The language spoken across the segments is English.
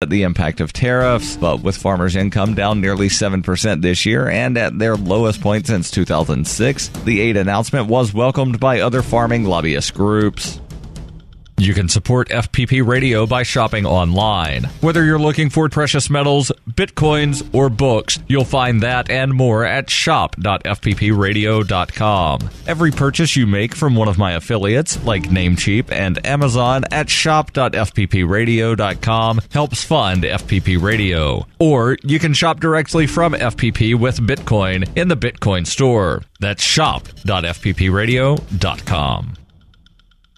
the impact of tariffs, but with farmers' income down nearly 7% this year and at their lowest point since 2006, the aid announcement was welcomed by other farming lobbyist groups. You can support FPP Radio by shopping online. Whether you're looking for precious metals, bitcoins, or books, you'll find that and more at shop.fppradio.com. Every purchase you make from one of my affiliates, like Namecheap and Amazon, at shop.fppradio.com helps fund FPP Radio. Or you can shop directly from FPP with Bitcoin in the Bitcoin store. That's shop.fppradio.com.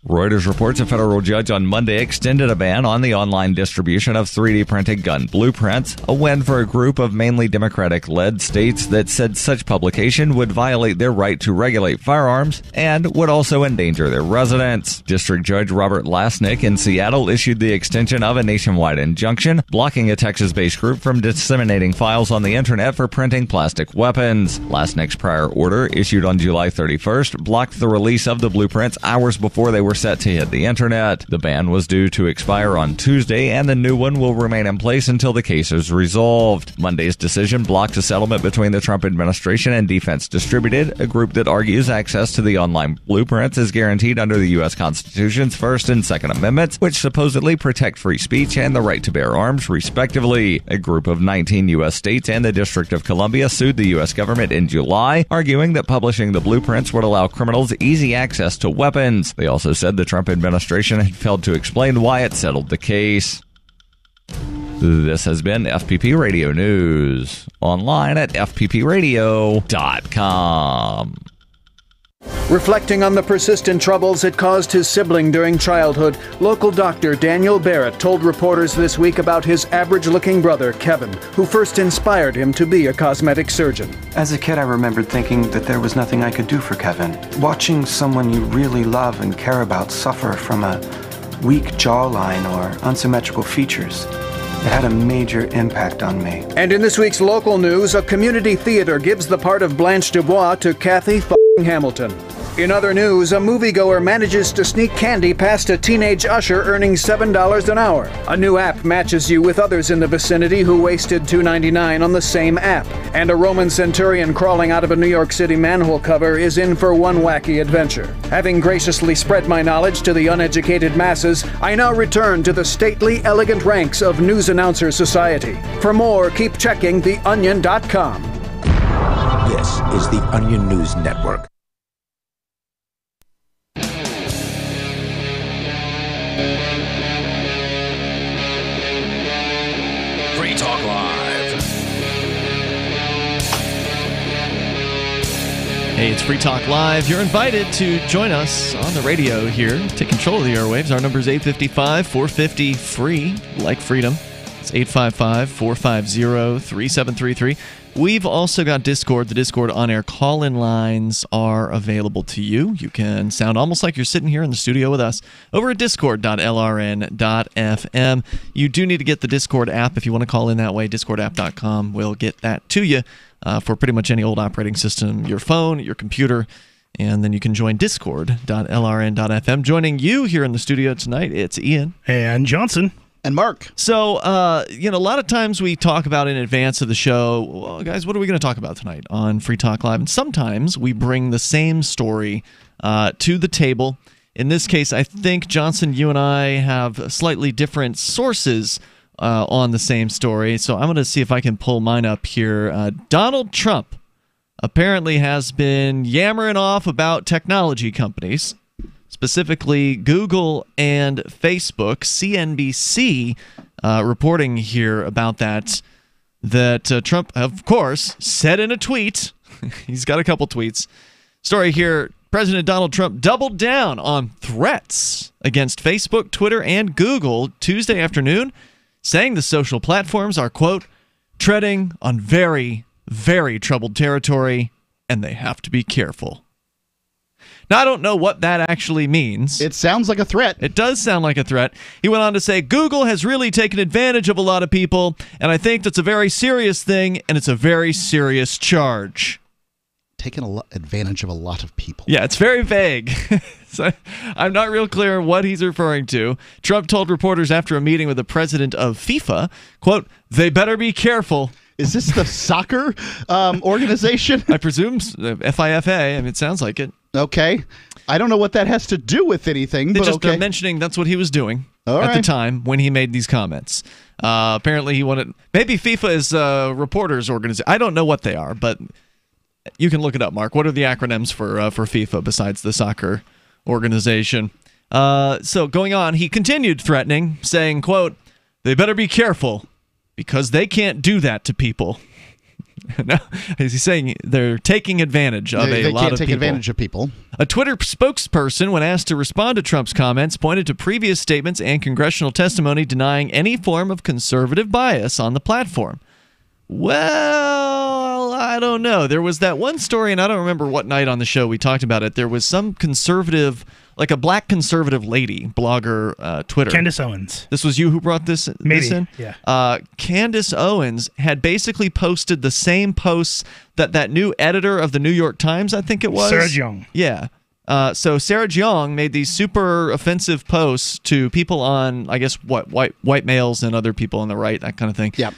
Reuters reports a federal judge on Monday extended a ban on the online distribution of 3D printed gun blueprints, a win for a group of mainly Democratic-led states that said such publication would violate their right to regulate firearms and would also endanger their residents. District Judge Robert Lasnik in Seattle issued the extension of a nationwide injunction, blocking a Texas-based group from disseminating files on the internet for printing plastic weapons. Lasnik's prior order, issued on July 31st, blocked the release of the blueprints hours before they were set to hit the internet. The ban was due to expire on Tuesday, and the new one will remain in place until the case is resolved. Monday's decision blocked a settlement between the Trump administration and Defense Distributed, a group that argues access to the online blueprints is guaranteed under the U.S. Constitution's First and Second Amendments, which supposedly protect free speech and the right to bear arms, respectively. A group of 19 U.S. states and the District of Columbia sued the U.S. government in July, arguing that publishing the blueprints would allow criminals easy access to weapons. They also said the Trump administration had failed to explain why it settled the case. This has been FPP Radio News, online at fppradio.com. Reflecting on the persistent troubles it caused his sibling during childhood, local doctor Daniel Barrett told reporters this week about his average-looking brother, Kevin, who first inspired him to be a cosmetic surgeon. As a kid, I remembered thinking that there was nothing I could do for Kevin. Watching someone you really love and care about suffer from a weak jawline or unsymmetrical features, it had a major impact on me. And in this week's local news, a community theater gives the part of Blanche Dubois to Kathy Hamilton. In other news, a moviegoer manages to sneak candy past a teenage usher earning $7 an hour. A new app matches you with others in the vicinity who wasted $2.99 on the same app. And a Roman centurion crawling out of a New York City manhole cover is in for one wacky adventure. Having graciously spread my knowledge to the uneducated masses, I now return to the stately, elegant ranks of News Announcer Society. For more, keep checking theonion.com. This is the Onion News Network. Free Talk Live. Hey, it's Free Talk Live. You're invited to join us on the radio here. Take control of the airwaves. Our number is 855-450-FREE, like freedom. It's 855-450-3733. We've also got Discord. The Discord on-air call-in lines are available to you. You can sound almost like you're sitting here in the studio with us over at discord.lrn.fm. You do need to get the Discord app if you want to call in that way. Discordapp.com will get that to you for pretty much any old operating system, your phone, your computer, and then you can join discord.lrn.fm. Joining you here in the studio tonight, it's Ian. And Johnson. And Mark. So, a lot of times we talk about in advance of the show, well, guys, what are we going to talk about tonight on Free Talk Live? And sometimes we bring the same story to the table. In this case, I think, Johnson, you and I have slightly different sources on the same story. So I'm going to see if I can pull mine up here. Donald Trump apparently has been yammering off about technology companies, specifically Google and Facebook. CNBC reporting here about that Trump, of course, said in a tweet, he's got a couple tweets, story here, President Donald Trump doubled down on threats against Facebook, Twitter, and Google Tuesday afternoon, saying the social platforms are, quote, treading on very, very troubled territory, and they have to be careful. Now, I don't know what that actually means. It sounds like a threat. It does sound like a threat. He went on to say, Google has really taken advantage of a lot of people, and I think that's a very serious thing, and it's a very serious charge. taken advantage of a lot of people. Yeah, it's very vague. So I'm not real clear what he's referring to. Trump told reporters after a meeting with the president of FIFA, quote, "They better be careful." Is this the soccer organization? I presume FIFA. I mean, it sounds like it. Okay. I don't know what that has to do with anything, They're but just okay. mentioning that's what he was doing All at the right. time when he made these comments. Apparently he wanted... Maybe FIFA is a reporters organization. I don't know what they are, but you can look it up, Mark. What are the acronyms for FIFA besides the soccer organization? So going on, he continued threatening, saying, quote, "They better be careful because they can't do that to people." Now, he's saying they're taking advantage of They a lot can't of take people. advantage of people. A Twitter spokesperson, when asked to respond to Trump's comments, pointed to previous statements and congressional testimony denying any form of conservative bias on the platform. Well, I don't know. There was that one story, and I don't remember what night on the show we talked about it. There was some conservative, like a black conservative lady blogger, Twitter. Candace Owens. This was you who brought this in? Yeah. Candace Owens had basically posted the same posts that new editor of the New York Times, I think it was. Sarah Jeong. Yeah. So Sarah Jeong made these super offensive posts to people on, I guess, white males and other people on the right, that kind of thing. Yep.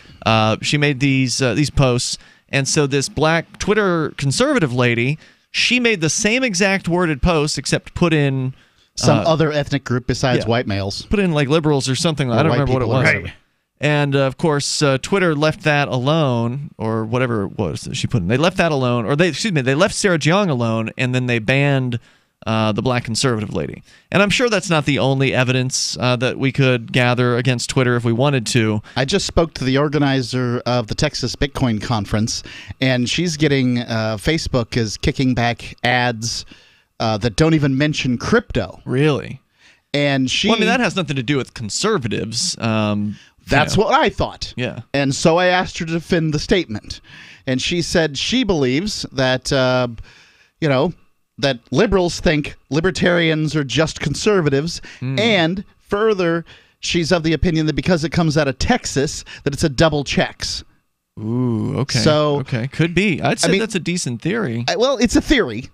She made these posts, and so this black Twitter conservative lady, she made the same exact worded post except put in Some other ethnic group besides yeah. white males. put in like liberals or something. I don't white remember what it people, was. Right. And of course, Twitter left that alone, or whatever it was that she put in. They left that alone, or they left Sarah Jeong alone, and then they banned the black conservative lady. And I'm sure that's not the only evidence that we could gather against Twitter if we wanted to. I just spoke to the organizer of the Texas Bitcoin Conference, and she's getting Facebook is kicking back ads that don't even mention crypto. Really? And she, Well, I mean, that has nothing to do with conservatives. that's what I thought. Yeah. And so I asked her to defend the statement, and she said she believes that that liberals think libertarians are just conservatives, and further, she's of the opinion that because it comes out of Texas, that it's a double checks. Ooh, okay. So- okay, could be. I'd say mean- that's a decent theory. Well, it's a theory.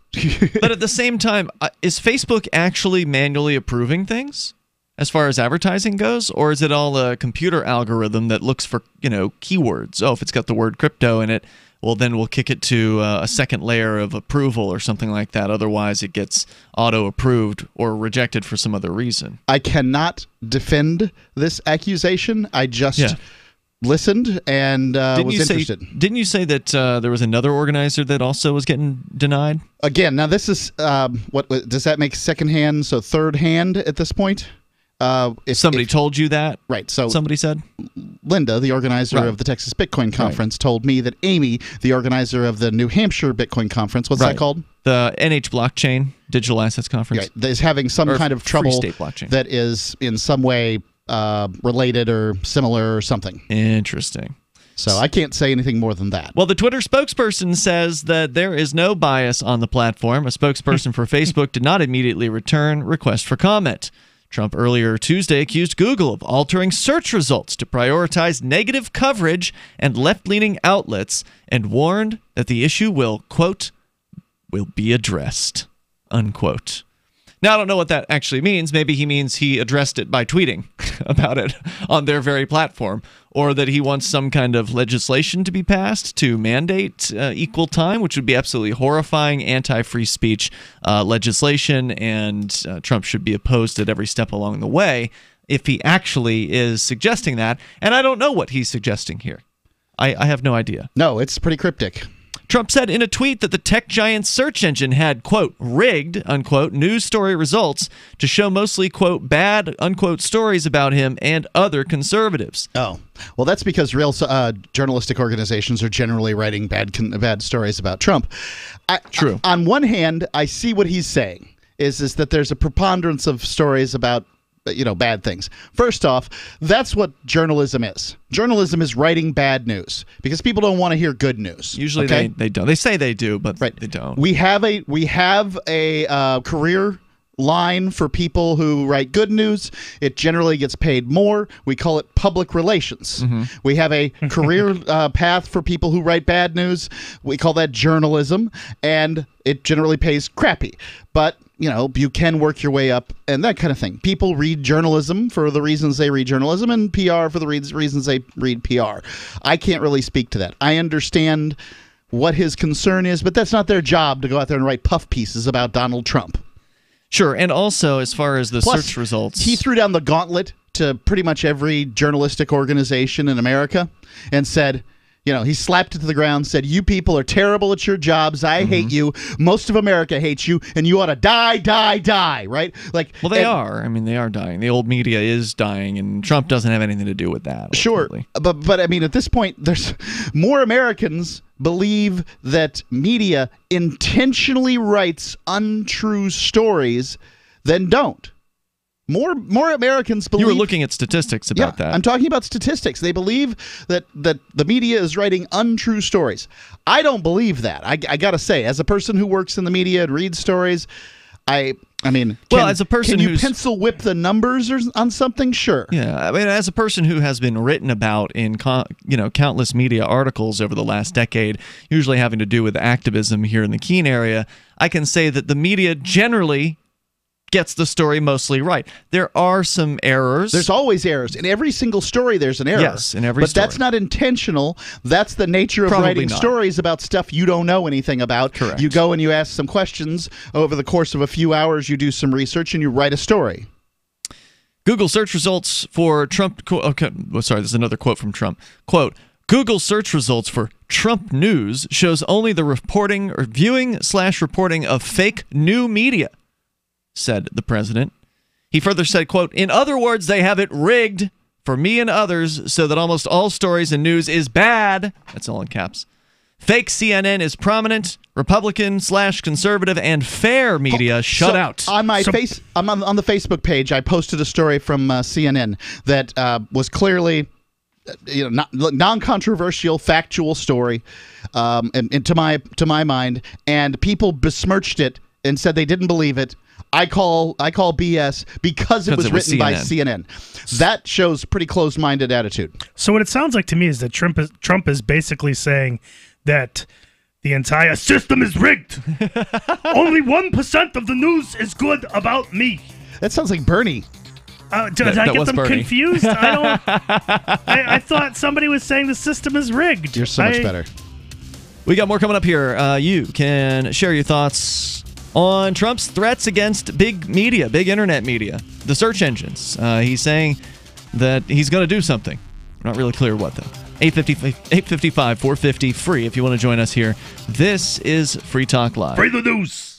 But at the same time, is Facebook actually manually approving things as far as advertising goes, or is it all a computer algorithm that looks for, keywords? Oh, if it's got the word crypto in it, well, then we'll kick it to a second layer of approval or something like that. Otherwise, it gets auto-approved or rejected for some other reason. I cannot defend this accusation. I just listened and was interested. Didn't you say that there was another organizer that also was getting denied? Again, now this is what does that make secondhand? So third hand at this point. If Somebody told you that? Right. So Somebody said? Linda, the organizer of the Texas Bitcoin Conference, told me that Amy, the organizer of the New Hampshire Bitcoin Conference, what's that called? The NH Blockchain Digital Assets Conference. Right, is having some Or kind of Free trouble State Blockchain. that is in some way related or similar or something. Interesting. So I can't say anything more than that. Well, the Twitter spokesperson says that there is no bias on the platform. A spokesperson for Facebook did not immediately return request for comment. Trump earlier Tuesday accused Google of altering search results to prioritize negative coverage and left-leaning outlets and warned that the issue will, quote, will be addressed, unquote. Now, I don't know what that actually means. Maybe he means he addressed it by tweeting about it on their very platform, or that he wants some kind of legislation to be passed to mandate equal time, which would be absolutely horrifying anti-free speech legislation, and Trump should be opposed at every step along the way if he actually is suggesting that. And I don't know what he's suggesting here. I have no idea. No, it's pretty cryptic. Trump said in a tweet that the tech giant's search engine had, quote, rigged, unquote, news story results to show mostly, quote, bad, unquote, stories about him and other conservatives. Oh, well, that's because real journalistic organizations are generally writing bad stories about Trump. True. On one hand, I see what he's saying, is that there's a preponderance of stories about bad things. First off, that's what journalism is. Journalism is writing bad news because people don't want to hear good news. Usually they don't. They say they do, but they don't. We have a career line for people who write good news. It generally gets paid more. We call it public relations. We have a career path for people who write bad news. We call that journalism, and it generally pays crappy. But, you know, you can work your way up and that kind of thing. People read journalism for the reasons they read journalism, and PR for the reasons they read PR. I can't really speak to that. I understand what his concern is, but that's not their job to go out there and write puff pieces about Donald Trump. Sure, and also as far as the search results, he threw down the gauntlet to pretty much every journalistic organization in America and said, you know, he slapped it to the ground, said, you people are terrible at your jobs. I hate you. Most of America hates you, and you ought to die, right? Like, well, they are. I mean, they are dying. The old media is dying, and Trump doesn't have anything to do with that. Ultimately. Sure, but I mean, at this point, there's more Americans believe that media intentionally writes untrue stories than don't. More Americans believe... You were looking at statistics about that. I'm talking about statistics. They believe that the media is writing untrue stories. I don't believe that. I got to say, as a person who works in the media and reads stories, I mean, as a person can you pencil whip the numbers on something? Sure. Yeah, I mean, as a person who has been written about in countless media articles over the last decade, usually having to do with activism here in the Keene area, I can say that the media generally gets the story mostly right. There are some errors. There's always errors. In every single story, there's an error. Yes, in every story. But that's not intentional. That's the nature of writing stories about stuff you don't know anything about. Correct. You go and you ask some questions. Over the course of a few hours, you do some research and you write a story. Google search results for Trump... Okay, sorry, this is another quote from Trump. Quote, Google search results for Trump news shows only the reporting or viewing/reporting of fake new media, said the president. He further said, quote, in other words, they have it rigged for me and others so that almost all stories and news is bad. That's all in caps. Fake CNN is prominent. Republican/conservative and fair media shut out. On my I'm on the Facebook page. I posted a story from CNN that was clearly non-controversial, factual story, and to my mind, and people besmirched it and said they didn't believe it. I call BS because it was written by CNN. That shows pretty close-minded attitude. So what it sounds like to me is that Trump is basically saying that the entire system is rigged. Only 1% of the news is good about me. That sounds like Bernie. Did I get them confused? I thought somebody was saying the system is rigged. You're so much better. We got more coming up here. You can share your thoughts on Trump's threats against big media, big internet media, the search engines. He's saying that he's going to do something. We're not really clear what, though. 855-450, free if you want to join us here. This is Free Talk Live. Free the news.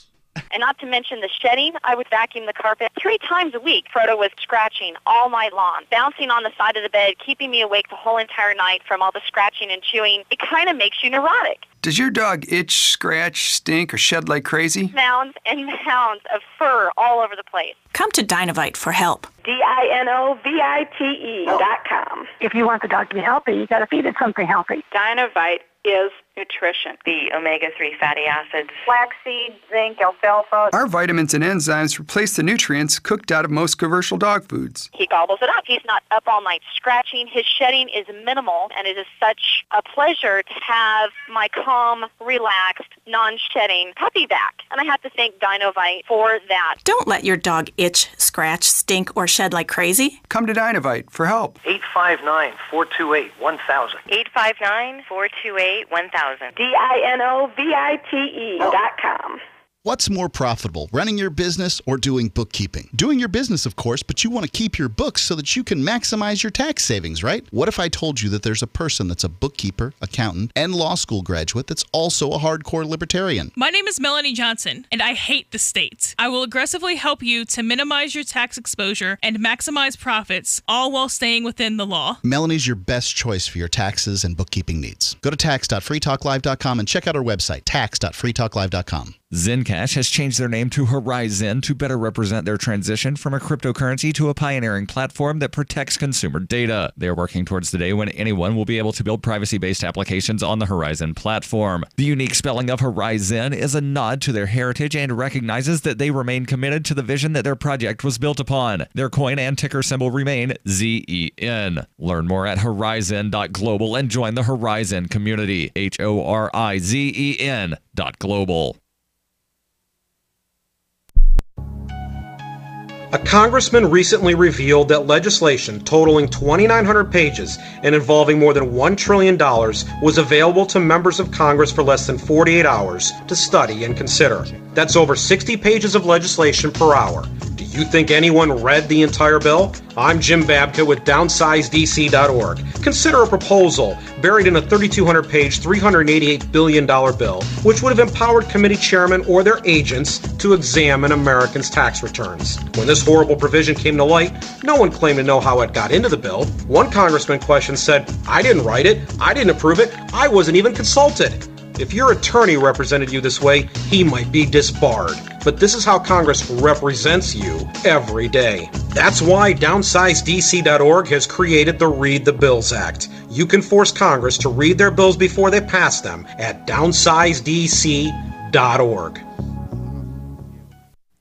And not to mention the shedding, I would vacuum the carpet 3 times a week. Frodo was scratching all night long, bouncing on the side of the bed, keeping me awake the whole entire night from all the scratching and chewing. It kind of makes you neurotic. Does your dog itch, scratch, stink, or shed like crazy? Mounds and mounds of fur all over the place. Come to Dinovite for help. DINOVITE.com. If you want the dog to be healthy, you got to feed it something healthy. Dinovite is nutrition. The omega-3 fatty acids. Flaxseed, zinc, alfalfa. Our vitamins and enzymes replace the nutrients cooked out of most commercial dog foods. He gobbles it up. He's not up all night scratching. His shedding is minimal, and it is such a pleasure to have my calm, relaxed, non-shedding puppy back. And I have to thank Dinovite for that. Don't let your dog itch, scratch, stink, or shed like crazy. Come to Dinovite for help. 859-428-1000. 859-428-1000. DINOVITE.com. What's more profitable, running your business or doing bookkeeping? Doing your business, of course, but you want to keep your books so that you can maximize your tax savings, right? What if I told you that there's a person that's a bookkeeper, accountant, and law school graduate that's also a hardcore libertarian? My name is Melanie Johnson, and I hate the state. I will aggressively help you to minimize your tax exposure and maximize profits, all while staying within the law. Melanie's your best choice for your taxes and bookkeeping needs. Go to tax.freetalklive.com and check out our website, tax.freetalklive.com. Zencash has changed their name to Horizon to better represent their transition from a cryptocurrency to a pioneering platform that protects consumer data. They are working towards the day when anyone will be able to build privacy-based applications on the Horizon platform. The unique spelling of Horizon is a nod to their heritage and recognizes that they remain committed to the vision that their project was built upon. Their coin and ticker symbol remain ZEN. Learn more at horizon.global and join the Horizon community. HORIZEN.global. A congressman recently revealed that legislation totaling 2,900 pages and involving more than $1 trillion was available to members of Congress for less than 48 hours to study and consider. That's over 60 pages of legislation per hour. Do you think anyone read the entire bill? I'm Jim Babka with DownsizeDC.org. Consider a proposal buried in a 3,200-page, $388 billion bill, which would have empowered committee chairmen or their agents to examine Americans' tax returns. When this horrible provision came to light, no one claimed to know how it got into the bill. One congressman questioned said, "I didn't write it, I didn't approve it, I wasn't even consulted." If your attorney represented you this way, he might be disbarred. But this is how Congress represents you every day. That's why DownsizeDC.org has created the Read the Bills Act. You can force Congress to read their bills before they pass them at DownsizeDC.org.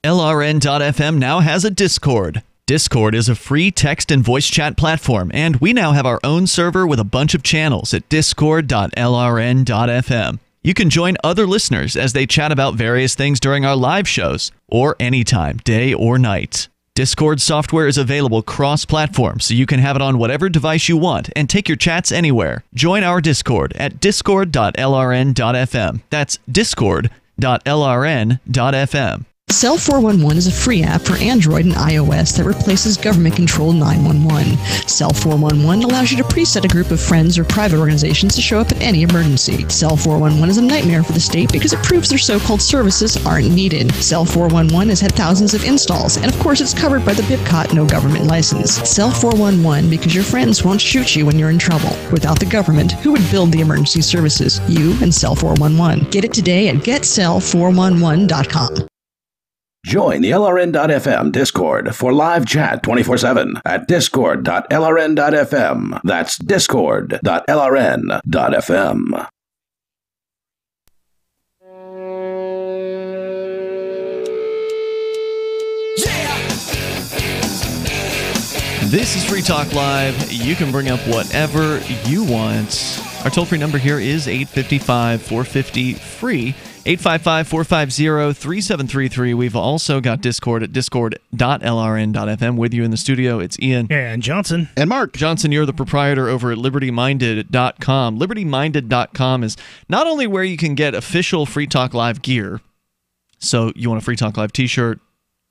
LRN.FM now has a Discord. Discord is a free text and voice chat platform, and we now have our own server with a bunch of channels at discord.lrn.fm. You can join other listeners as they chat about various things during our live shows, or anytime, day or night. Discord software is available cross-platform, so you can have it on whatever device you want and take your chats anywhere. Join our Discord at discord.lrn.fm. That's discord.lrn.fm. Cell 411 is a free app for Android and iOS that replaces government-controlled 911. Cell 411 allows you to preset a group of friends or private organizations to show up at any emergency. Cell 411 is a nightmare for the state because it proves their so-called services aren't needed. Cell 411 has had thousands of installs, and of course it's covered by the BIPCOT no government license. Cell 411 because your friends won't shoot you when you're in trouble. Without the government, who would build the emergency services? You and Cell 411. Get it today at getcell411.com. Join the LRN.FM Discord for live chat 24/7 at discord.lrn.fm. That's discord.lrn.fm. This is Free Talk Live. You can bring up whatever you want. Our toll-free number here is 855-450-FREE. 855-450-3733. We've also got Discord at discord.lrn.fm. With you in the studio, it's Ian. And Johnson. And Mark. Johnson, you're the proprietor over at LibertyMinded.com. LibertyMinded.com is not only where you can get official Free Talk Live gear, so you want a Free Talk Live t-shirt,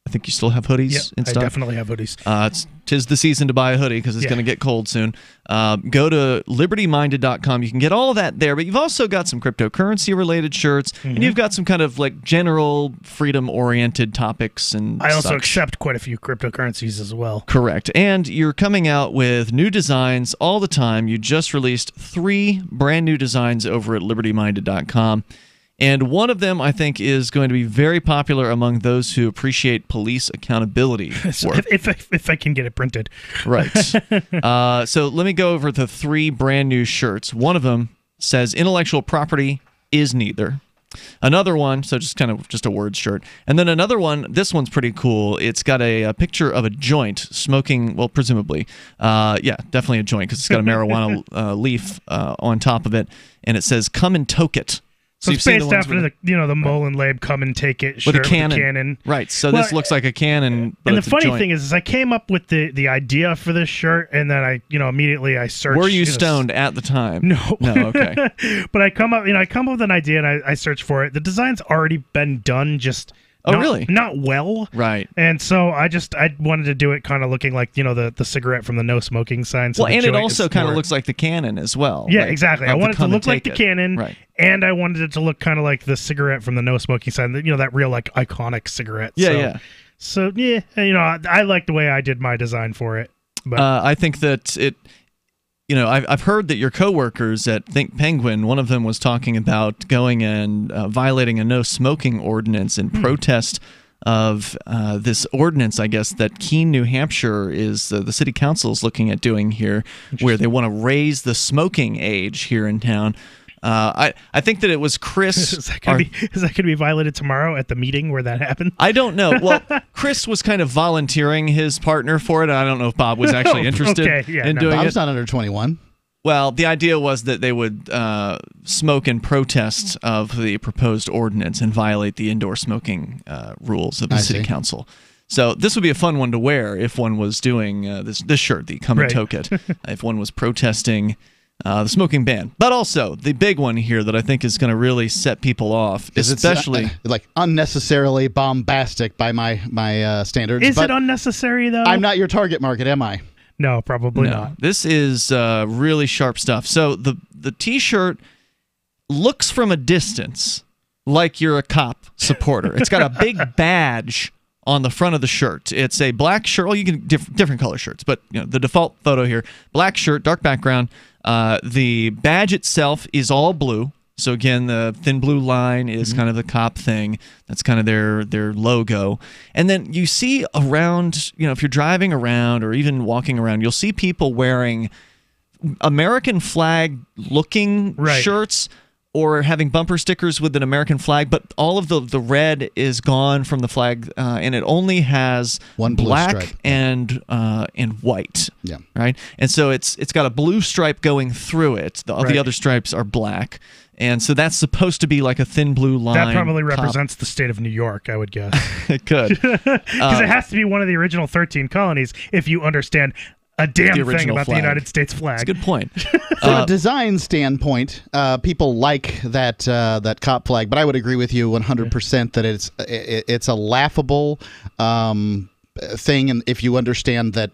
I think you still have hoodies in stock. I definitely have hoodies. Tis the season to buy a hoodie because it's going to get cold soon. Go to libertyminded.com. You can get all of that there, but you've also got some cryptocurrency-related shirts, and you've got some kind of like general freedom-oriented topics. And I also accept quite a few cryptocurrencies as well. Correct. And you're coming out with new designs all the time. You just released 3 brand new designs over at libertyminded.com. And one of them, I think, is going to be very popular among those who appreciate police accountability work. if I can get it printed. Right. So let me go over the 3 brand new shirts. One of them says intellectual property is neither. Another one, so just a word shirt. And then another one, this one's pretty cool. It's got a picture of a joint smoking, well, presumably. Definitely a joint because it's got a marijuana leaf on top of it. And it says, "Come and toke it." So it's based after the Mullen Labe "Come and Take It" shirt with a cannon. Right. So this looks like a cannon. But and the funny thing is I came up with the idea for this shirt, and then I immediately I searched. Were you stoned at the time? No. No. Okay. But I come up with an idea and I search for it. The design's already been done. Just. Really? Not well. Right. And so I wanted to do it kind of looking like, the cigarette from the no smoking sign. So and it also kind of looks like the cannon as well. Yeah, exactly. I wanted it to look like the cannon. Right. And I wanted it to look kind of like the cigarette from the no smoking sign, that real like iconic cigarette. Yeah, So I like the way I did my design for it. But I think that I've heard that your coworkers at Think Penguin, one of them was talking about going and violating a no smoking ordinance in protest of this ordinance, I guess, that Keene, New Hampshire is the city council is looking at doing here, where they want to raise the smoking age here in town. I think that it was Chris. Is that going to be violated tomorrow at the meeting where that happened? I don't know. Well, Chris was kind of volunteering his partner for it. I don't know if Bob was actually interested in doing it. Bob's not under 21. Well, the idea was that they would smoke in protest of the proposed ordinance and violate the indoor smoking rules of the city council. So this would be a fun one to wear if one was doing this shirt, the Come and Toke It, if one was protesting the smoking ban. But also, the big one here that I think is going to really set people off, especially... like unnecessarily bombastic by my standards. Is it unnecessary, though? I'm not your target market, am I? No, probably not. This is really sharp stuff. So the T-shirt looks from a distance like you're a cop supporter. It's got a big badge on the front of the shirt. It's a black shirt. Well, you can different color shirts, but the default photo here, black shirt, dark background. The badge itself is all blue. So again, the thin blue line is kind of the cop thing. That's kind of their logo. And then you see around, if you're driving around or even walking around, you'll see people wearing American flag looking shirts or having bumper stickers with an American flag, but all of the red is gone from the flag, and it only has one black and white. Yeah. Right. And so it's got a blue stripe going through it. The other stripes are black. And so that's supposed to be like a thin blue line. That probably represents the state of New York, I would guess. It could. Because it has to be one of the original 13 colonies if you understand a damn thing about the United States flag. That's a good point. From a design standpoint, people like that cop flag, but I would agree with you 100% that it's a laughable thing, and if you understand that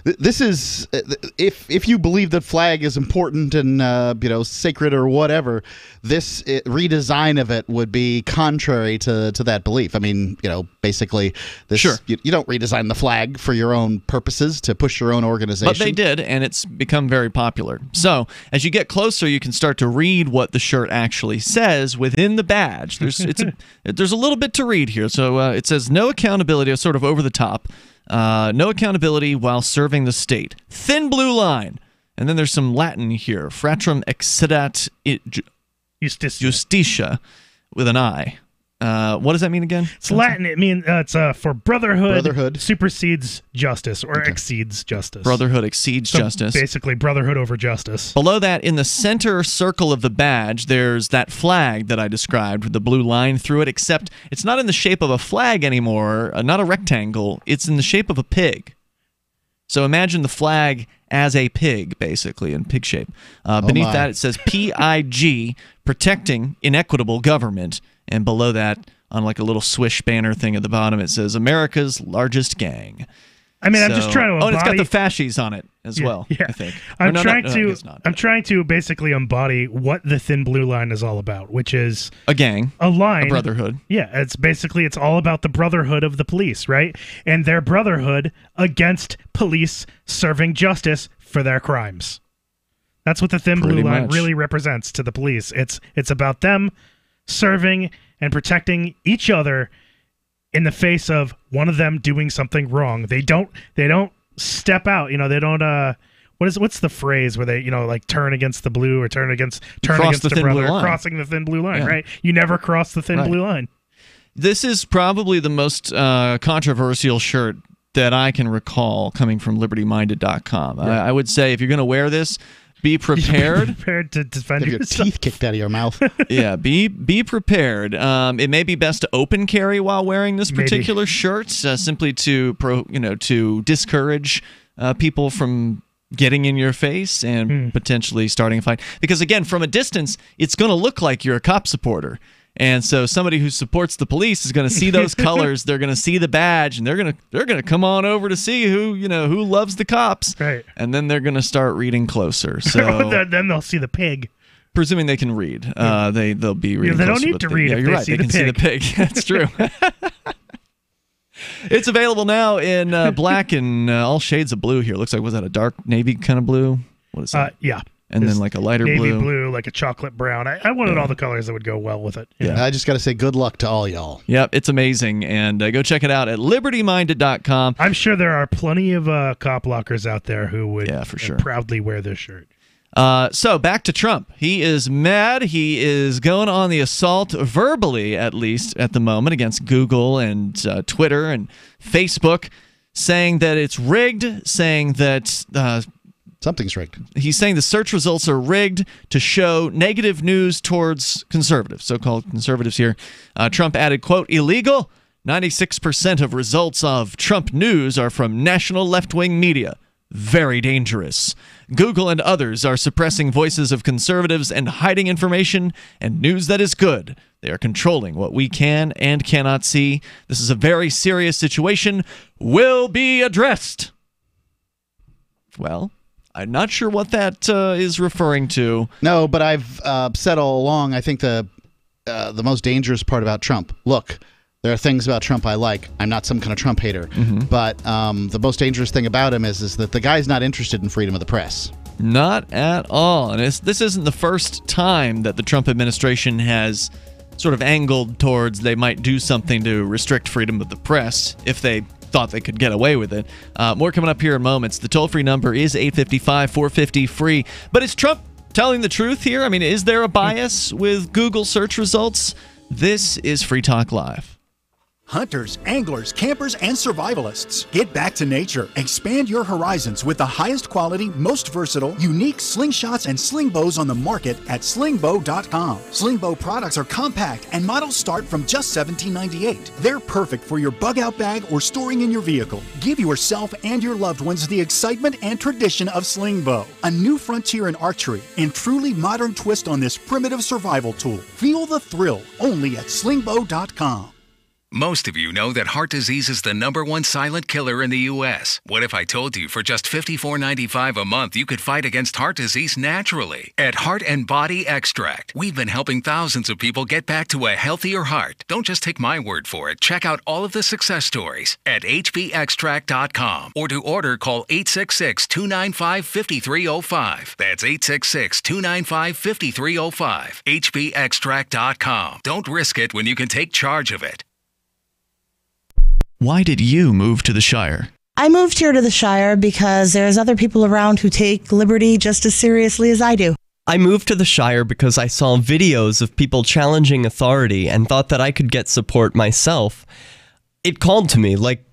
this is if you believe that flag is important and sacred or whatever, this redesign of it would be contrary to that belief. I mean, basically this you don't redesign the flag for your own purposes to push your own organization. But they did, and it's become very popular. So as you get closer, you can start to read what the shirt actually says within the badge. There's a little bit to read here. So it says no accountability, sort of over the top. No accountability while serving the state. Thin blue line. And then there's some Latin here. Fratrum excedat justitia with an I. What does that mean again? It's Latin. It means it's for brotherhood supersedes justice or exceeds justice. Brotherhood exceeds justice. Basically, brotherhood over justice. Below that, in the center circle of the badge, there's that flag that I described with the blue line through it, except it's not in the shape of a flag anymore, not a rectangle. It's in the shape of a pig. So imagine the flag as a pig, basically, in pig shape. Beneath that, it says PIG, Protecting Inequitable Government. And below that, on like a little swish banner thing at the bottom, it says America's Largest Gang. I mean, I'm just trying to embody... Oh, and it's got the fascies on it as well, I think. I'm trying to basically embody what the thin blue line is all about, which is... a gang. A line. A brotherhood. Yeah, it's all about the brotherhood of the police, right? And their brotherhood against police serving justice for their crimes. That's what the thin blue line really represents to the police. It's about them serving and protecting each other in the face of one of them doing something wrong. They don't step out. They don't. What's the phrase where they like turn against the blue or turn against the brother, crossing the thin blue line, right? You never cross the thin blue line. This is probably the most controversial shirt that I can recall coming from LibertyMinded.com. Yeah. I would say if you're going to wear this, be prepared. Be prepared to defend your teeth kicked out of your mouth. Yeah, be prepared. It may be best to open carry while wearing this particular shirt, simply to discourage people from getting in your face and potentially starting a fight. Because again, from a distance, it's going to look like you're a cop supporter. And so somebody who supports the police is going to see those colors. They're going to see the badge, and they're going to come on over to see who loves the cops. Right. And then they're going to start reading closer. So then they'll see the pig. Presuming they can read, they'll be reading. They closer, don't need to read. Yeah, you're right. They can see the pig. That's true. It's available now in black and all shades of blue. Here, looks like was that a dark navy kind of blue? What is that? Yeah. And then like a lighter navy blue. like a chocolate brown. I wanted all the colors that would go well with it. Yeah. I just got to say good luck to all y'all. Yep, it's amazing. And go check it out at libertyminded.com. I'm sure there are plenty of cop blockers out there who would for sure. proudly wear this shirt. So back to Trump. He is mad. He is going on the assault, verbally at least at the moment, against Google and Twitter and Facebook, saying that it's rigged, saying that something's rigged. He's saying the search results are rigged to show negative news towards conservatives, so-called conservatives here. Trump added, quote, illegal. 96% of results of Trump news are from national left-wing media. Very dangerous. Google and others are suppressing voices of conservatives and hiding information and news that is good. They are controlling what we can and cannot see. This is a very serious situation. Will be addressed. Well, I'm not sure what that is referring to. No, but I've said all along, I think the most dangerous part about Trump, look, there are things about Trump I like. I'm not some kind of Trump hater. But the most dangerous thing about him is that the guy's not interested in freedom of the press. Not at all. And this isn't the first time that the Trump administration has sort of angled towards they might do something to restrict freedom of the press if they thought they could get away with it. More coming up here in moments. The toll-free number is 855-450-FREE. But is Trump telling the truth here? I mean, is there a bias with Google search results? This is Free Talk Live. Hunters, anglers, campers, and survivalists. Get back to nature. Expand your horizons with the highest quality, most versatile, unique slingshots and sling bows on the market at slingbow.com. Slingbow products are compact and models start from just $17.98. They're perfect for your bug-out bag or storing in your vehicle. Give yourself and your loved ones the excitement and tradition of Slingbow, a new frontier in archery and truly modern twist on this primitive survival tool. Feel the thrill only at slingbow.com. Most of you know that heart disease is the #1 silent killer in the U.S. What if I told you for just $54.95 a month you could fight against heart disease naturally? At Heart and Body Extract, we've been helping thousands of people get back to a healthier heart. Don't just take my word for it. Check out all of the success stories at hbextract.com. Or to order, call 866-295-5305. That's 866-295-5305. hbextract.com. Don't risk it when you can take charge of it. Why did you move to the Shire? I moved here to the Shire because there's other people around who take liberty just as seriously as I do. I moved to the Shire because I saw videos of people challenging authority and thought that I could get support myself. It called to me, like,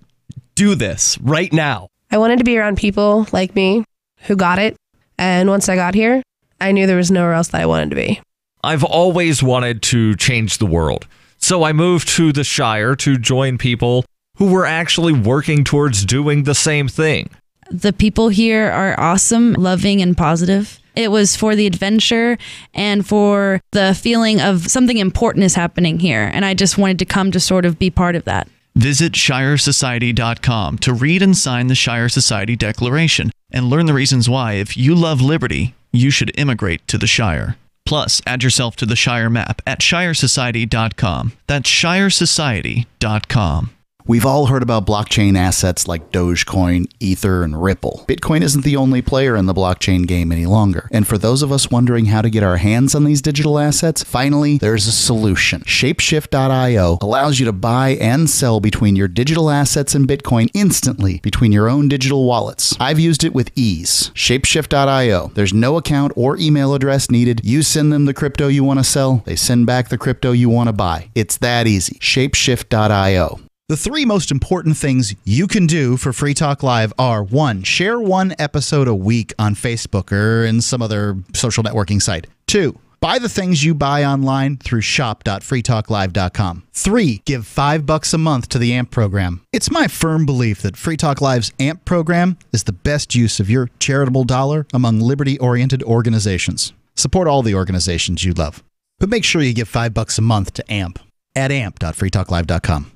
do this right now. I wanted to be around people like me who got it. And once I got here, I knew there was nowhere else that I wanted to be. I've always wanted to change the world. So I moved to the Shire to join people who were actually working towards doing the same thing. The people here are awesome, loving, and positive. It was for the adventure and for the feeling of something important is happening here. And I just wanted to come to sort of be part of that. Visit ShireSociety.com to read and sign the Shire Society Declaration and learn the reasons why, if you love liberty, you should immigrate to the Shire. Plus, add yourself to the Shire map at ShireSociety.com. That's ShireSociety.com. We've all heard about blockchain assets like Dogecoin, Ether, and Ripple. Bitcoin isn't the only player in the blockchain game any longer. And for those of us wondering how to get our hands on these digital assets, finally, there's a solution. Shapeshift.io allows you to buy and sell between your digital assets and Bitcoin instantly between your own digital wallets. I've used it with ease. Shapeshift.io. There's no account or email address needed. You send them the crypto you want to sell. They send back the crypto you want to buy. It's that easy. Shapeshift.io. The 3 most important things you can do for Free Talk Live are: 1, share 1 episode a week on Facebook or in some other social networking site. 2, buy the things you buy online through shop.freetalklive.com. 3, give $5 a month to the AMP program. It's my firm belief that Free Talk Live's AMP program is the best use of your charitable dollar among liberty-oriented organizations. Support all the organizations you love, but make sure you give $5 a month to AMP at amp.freetalklive.com.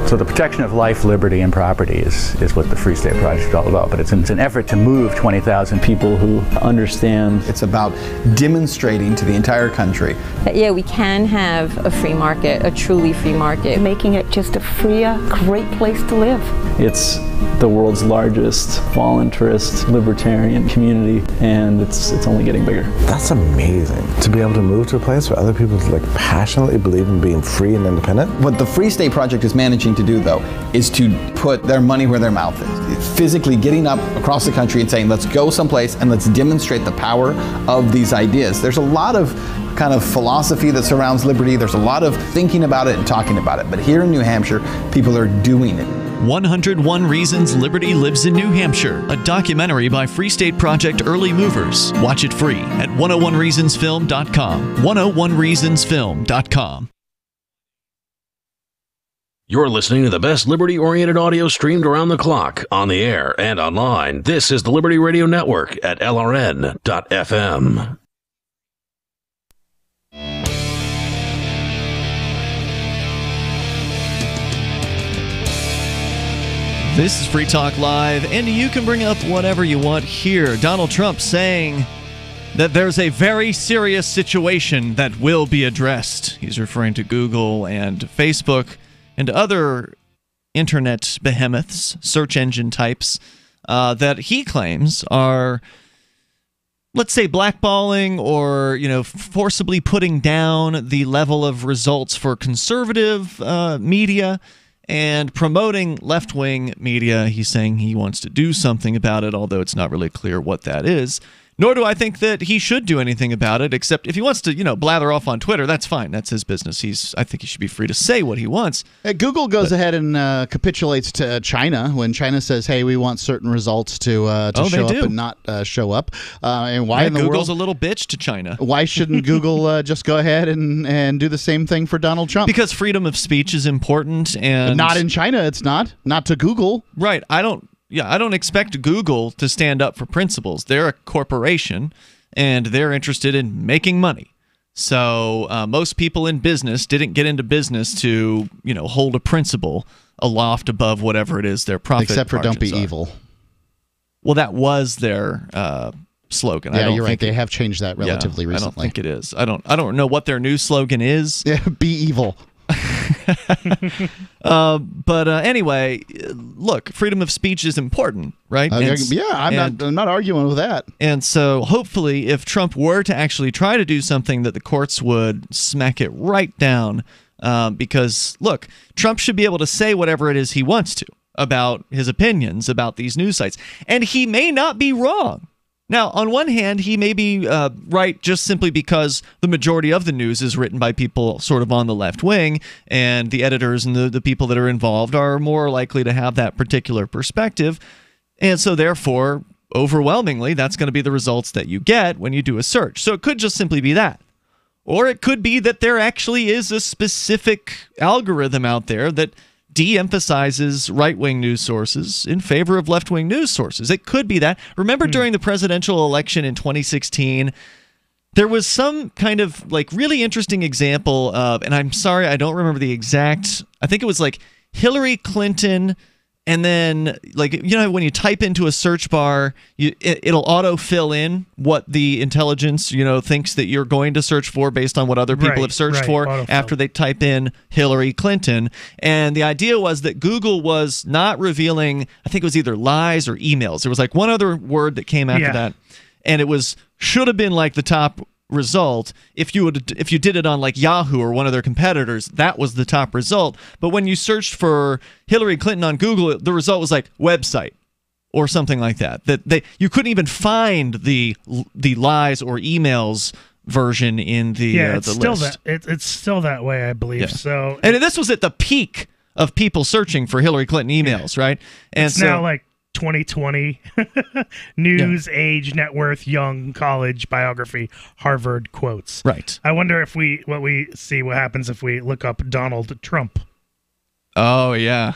So the protection of life, liberty, and property is what the Free State Project is all about. But it's an effort to move 20,000 people who understand. It's about demonstrating to the entire country that, yeah, we can have a free market, a truly free market. Making it just a freer, great place to live. It's the world's largest voluntarist libertarian community, and it's only getting bigger. That's amazing to be able to move to a place where other people like passionately believe in being free and independent. What the Free State Project is managing to do, though, is to put their money where their mouth is. Physically getting up across the country and saying, let's go someplace and let's demonstrate the power of these ideas. There's a lot of kind of philosophy that surrounds liberty. There's a lot of thinking about it and talking about it. But here in New Hampshire, people are doing it. 101 Reasons Liberty Lives in New Hampshire, a documentary by Free State Project Early Movers. Watch it free at 101reasonsfilm.com. 101reasonsfilm.com. You're listening to the best liberty-oriented audio streamed around the clock, on the air and online. This is the Liberty Radio Network at LRN.FM. This is Free Talk Live, and you can bring up whatever you want here. Donald Trump saying that there's a very serious situation that will be addressed. He's referring to Google and Facebook and other internet behemoths, search engine types, that he claims are, let's say, blackballing or, forcibly putting down the level of results for conservative media and promoting left-wing media. He's saying he wants to do something about it, although it's not really clear what that is. Nor do I think that he should do anything about it, except if he wants to, blather off on Twitter, that's fine. That's his business. I think he should be free to say what he wants. Google goes ahead and capitulates to China when China says, hey, we want certain results to show up and not show up. And why in the Google's world? a little bitch to China. Why shouldn't Google just go ahead and do the same thing for Donald Trump? Because freedom of speech is important. And not in China, it's not. Not to Google. Right. I don't expect Google to stand up for principles. They're a corporation, and they're interested in making money. So most people in business didn't get into business to, hold a principle aloft above whatever it is their profit except for don't be are. evil. Well, that was their slogan. Yeah, you're right. They have changed that relatively recently. I don't think it is. I don't know what their new slogan is. Yeah, be evil. But anyway, look, freedom of speech is important, right? I'm not arguing with that. And so hopefully if Trump were to actually try to do something, that the courts would smack it right down, because, look, Trump should be able to say whatever it is he wants to about his opinions about these news sites. And he may not be wrong. Now, on one hand, he may be right just simply because the majority of the news is written by people sort of on the left wing, and the editors and the people that are involved are more likely to have that particular perspective. And so, therefore, overwhelmingly, that's going to be the results that you get when you do a search. So it could just simply be that. Or it could be that there actually is a specific algorithm out there that de-emphasizes right-wing news sources in favor of left-wing news sources. It could be that. Remember during the presidential election in 2016, there was some kind of really interesting example of, and I'm sorry, I don't remember the exact, I think it was Hillary Clinton, and then when you type into a search bar, it'll auto-fill in what the intelligence thinks that you're going to search for based on what other people have searched for after they type in Hillary Clinton. And the idea was that Google was not revealing, I think it was either lies or emails. There was one other word that came after that, and it should have been the top result. If you did it on Yahoo or one of their competitors, that was the top result. But when you searched for Hillary Clinton on Google, the result was website or something like that. You couldn't even find the lies or emails version in the list. It's still that way, I believe. Yeah. So, and this was at the peak of people searching for Hillary Clinton emails, right? And it's now 2020 news, age, net worth, young, college, biography, Harvard quotes. Right. I wonder what happens if we look up Donald Trump. Oh yeah.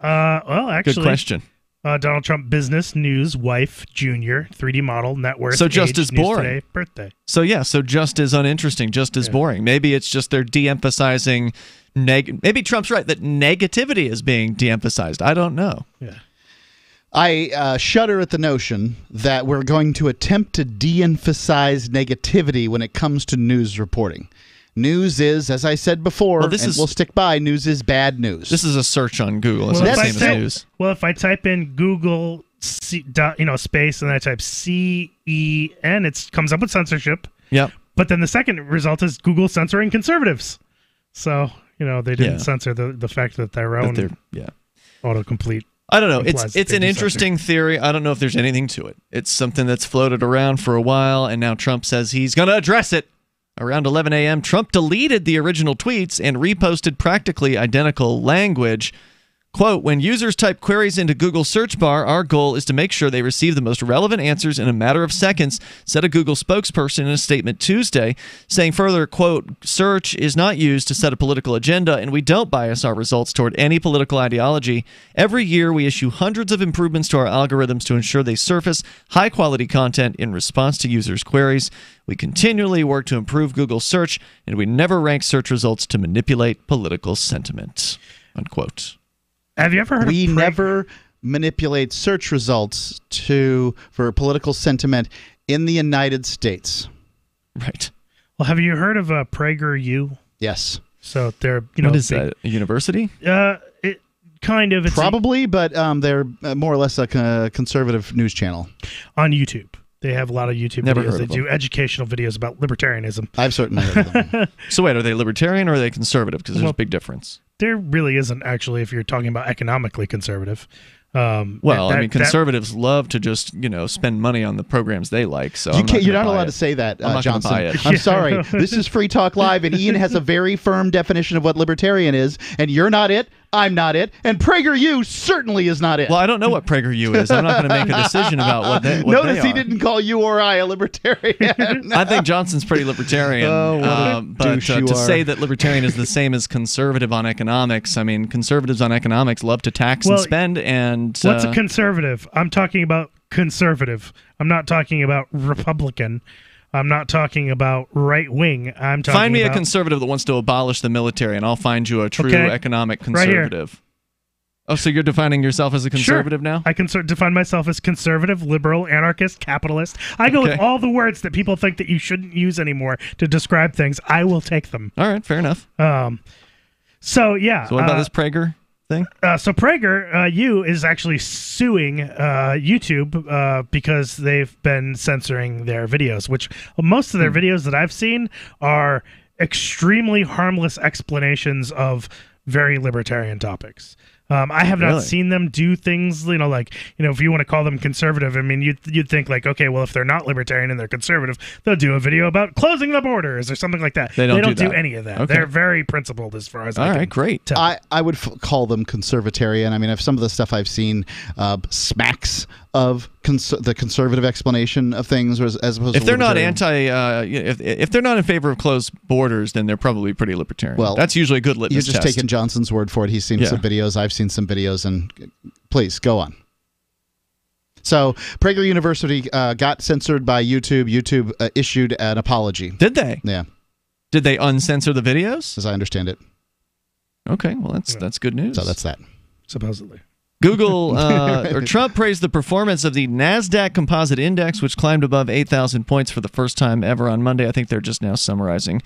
Well, actually, good question. Donald Trump, business, news, wife, junior, 3D model, net worth, so just age, as boring. Today, birthday. So just as uninteresting, just as boring. Maybe it's just they're de-emphasizing. Maybe Trump's right that negativity is being de-emphasized. I don't know. Yeah. I shudder at the notion that we're going to attempt to de-emphasize negativity when it comes to news reporting. News is, as I said before, we'll stick by, news is bad news. This is a search on Google. It's not the same as news. Well, if I type in Google, space, and I type CEN, it comes up with censorship. Yep. But then the second result is Google censoring conservatives. So, they didn't censor the fact that their own autocomplete. I don't know. It's an interesting theory. I don't know if there's anything to it. It's something that's floated around for a while, and now Trump says he's going to address it. Around 11 a.m., Trump deleted the original tweets and reposted practically identical language. Quote, when users type queries into Google search bar, our goal is to make sure they receive the most relevant answers in a matter of seconds, said a Google spokesperson in a statement Tuesday, saying further, quote, search is not used to set a political agenda, and we don't bias our results toward any political ideology. Every year, we issue hundreds of improvements to our algorithms to ensure they surface high-quality content in response to users' queries. We continually work to improve Google search, and we never rank search results to manipulate political sentiment, unquote. Have you ever heard We never manipulate search results for political sentiment in the United States. Right. Well, have you heard of PragerU? Yes. So they're, what is that, a university? It kind of. It's Probably, but they're more or less a conservative news channel. On YouTube. They have a lot of YouTube Never videos. heard They of do them. educational videos about libertarianism. I've certainly heard of them. So wait, are they libertarian or are they conservative? Because there's a big difference. There really isn't, actually, if you're talking about economically conservative. Conservatives love to just spend money on the programs they like. So you're not allowed to say that, I'm not Johnson. gonna buy it. I'm sorry. This is Free Talk Live, and Ian has a very firm definition of what libertarian is, and you're not it. I'm not it, and PragerU certainly is not it. Well, I don't know what PragerU is. I'm not going to make a decision about what they Notice he are. didn't call you or I a libertarian. I think Johnson's pretty libertarian. But to say that libertarian is the same as conservative on economics, I mean, conservatives on economics love to tax and spend. And what's a conservative? I'm talking about conservative. I'm not talking about Republican. I'm not talking about right wing. I'm talking Find me about a conservative that wants to abolish the military, and I'll find you a true economic conservative. Right here. Oh, so you're defining yourself as a conservative now? I can define myself as conservative, liberal, anarchist, capitalist. I go with all the words that people think that you shouldn't use anymore to describe things. I will take them. All right, fair enough. So what about this Prager thing? So PragerU is actually suing YouTube because they've been censoring their videos, which most of their videos that I've seen are extremely harmless explanations of very libertarian topics. I have not seen them do things, if you want to call them conservative, I mean, you'd think like, okay, well, if they're not libertarian and they're conservative, they'll do a video about closing the borders or something like that. They don't do any of that. Okay. They're very principled as far as I can great. tell. I would call them conservatarian. I mean, if some of the stuff I've seen smacks of the conservative explanation of things, as opposed to if they're not if they're not in favor of closed borders, then they're probably pretty libertarian. Well, that's usually a good litmus You're just test. taking Johnson's word for it. He's seen some videos. I've seen some videos, and please go on. So Prager University got censored by YouTube. YouTube issued an apology. Did they? Yeah. Did they uncensor the videos? As I understand it. Okay, well that's good news. So that's that. Supposedly. Google or Trump praised the performance of the NASDAQ Composite Index, which climbed above 8,000 points for the first time ever on Monday. I think they're just now summarizing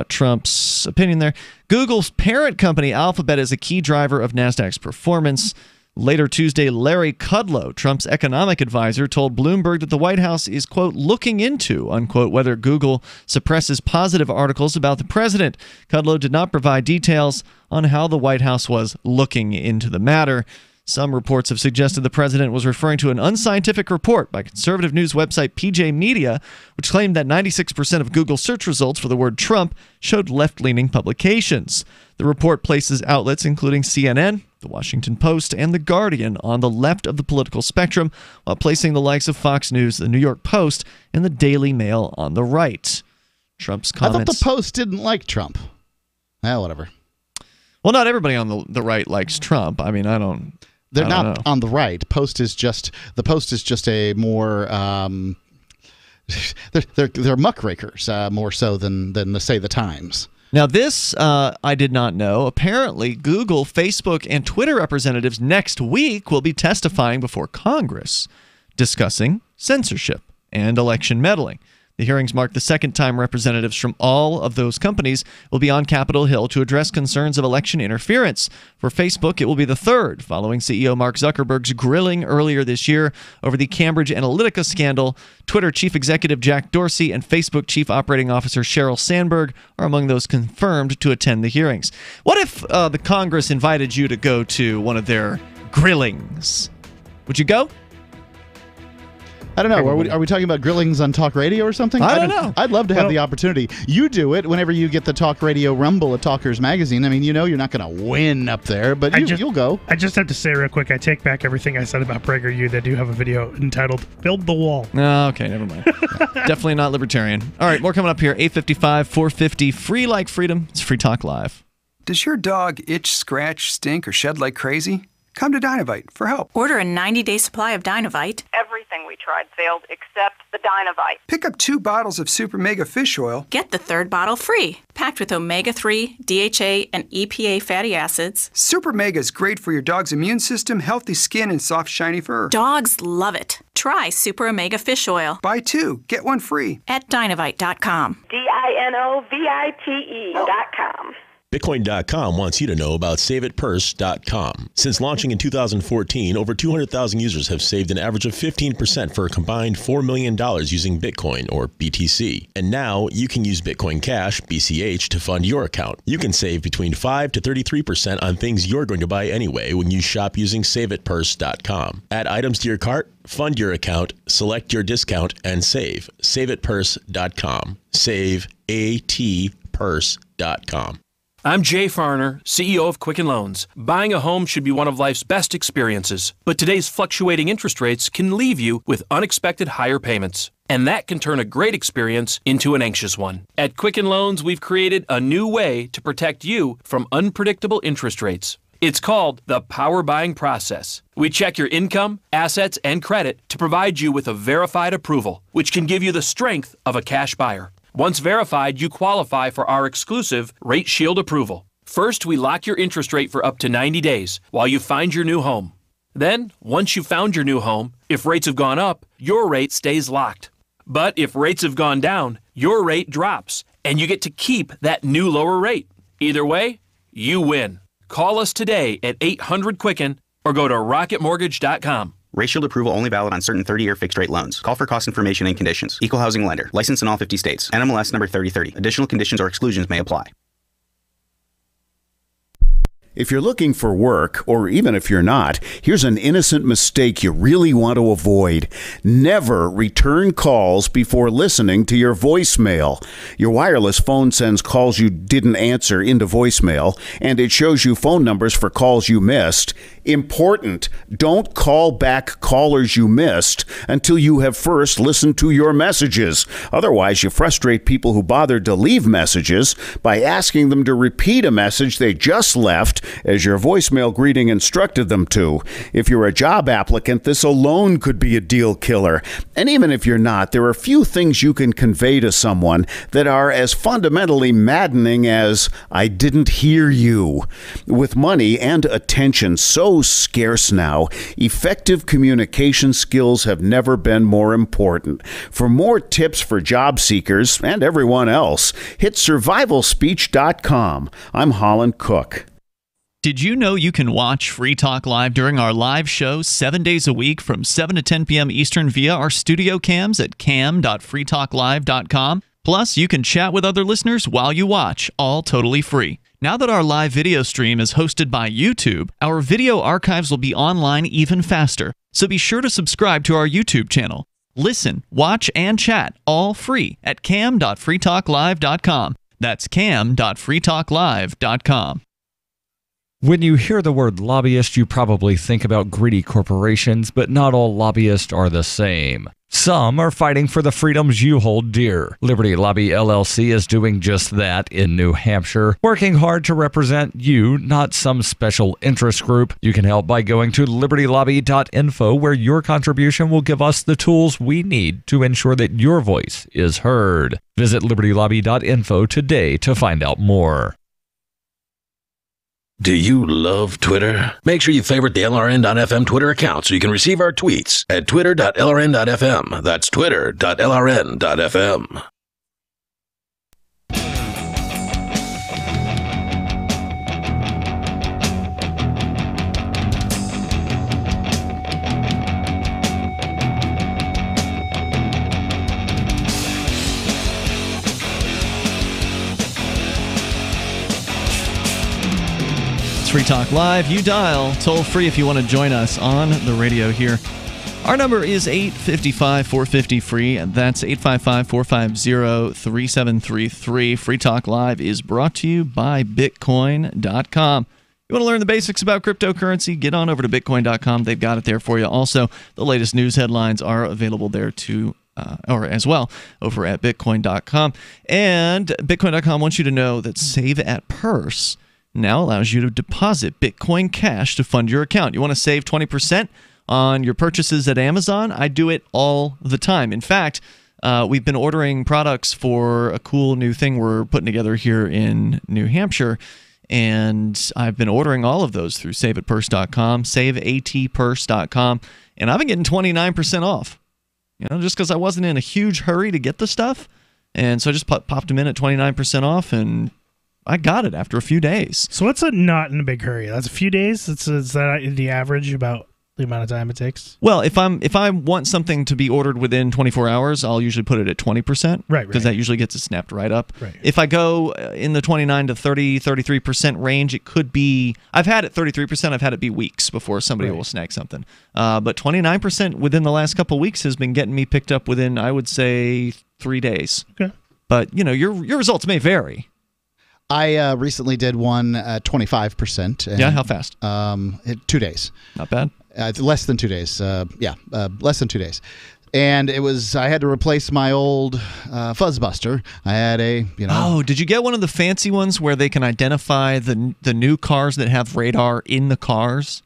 Trump's opinion there. Google's parent company, Alphabet, is a key driver of NASDAQ's performance. Later Tuesday, Larry Kudlow, Trump's economic advisor, told Bloomberg that the White House is, quote, looking into, unquote, whether Google suppresses positive articles about the president. Kudlow did not provide details on how the White House was looking into the matter. Some reports have suggested the president was referring to an unscientific report by conservative news website PJ Media, which claimed that 96% of Google search results for the word Trump showed left-leaning publications. The report places outlets including CNN, The Washington Post, and The Guardian on the left of the political spectrum, while placing the likes of Fox News, The New York Post, and The Daily Mail on the right. Trump's comments... I thought the Post didn't like Trump. Whatever. Well, not everybody on the right likes Trump. I mean, They're not know. on the right. The Post is just a more they're muckrakers more so than say the Times. Now this I did not know. Apparently, Google, Facebook, and Twitter representatives next week will be testifying before Congress discussing censorship and election meddling. The hearings mark the second time representatives from all of those companies will be on Capitol Hill to address concerns of election interference. For Facebook, it will be the third, following CEO Mark Zuckerberg's grilling earlier this year over the Cambridge Analytica scandal. Twitter Chief Executive Jack Dorsey and Facebook Chief Operating Officer Sheryl Sandberg are among those confirmed to attend the hearings. What if the Congress invited you to go to one of their grillings? Would you go? I don't know. Are we talking about grillings on talk radio or something? I don't know. I'd love to have the opportunity. You do it whenever you get the Talk Radio Rumble at Talkers Magazine. I mean, you're not going to win up there, but you'll go. I just have to say real quick, I take back everything I said about PragerU. They do have a video entitled Build the Wall. Oh, okay, never mind. Definitely not libertarian. All right, more coming up here. 8:55, 450, free like freedom. It's Free Talk Live. Does your dog itch, scratch, stink, or shed like crazy? Come to Dynavite for help. Order a 90-day supply of Dynavite. Everything we tried failed except the Dynavite. Pick up 2 bottles of Super Mega Fish Oil. Get the 3rd bottle free. Packed with omega-3, DHA, and EPA fatty acids. Super Mega is great for your dog's immune system, healthy skin, and soft, shiny fur. Dogs love it. Try Super Omega Fish Oil. Buy 2, get 1 free. At Dynavite.com. DINOVITE.com. Bitcoin.com wants you to know about SaveItPurse.com. Since launching in 2014, over 200,000 users have saved an average of 15% for a combined $4 million using Bitcoin, or BTC. And now you can use Bitcoin Cash, BCH, to fund your account. You can save between 5 to 33% on things you're going to buy anyway when you shop using SaveItPurse.com. Add items to your cart, fund your account, select your discount, and save. SaveItPurse.com. SaveATPurse.com. I'm Jay Farner, CEO of Quicken Loans. Buying a home should be one of life's best experiences, but today's fluctuating interest rates can leave you with unexpected higher payments. And that can turn a great experience into an anxious one. At Quicken Loans, we've created a new way to protect you from unpredictable interest rates. It's called the Power Buying Process. We check your income, assets, and credit to provide you with a verified approval, which can give you the strength of a cash buyer. Once verified, you qualify for our exclusive Rate Shield approval. First, we lock your interest rate for up to 90 days while you find your new home. Then, once you've found your new home, if rates have gone up, your rate stays locked. But if rates have gone down, your rate drops, and you get to keep that new lower rate. Either way, you win. Call us today at 800-QUICKEN or go to rocketmortgage.com. Rate Shield approval only valid on certain 30-year fixed-rate loans. Call for cost information and conditions. Equal housing lender. Licensed in all 50 states. NMLS number 3030. Additional conditions or exclusions may apply. If you're looking for work, or even if you're not, here's an innocent mistake you really want to avoid. Never return calls before listening to your voicemail. Your wireless phone sends calls you didn't answer into voicemail, and it shows you phone numbers for calls you missed. Important, don't call back callers you missed until you have first listened to your messages. Otherwise, you frustrate people who bothered to leave messages by asking them to repeat a message they just left as your voicemail greeting instructed them to. If you're a job applicant, this alone could be a deal killer. And even if you're not, there are few things you can convey to someone that are as fundamentally maddening as, "I didn't hear you." With money and attention so scarce now, effective communication skills have never been more important. For more tips for job seekers and everyone else, hit survivalspeech.com. I'm Holland Cook. Did you know you can watch Free Talk Live during our live show 7 days a week from 7 to 10 p.m. Eastern via our studio cams at cam.freetalklive.com? Plus, you can chat with other listeners while you watch, all totally free. Now that our live video stream is hosted by YouTube, our video archives will be online even faster. So be sure to subscribe to our YouTube channel. Listen, watch, and chat all free at cam.freetalklive.com. That's cam.freetalklive.com. When you hear the word lobbyist, you probably think about greedy corporations, but not all lobbyists are the same. Some are fighting for the freedoms you hold dear. Liberty Lobby LLC is doing just that in New Hampshire, working hard to represent you, not some special interest group. You can help by going to libertylobby.info, where your contribution will give us the tools we need to ensure that your voice is heard. Visit libertylobby.info today to find out more. Do you love Twitter? Make sure you favorite the LRN.FM Twitter account so you can receive our tweets at twitter.lrn.fm. That's twitter.lrn.fm. Free Talk Live. You dial toll free if you want to join us on the radio here. Our number is 855-450-FREE, and that's 855-450-3733. Free Talk Live is brought to you by Bitcoin.com. You want to learn the basics about cryptocurrency? Get on over to Bitcoin.com. They've got it there for you. Also, the latest news headlines are available there too, or as well over at Bitcoin.com. And Bitcoin.com wants you to know that Save at Purse now allows you to deposit Bitcoin Cash to fund your account. You want to save 20% on your purchases at Amazon? I do it all the time. In fact, we've been ordering products for a cool new thing we're putting together here in New Hampshire, and I've been ordering all of those through saveatpurse.com, saveatpurse.com, and I've been getting 29% off. You know, just because I wasn't in a huge hurry to get the stuff, and so I just popped them in at 29% off, and I got it after a few days. So what's a not in a big hurry? That's a few days? Is that the average about the amount of time it takes? Well, if I want something to be ordered within 24 hours, I'll usually put it at 20%. Right. Because that usually gets it snapped right up. Right. If I go in the 29 to 30, 33% range, it could be, I've had it 33%, I've had it be weeks before somebody will snag something. But 29% within the last couple of weeks has been getting me picked up within, I would say, 3 days. Okay. But, you know, your results may vary. I recently did one at 25%. Yeah, how fast? 2 days. Not bad. Less than 2 days. Less than 2 days. And it was, I had to replace my old Fuzzbuster. I had a, Oh, did you get one of the fancy ones where they can identify the new cars that have radar in the cars?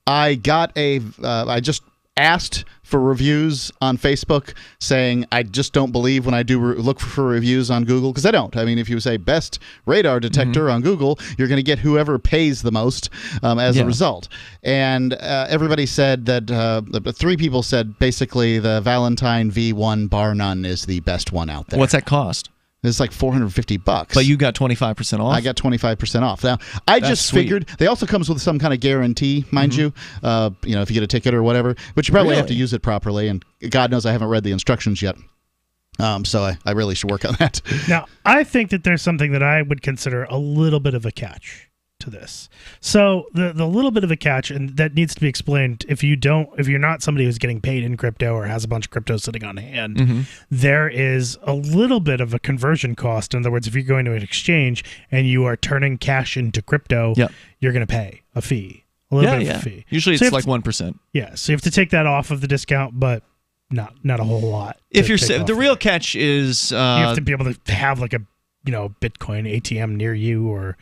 I got I just asked for reviews on Facebook saying I just don't believe when I do look for reviews on Google, because I don't. I mean, if you say best radar detector on Google, you're going to get whoever pays the most as a result. And everybody said that 3 people said basically the Valentine V1 bar none is the best one out there. What's that cost? It's like $450. But you got 25% off? I got 25% off. Now, I just figured, they also comes with some kind of guarantee, mind you, if you get a ticket or whatever, but you probably have to use it properly, and God knows I haven't read the instructions yet. So I really should work on that. Now, I think that there's something that I would consider a little bit of a catch to this. So the little bit of a catch, and that needs to be explained, if you're not somebody who's getting paid in crypto or has a bunch of crypto sitting on hand, there is a little bit of a conversion cost. In other words, if you're going to an exchange and you are turning cash into crypto, you're going to pay a fee. A little bit of a fee. Usually so it's like 1%. Yeah, so you have to take that off of the discount, but not a whole lot. If you're the real catch is you have to be able to have like a Bitcoin ATM near you, or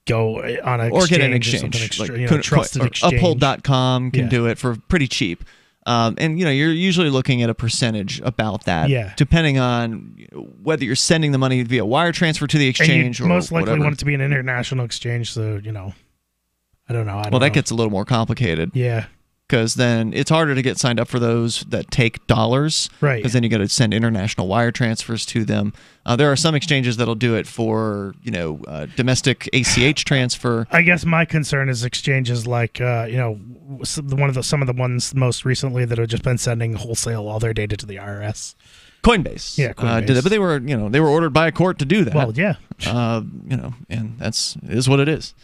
go on an or get an exchange. Like, trusted exchange. Uphold.com can do it for pretty cheap. And you're usually looking at a percentage about that, depending on whether you're sending the money via wire transfer to the exchange and you most likely whatever. want it to be an international exchange, so I don't know. That gets a little more complicated. Yeah. Because then it's harder to get signed up for those that take dollars. Right. Because then you got to send international wire transfers to them. There are some exchanges that'll do it for, domestic ACH transfer. I guess my concern is exchanges like, some of the ones most recently that have just been sending wholesale all their data to the IRS. Coinbase. Yeah, Coinbase. Did it, but they were ordered by a court to do that. Well, yeah. And is what it is.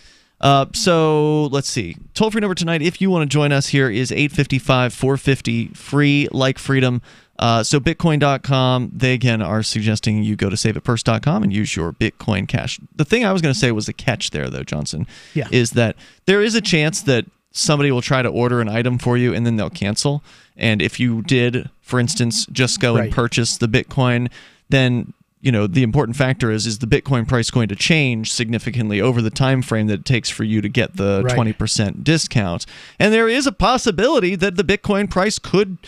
So let's see. Toll-free number tonight, if you want to join us here, is 855-450-FREE, like freedom. So Bitcoin.com, they again are suggesting you go to saveatpurse.com and use your Bitcoin Cash. The thing I was going to say was the catch there, though, Johnson, is that there is a chance that somebody will try to order an item for you and then they'll cancel. And if you did, for instance, just go and purchase the Bitcoin, then the important factor is the Bitcoin price going to change significantly over the time frame that it takes for you to get the 20% discount. And there is a possibility that the Bitcoin price could,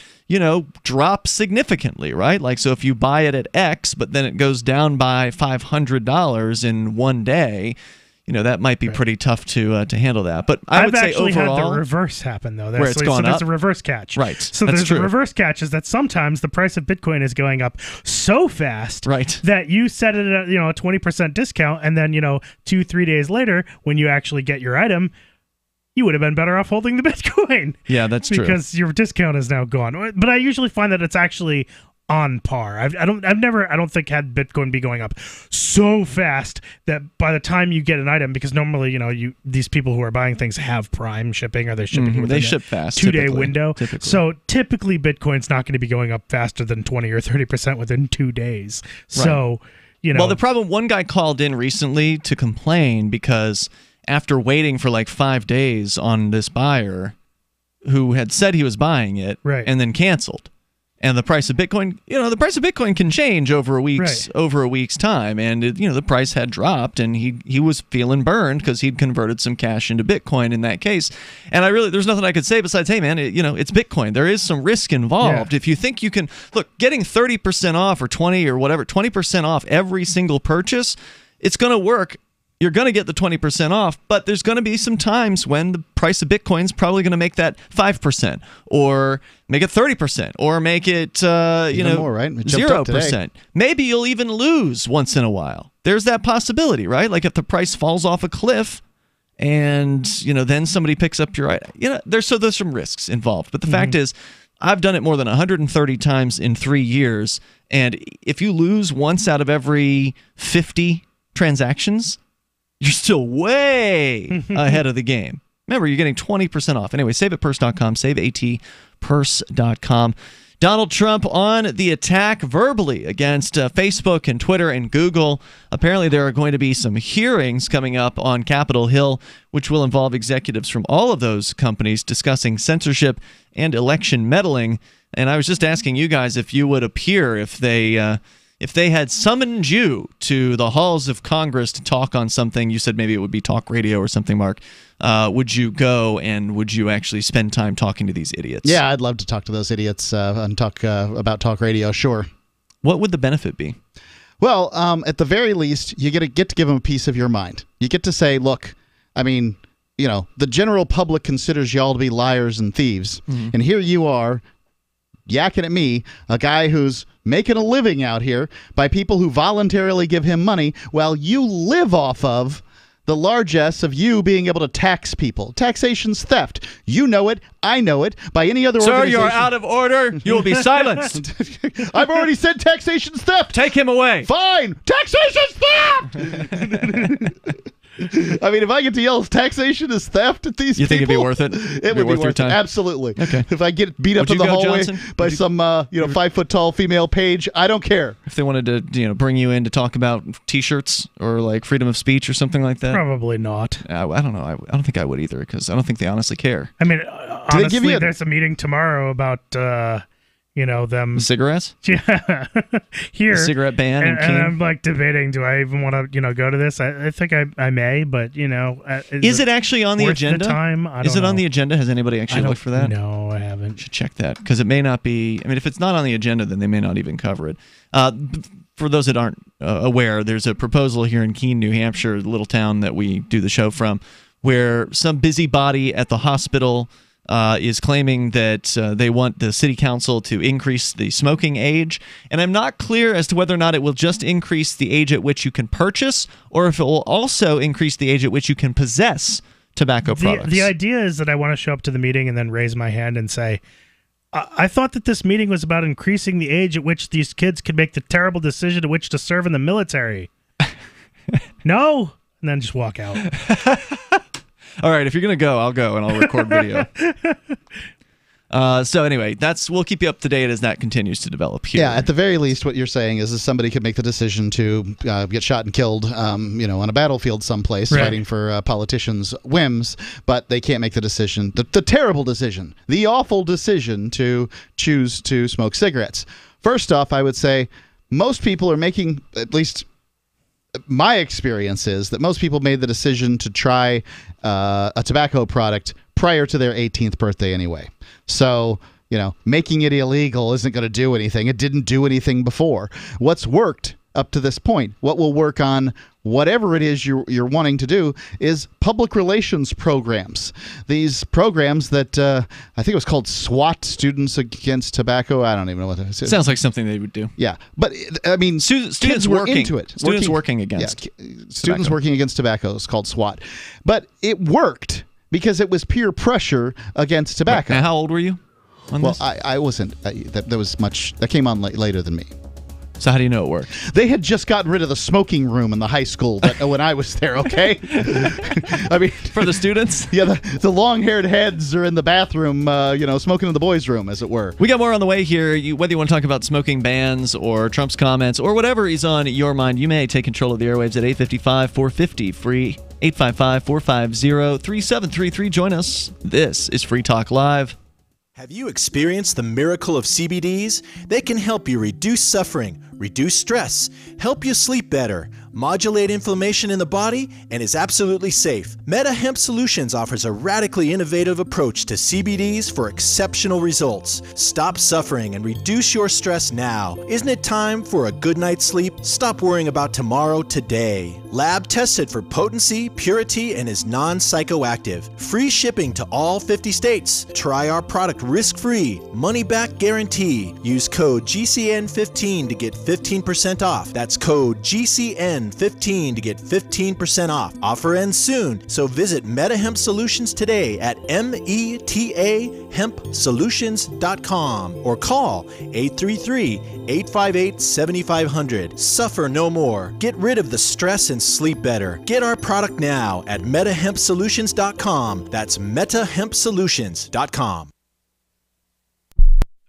drop significantly, right? Like, so if you buy it at X, but then it goes down by $500 in one day, that might be pretty tough to handle that. But I would say actually overall, had the reverse happen though. Where it's gone there's up? a reverse catch, Right. So That's there's true. a reverse catch is that sometimes the price of Bitcoin is going up so fast, right, that you set it at a 20% discount, and then 2-3 days later when you actually get your item, you would have been better off holding the Bitcoin. Yeah, that's true. Because your discount is now gone. But I usually find that it's actually on par. I don't think had Bitcoin be going up so fast that by the time you get an item, because normally these people who are buying things have Prime shipping, or they're shipping within they a ship fast 2-day typically. window. So typically Bitcoin's not going to be going up faster than 20 or 30% within 2 days. So well, the problem, one guy called in recently to complain because after waiting for like 5 days on this buyer who had said he was buying it and then canceled. And the price of Bitcoin, the price of Bitcoin can change over a week's time, and the price had dropped, and he was feeling burned because he'd converted some cash into Bitcoin in that case. And there's nothing I could say besides, hey man, it's Bitcoin. There is some risk involved. If you think you can getting 30% off or 20 or whatever, 20% off every single purchase, it's going to work. You're going to get the 20% off, but there's going to be some times when the price of Bitcoin is probably going to make that 5% or make it 30% or make it more, right? It jumped up today. 0%. Maybe you'll even lose once in a while. There's that possibility, right? Like if the price falls off a cliff and then somebody picks up your item. There's some risks involved. But the fact is, I've done it more than 130 times in 3 years, and if you lose once out of every 50 transactions, you're still way ahead of the game. Remember, you're getting 20% off. Anyway, saveatpurse.com, saveatpurse.com. Donald Trump on the attack verbally against Facebook and Twitter and Google. Apparently, there are going to be some hearings coming up on Capitol Hill, which will involve executives from all of those companies discussing censorship and election meddling. And I was just asking you guys if you would appear if they had summoned you to the halls of Congress to talk on something. You said maybe it would be talk radio or something, Mark. Would you go, and would you actually spend time talking to these idiots? Yeah, I'd love to talk to those idiots and talk about talk radio, sure. What would the benefit be? Well, at the very least, you get to give them a piece of your mind. You get to say, look, I mean, the general public considers y'all to be liars and thieves, and here you are yakking at me, a guy who's making a living out here by people who voluntarily give him money, while you live off of the largesse of you being able to tax people. Taxation's theft. You know it. I know it. By any other Sir, organization. you're out of order. You will be silenced. I've already said taxation's theft. Take him away. Fine. Taxation's theft! I mean, if I get to yell taxation is theft at these people... You think it'd be worth it? It would be worth it. Absolutely. Okay. If I get beat up in the hallway by some 5-foot-tall female page, I don't care. If they wanted to bring you in to talk about T-shirts or like freedom of speech or something like that? Probably not. I don't know. I don't think I would either, because I don't think they honestly care. I mean, honestly, there's a meeting tomorrow about... them cigarettes. Yeah, here the cigarette ban, and I'm like debating: do I even want to, go to this? I think I may, but is it actually on the agenda? Is it on the agenda? Has anybody actually looked for that? No, I haven't. Should check that, because it may not be. I mean, if it's not on the agenda, then they may not even cover it. For those that aren't aware, there's a proposal here in Keene, New Hampshire, the little town that we do the show from, where some busybody at the hospital is claiming that they want the city council to increase the smoking age. And I'm not clear as to whether or not it will just increase the age at which you can purchase, or if it will also increase the age at which you can possess tobacco products. The idea is that I want to show up to the meeting and then raise my hand and say, I thought that this meeting was about increasing the age at which these kids could make the terrible decision at which to serve in the military. No? And then just walk out. All right, if you're going to go, I'll go, and I'll record video. So anyway, we'll keep you up to date as that continues to develop here. Yeah, at the very least, what you're saying is somebody could make the decision to get shot and killed, on a battlefield someplace, fighting for politicians' whims, but they can't make the decision, the terrible decision, the awful decision to choose to smoke cigarettes. First off, I would say most people are making, at least my experience is that most people made the decision to try a tobacco product prior to their 18th birthday anyway. So, making it illegal isn't going to do anything. It didn't do anything before. What's worked up to this point? What will work on whatever it is you're wanting to do is public relations programs. These programs that I think it was called SWAT, Students Against Tobacco. I don't even know what it is. Sounds like something they would do. Yeah, but I mean, students were working into it. Students working against students tobacco. working against tobacco is called SWAT, but it worked because it was peer pressure against tobacco. And how old were you on Well, this? I wasn't. That was much. That came on later than me. So how do you know it worked? They had just gotten rid of the smoking room in the high school when I was there, okay? I mean, for the students? Yeah, the long-haired heads are in the bathroom, smoking in the boys' room, as it were. We got more on the way here. Whether you want to talk about smoking bans or Trump's comments or whatever is on your mind, you may take control of the airwaves at 855-450 free. 855-450-3733. Join us. This is Free Talk Live. Have you experienced the miracle of CBDs? They can help you reduce suffering, reduce stress, help you sleep better, modulate inflammation in the body, and is absolutely safe. Meta Hemp Solutions offers a radically innovative approach to CBDs for exceptional results. Stop suffering and reduce your stress now. Isn't it time for a good night's sleep? Stop worrying about tomorrow today. Lab tested for potency, purity, and is non-psychoactive. Free shipping to all 50 states. Try our product risk-free, money-back guarantee. Use code GCN15 to get 15% off. That's code GCN15 to get 15% off. Offer ends soon, so visit MetaHemp Solutions today at metahempsolutions.com or call 833-858-7500. Suffer no more. Get rid of the stress and sleep better. Get our product now at metahempsolutions.com. That's metahempsolutions.com.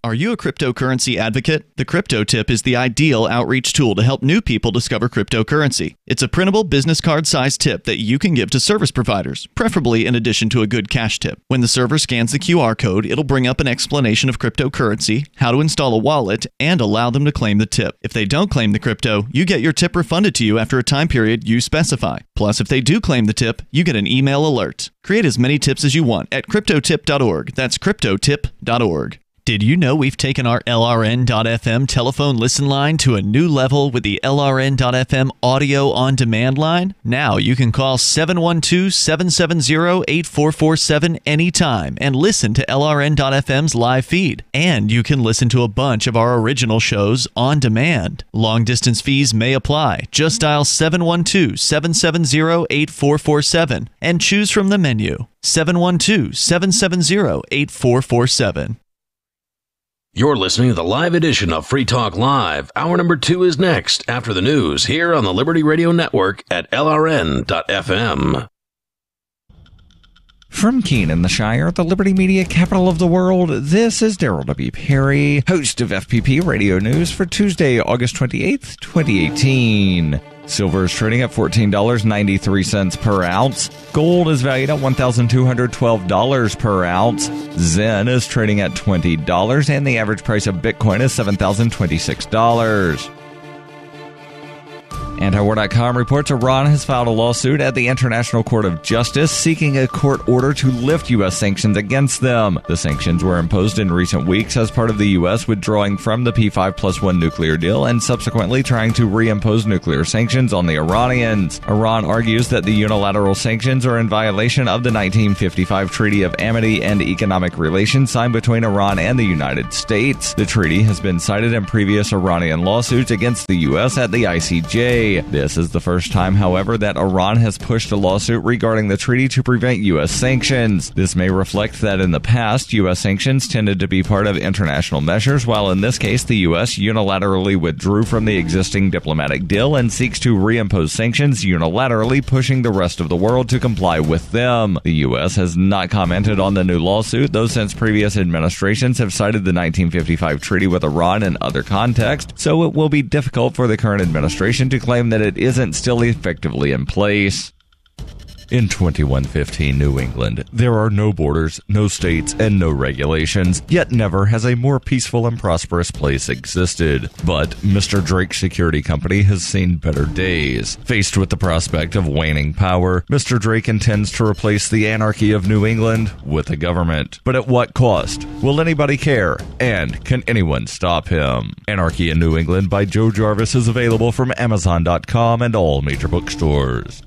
Are you a cryptocurrency advocate? The Crypto Tip is the ideal outreach tool to help new people discover cryptocurrency. It's a printable business card-sized tip that you can give to service providers, preferably in addition to a good cash tip. When the server scans the QR code, it'll bring up an explanation of cryptocurrency, how to install a wallet, and allow them to claim the tip. If they don't claim the crypto, you get your tip refunded to you after a time period you specify. Plus, if they do claim the tip, you get an email alert. Create as many tips as you want at cryptotip.org. That's cryptotip.org. Did you know we've taken our LRN.FM telephone listen line to a new level with the LRN.FM audio on demand line? Now you can call 712-770-8447 anytime and listen to LRN.FM's live feed. And you can listen to a bunch of our original shows on demand. Long distance fees may apply. Just dial 712-770-8447 and choose from the menu. 712-770-8447. You're listening to the live edition of Free Talk Live. Hour number 2 is next after the news here on the Liberty Radio Network at LRN.FM. From Keene in the Shire, the Liberty Media capital of the world, this is Daryl W. Perry, host of FPP Radio News for Tuesday, August 28th, 2018. Silver is trading at $14.93 per ounce. Gold is valued at $1,212 per ounce. Zen is trading at $20, and the average price of Bitcoin is $7,026. Antiwar.com reports Iran has filed a lawsuit at the International Court of Justice seeking a court order to lift U.S. sanctions against them. The sanctions were imposed in recent weeks as part of the U.S. withdrawing from the P5+1 nuclear deal and subsequently trying to reimpose nuclear sanctions on the Iranians. Iran argues that the unilateral sanctions are in violation of the 1955 Treaty of Amity and Economic Relations signed between Iran and the United States. The treaty has been cited in previous Iranian lawsuits against the U.S. at the ICJ. This is the first time, however, that Iran has pushed a lawsuit regarding the treaty to prevent U.S. sanctions. This may reflect that in the past, U.S. sanctions tended to be part of international measures, while in this case, the U.S. unilaterally withdrew from the existing diplomatic deal and seeks to reimpose sanctions unilaterally, pushing the rest of the world to comply with them. The U.S. has not commented on the new lawsuit, though since previous administrations have cited the 1955 treaty with Iran in other contexts, so it will be difficult for the current administration to claim that it isn't still effectively in place. In 2115 New England, there are no borders, no states, and no regulations, yet never has a more peaceful and prosperous place existed. But Mr. Drake's security company has seen better days. Faced with the prospect of waning power, Mr. Drake intends to replace the anarchy of New England with a government. But at what cost? Will anybody care? And can anyone stop him? Anarchy in New England by Joe Jarvis is available from Amazon.com and all major bookstores.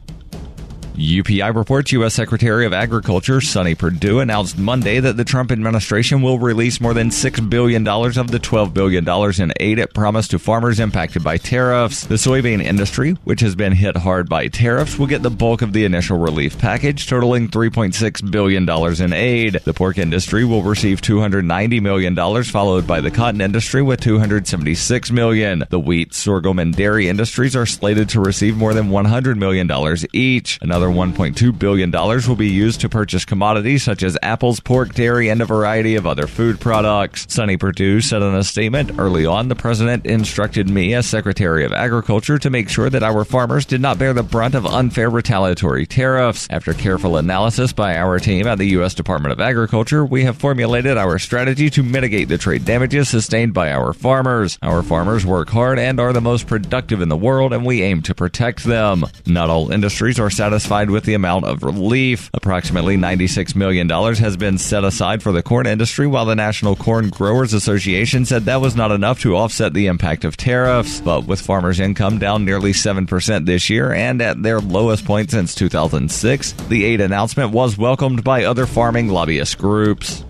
UPI reports U.S. Secretary of Agriculture Sonny Perdue announced Monday that the Trump administration will release more than $6 billion of the $12 billion in aid it promised to farmers impacted by tariffs. The soybean industry, which has been hit hard by tariffs, will get the bulk of the initial relief package, totaling $3.6 billion in aid. The pork industry will receive $290 million, followed by the cotton industry with $276 million. The wheat, sorghum, and dairy industries are slated to receive more than $100 million each. Another $1.2 billion will be used to purchase commodities such as apples, pork, dairy, and a variety of other food products. Sonny Perdue said in a statement, "Early on, the president instructed me as Secretary of Agriculture to make sure that our farmers did not bear the brunt of unfair retaliatory tariffs. After careful analysis by our team at the U.S. Department of Agriculture, we have formulated our strategy to mitigate the trade damages sustained by our farmers. Our farmers work hard and are the most productive in the world, and we aim to protect them." Not all industries are satisfied with the amount of relief. Approximately $96 million has been set aside for the corn industry, while the National Corn Growers Association said that was not enough to offset the impact of tariffs. But with farmers' income down nearly 7% this year and at their lowest point since 2006, the aid announcement was welcomed by other farming lobbyist groups.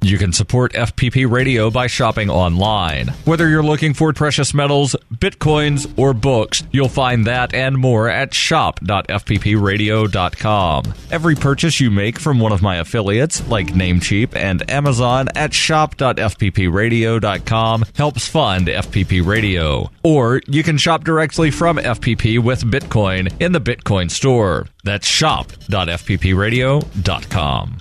You can support FPP Radio by shopping online. Whether you're looking for precious metals, bitcoins, or books, you'll find that and more at shop.fppradio.com. Every purchase you make from one of my affiliates, like Namecheap and Amazon, at shop.fppradio.com helps fund FPP Radio. Or you can shop directly from FPP with Bitcoin in the Bitcoin store. That's shop.fppradio.com.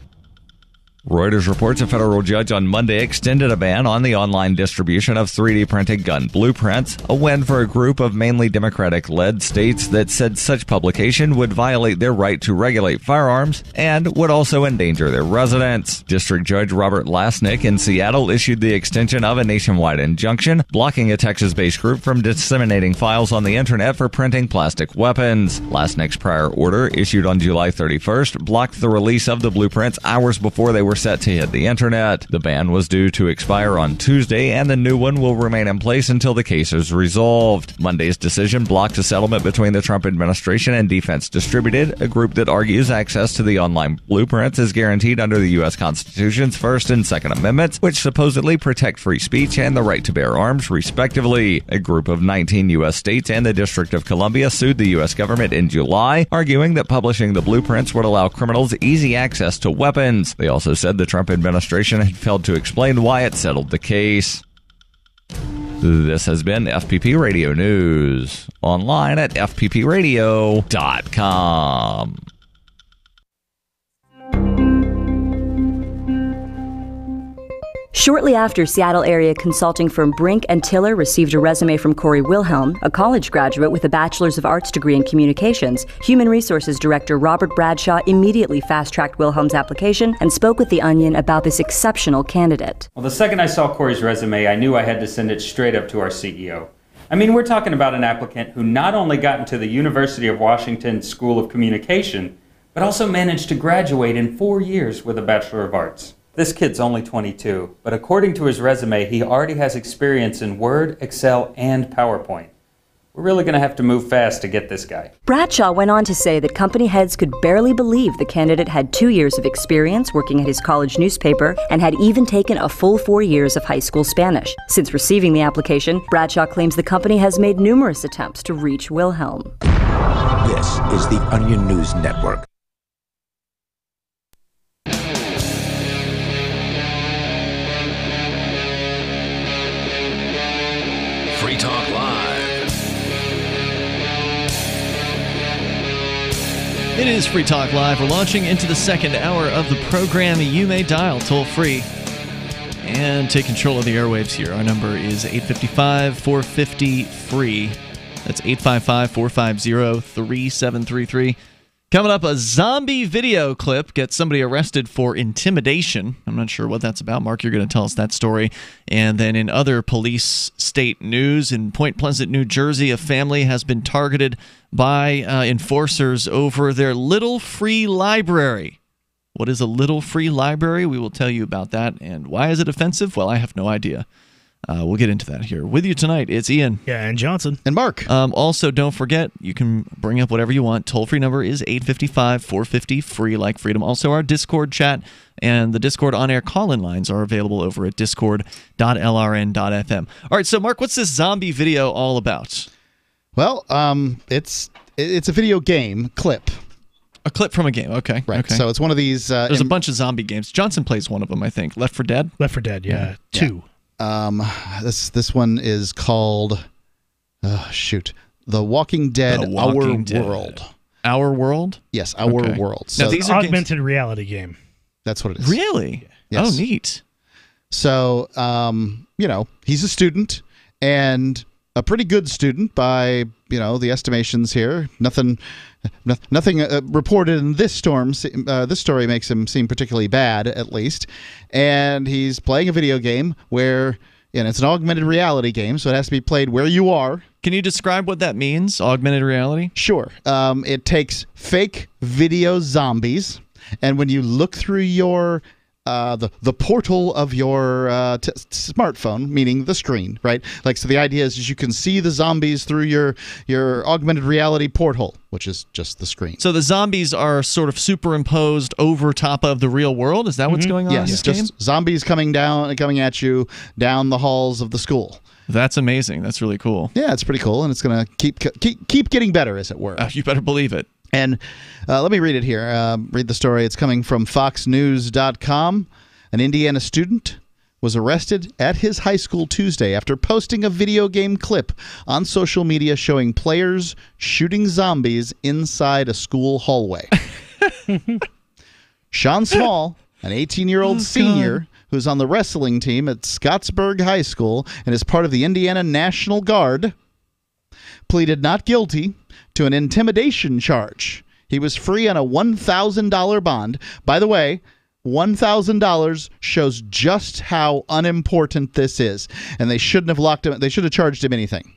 Reuters reports a federal judge on Monday extended a ban on the online distribution of 3D printed gun blueprints, a win for a group of mainly Democratic-led states that said such publication would violate their right to regulate firearms and would also endanger their residents. District Judge Robert Lasnik in Seattle issued the extension of a nationwide injunction, blocking a Texas-based group from disseminating files on the internet for printing plastic weapons. Lasnik's prior order, issued on July 31st, blocked the release of the blueprints hours before they were set to hit the internet. The ban was due to expire on Tuesday, and the new one will remain in place until the case is resolved. Monday's decision blocked a settlement between the Trump administration and Defense Distributed, a group that argues access to the online blueprints is guaranteed under the U.S. Constitution's First and Second Amendments, which supposedly protect free speech and the right to bear arms, respectively. A group of 19 U.S. states and the District of Columbia sued the U.S. government in July, arguing that publishing the blueprints would allow criminals easy access to weapons. They also said the Trump administration had failed to explain why it settled the case. This has been FPP Radio News, online at fppradio.com. Shortly after Seattle area consulting firm Brink and Tiller received a resume from Corey Wilhelm, a college graduate with a Bachelor's of Arts degree in Communications, Human Resources Director Robert Bradshaw immediately fast-tracked Wilhelm's application and spoke with The Onion about this exceptional candidate. Well, the second I saw Corey's resume, I knew I had to send it straight up to our CEO. I mean, we're talking about an applicant who not only got into the University of Washington School of Communication, but also managed to graduate in 4 years with a Bachelor of Arts. This kid's only 22, but according to his resume, he already has experience in Word, Excel, and PowerPoint. We're really going to have to move fast to get this guy. Bradshaw went on to say that company heads could barely believe the candidate had 2 years of experience working at his college newspaper and had even taken a full 4 years of high school Spanish. Since receiving the application, Bradshaw claims the company has made numerous attempts to reach Wilhelm. This is the Onion News Network. Free Talk Live. It is Free Talk Live. We're launching into the second hour of the program. You may dial toll free and take control of the airwaves here. Our number is 855-450-FREE. That's 855-450-3733. Coming up, a zombie video clip gets somebody arrested for intimidation. I'm not sure what that's about. Mark, you're going to tell us that story. And then in other police state news, in Point Pleasant, New Jersey, a family has been targeted by enforcers over their Little Free Library. What is a Little Free Library? We will tell you about that. And why is it offensive? Well, I have no idea. We'll get into that here. With you tonight, it's Ian. Yeah, and Johnson. And Mark. Also, don't forget, you can bring up whatever you want. Toll-free number is 855-450-FREE, like freedom. Also, our Discord chat and the Discord on-air call-in lines are available over at discord.lrn.fm. All right, so Mark, what's this zombie video all about? Well, it's a video game clip. A clip from a game, okay. Right, okay. so it's one of these... There's a bunch of zombie games. Johnson plays one of them, I think. Left 4 Dead? Left 4 Dead, yeah. 2. This one is called The Walking Dead. World. Our World? Yes, Our World. So now, these are augmented reality game. That's what it is. Really? Yes. Oh, neat. So, he's a student, and a pretty good student by, the estimations here. Nothing reported in this story makes him seem particularly bad, at least. And he's playing a video game where, it's an augmented reality game, so it has to be played where you are. Can you describe what that means, augmented reality? Sure. It takes fake video zombies, and when you look through your the portal of your smartphone, meaning the screen, right? So the idea is you can see the zombies through your augmented reality porthole, which is just the screen. So the zombies are sort of superimposed over top of the real world? Is that what's going on in this game? Yes, just zombies coming at you down the halls of the school. That's amazing. That's really cool. Yeah, it's pretty cool, and it's going to keep getting better, as it were. You better believe it. And let me read it here. Read the story. It's coming from FoxNews.com. An Indiana student was arrested at his high school Tuesday after posting a video game clip on social media showing players shooting zombies inside a school hallway. Sean Small, an 18-year-old senior who's on the wrestling team at Scottsburg High School and is part of the Indiana National Guard, pleaded not guilty to an intimidation charge. He was free on a $1,000 bond. By the way, $1,000 shows just how unimportant this is, and they shouldn't have locked him. They should have charged him anything.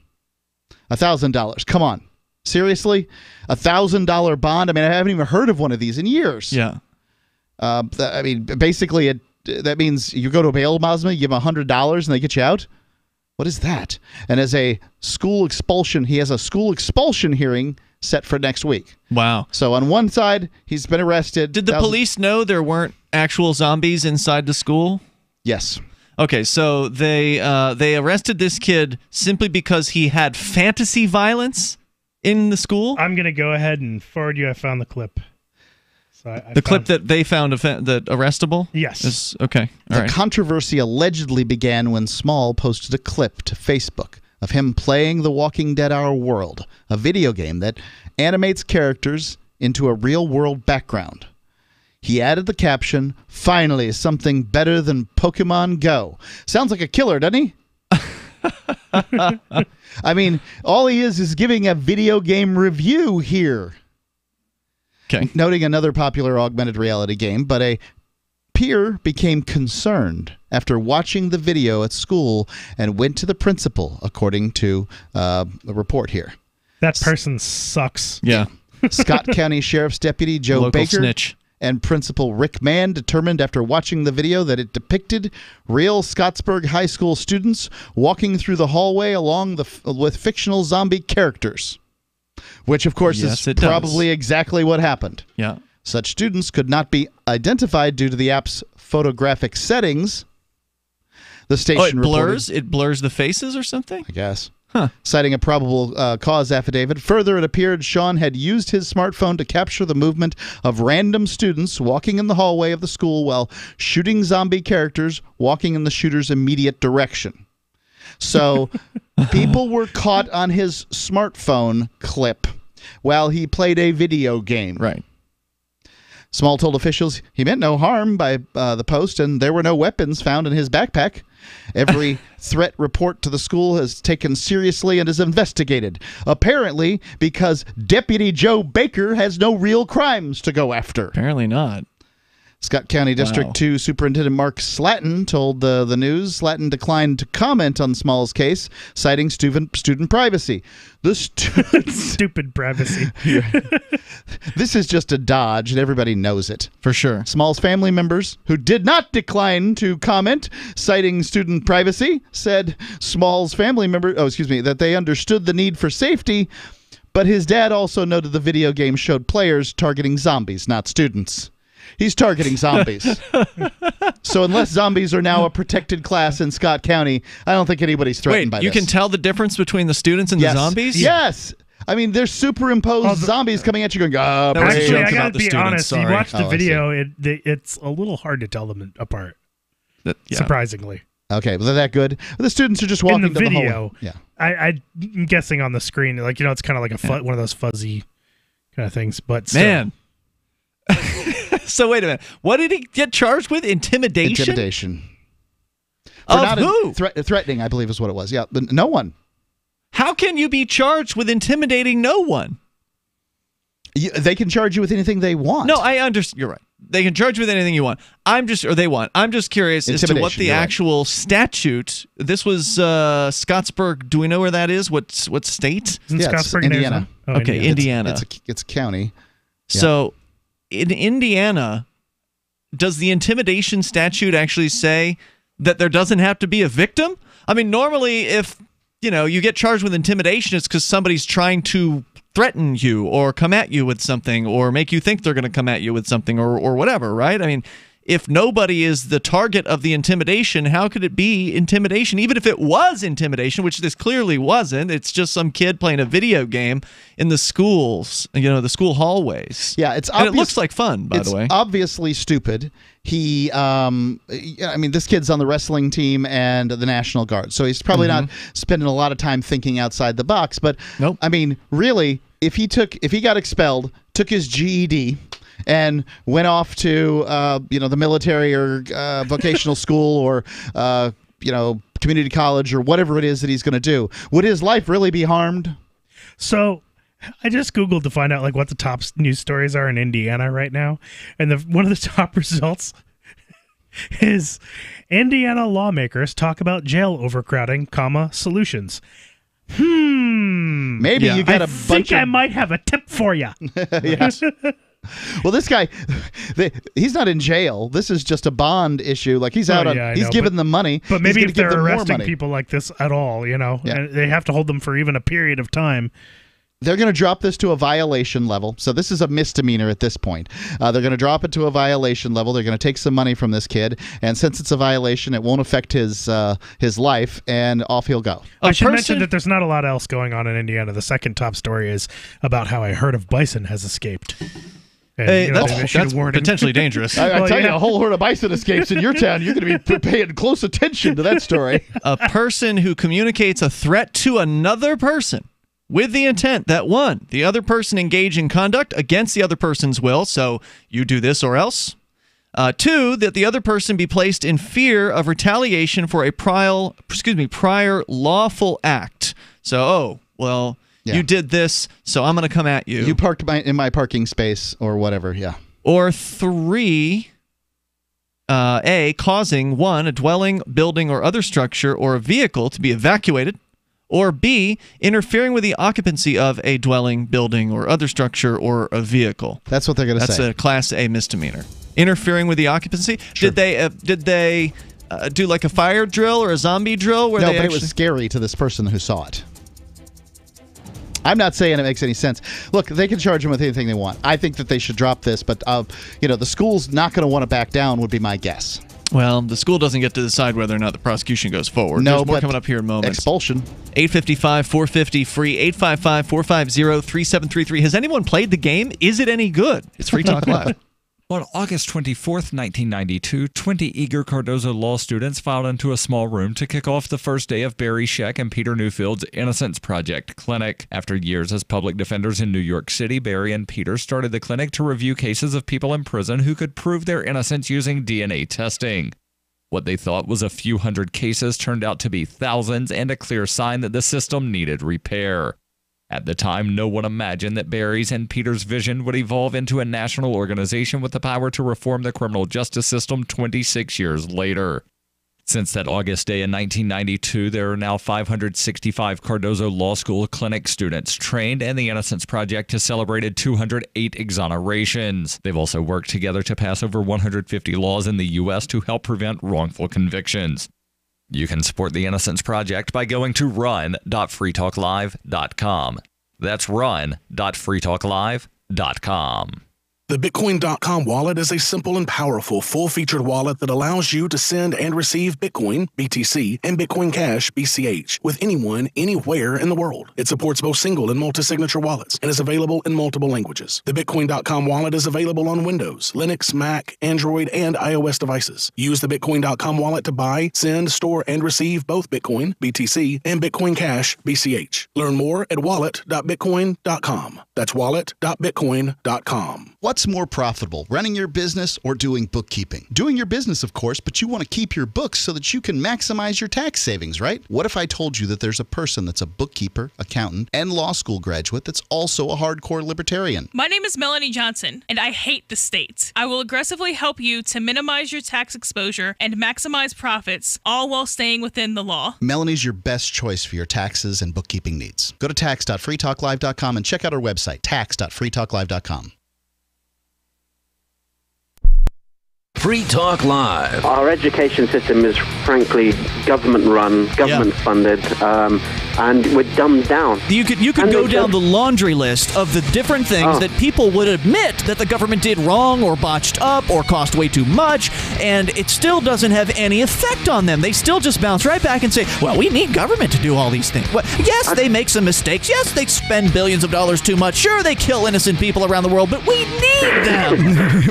$1,000. Come on, seriously, $1,000 bond. I mean, I haven't even heard of one of these in years. Yeah. Basically, that means you go to a bail bondsman, you give him $100, and they get you out. What is that? And as a school expulsion, he has a school expulsion hearing set for next week. Wow. So on one side, he's been arrested. Did the police know there weren't actual zombies inside the school? Yes. Okay, so they arrested this kid simply because he had fantasy violence in the school? I'm going to go ahead and forward you. I found the clip. So the clip that they found that arrestable? Yes. Okay. The controversy allegedly began when Small posted a clip to Facebook of him playing The Walking Dead Our World, a video game that animates characters into a real-world background. He added the caption, "Finally, something better than Pokemon Go." Sounds like a killer, doesn't he? I mean, all he is giving a video game review here. Okay. Noting another popular augmented reality game, but a peer became concerned after watching the video at school and went to the principal, according to a report here. That person sucks. Yeah. Scott County Sheriff's Deputy Joe Local Baker snitch. And Principal Rick Mann determined after watching the video that it depicted real Scottsburg High School students walking through the hallway with fictional zombie characters. Which, of course, is probably exactly what happened. Yeah. Such students could not be identified due to the app's photographic settings. The station it blurs the faces or something? I guess. Huh. Citing a probable cause affidavit. Further, it appeared Sean had used his smartphone to capture the movement of random students walking in the hallway of the school while shooting zombie characters walking in the shooter's immediate direction. So people were caught on his smartphone clip while he played a video game. Right. Small told officials he meant no harm by the post, and there were no weapons found in his backpack. Every threat report to the school is taken seriously and is investigated. Apparently, because Deputy Joe Baker has no real crimes to go after. Apparently not. Scott County District 2 Superintendent Mark Slatton told the news Slatton declined to comment on Small's case, citing student privacy. The stupid privacy. This is just a dodge, and everybody knows it. For sure. Small's family members, who did not decline to comment, citing student privacy, said Small's family member, that they understood the need for safety, but his dad also noted the video game showed players targeting zombies, not students. He's targeting zombies. So unless zombies are now a protected class in Scott County, I don't think anybody's threatened by this. You can tell the difference between the students and the zombies? Yes. I mean, they're superimposed zombies coming at you going, Actually, I gotta be honest. You watch the video, it's a little hard to tell them apart, surprisingly. Okay, was that good? The students are just walking in the to video. The hallway. I'm guessing on the screen, it's kind of like one of those fuzzy kind of things. But still. Man. So wait a minute. What did he get charged with? Intimidation? Intimidation. Of who? Threatening, I believe is what it was. Yeah, but no one. How can you be charged with intimidating no one? They can charge you with anything they want. No, I understand. You're right. They can charge you with anything you want. I'm just curious as to what the actual statute. This was Scottsburg. Do we know where that is? What state? Scottsburg, Indiana. Okay, Indiana. It's a county. So, in Indiana, does the intimidation statute actually say that there doesn't have to be a victim? I mean, normally if you get charged with intimidation, it's because somebody's trying to threaten you or come at you with something or make you think they're going to come at you with something or whatever, right? I mean, if nobody is the target of the intimidation, how could it be intimidation? Even if it was intimidation, which this clearly wasn't, it's just some kid playing a video game in the schools, the school hallways. Yeah, it looks like fun, by the way. It's obviously stupid. He, this kid's on the wrestling team and the National Guard, so he's probably not spending a lot of time thinking outside the box. But nope. I mean, really, if he got expelled, took his GED, and went off to the military or vocational school or community college or whatever it is that he's going to do, would his life really be harmed? So I just Googled to find out what the top news stories are in Indiana right now, and one of the top results is Indiana lawmakers talk about jail overcrowding, solutions. Maybe you got I might have a tip for you. Yes. Well, this guy, he's not in jail. This is just a bond issue. Like he's out he's giving them money. But maybe if they're arresting people like this at all, and they have to hold them for even a period of time. They're going to drop this to a violation level. So this is a misdemeanor at this point. They're going to drop it to a violation level. They're going to take some money from this kid, and since it's a violation, it won't affect his life, and off he'll go. I should mention that there's not a lot else going on in Indiana. The second top story is about how a herd of bison has escaped. And, that's potentially dangerous. I tell you, a whole herd of bison escapes in your town. You're going to be paying close attention to that story. A person who communicates a threat to another person with the intent that, one, the other person engage in conduct against the other person's will, so you do this or else. Two, that the other person be placed in fear of retaliation for a prior lawful act. So, you did this, so I'm going to come at you. You parked in my parking space or whatever, yeah. Or three, A, causing, one, a dwelling, building, or other structure or a vehicle to be evacuated. Or B, interfering with the occupancy of a dwelling, building, or other structure or a vehicle. That's what they're going to say. That's a Class A misdemeanor. Interfering with the occupancy? Sure. Did they do like a fire drill or a zombie drill? No, but it was scary to this person who saw it. I'm not saying it makes any sense. Look, they can charge them with anything they want. I think that they should drop this, but the school's not going to want to back down would be my guess. Well, the school doesn't get to decide whether or not the prosecution goes forward. No, there's more coming up here in moments. Expulsion. 855-450-FREE, 855-450-3733. Has anyone played the game? Is it any good? It's Free Talk Live. On August 24th, 1992, 20 eager Cardozo law students filed into a small room to kick off the first day of Barry Scheck and Peter Newfield's Innocence Project clinic. After years as public defenders in New York City, Barry and Peter started the clinic to review cases of people in prison who could prove their innocence using DNA testing. What they thought was a few hundred cases turned out to be thousands, and a clear sign that the system needed repair. At the time, no one imagined that Barry's and Peter's vision would evolve into a national organization with the power to reform the criminal justice system 26 years later. Since that August day in 1992, there are now 565 Cardozo Law School clinic students trained, and the Innocence Project has celebrated 208 exonerations. They've also worked together to pass over 150 laws in the U.S. to help prevent wrongful convictions. You can support the Innocence Project by going to run.freetalklive.com. That's run.freetalklive.com. The Bitcoin.com wallet is a simple and powerful full-featured wallet that allows you to send and receive Bitcoin, BTC, and Bitcoin Cash, BCH, with anyone, anywhere in the world. It supports both single and multi-signature wallets and is available in multiple languages. The Bitcoin.com wallet is available on Windows, Linux, Mac, Android, and iOS devices. Use the Bitcoin.com wallet to buy, send, store, and receive both Bitcoin, BTC, and Bitcoin Cash, BCH. Learn more at wallet.bitcoin.com. That's wallet.bitcoin.com. What's more profitable, running your business or doing bookkeeping? Doing your business, of course, but you want to keep your books so that you can maximize your tax savings, right? What if I told you that there's a person that's a bookkeeper, accountant, and law school graduate that's also a hardcore libertarian? My name is Melanie Johnson, and I hate the state. I will aggressively help you to minimize your tax exposure and maximize profits, all while staying within the law. Melanie's your best choice for your taxes and bookkeeping needs. Go to tax.freetalklive.com and check out our website, tax.freetalklive.com. Free Talk Live. Our education system is frankly government-run, government-funded, and we're dumbed down. You could go down the laundry list of the different things that people would admit that the government did wrong or botched up or cost way too much, and it still doesn't have any effect on them. They still just bounce right back and say, well, we need government to do all these things. Well, yes, they make some mistakes. Yes, they spend billions of dollars too much. Sure, they kill innocent people around the world, but we need them.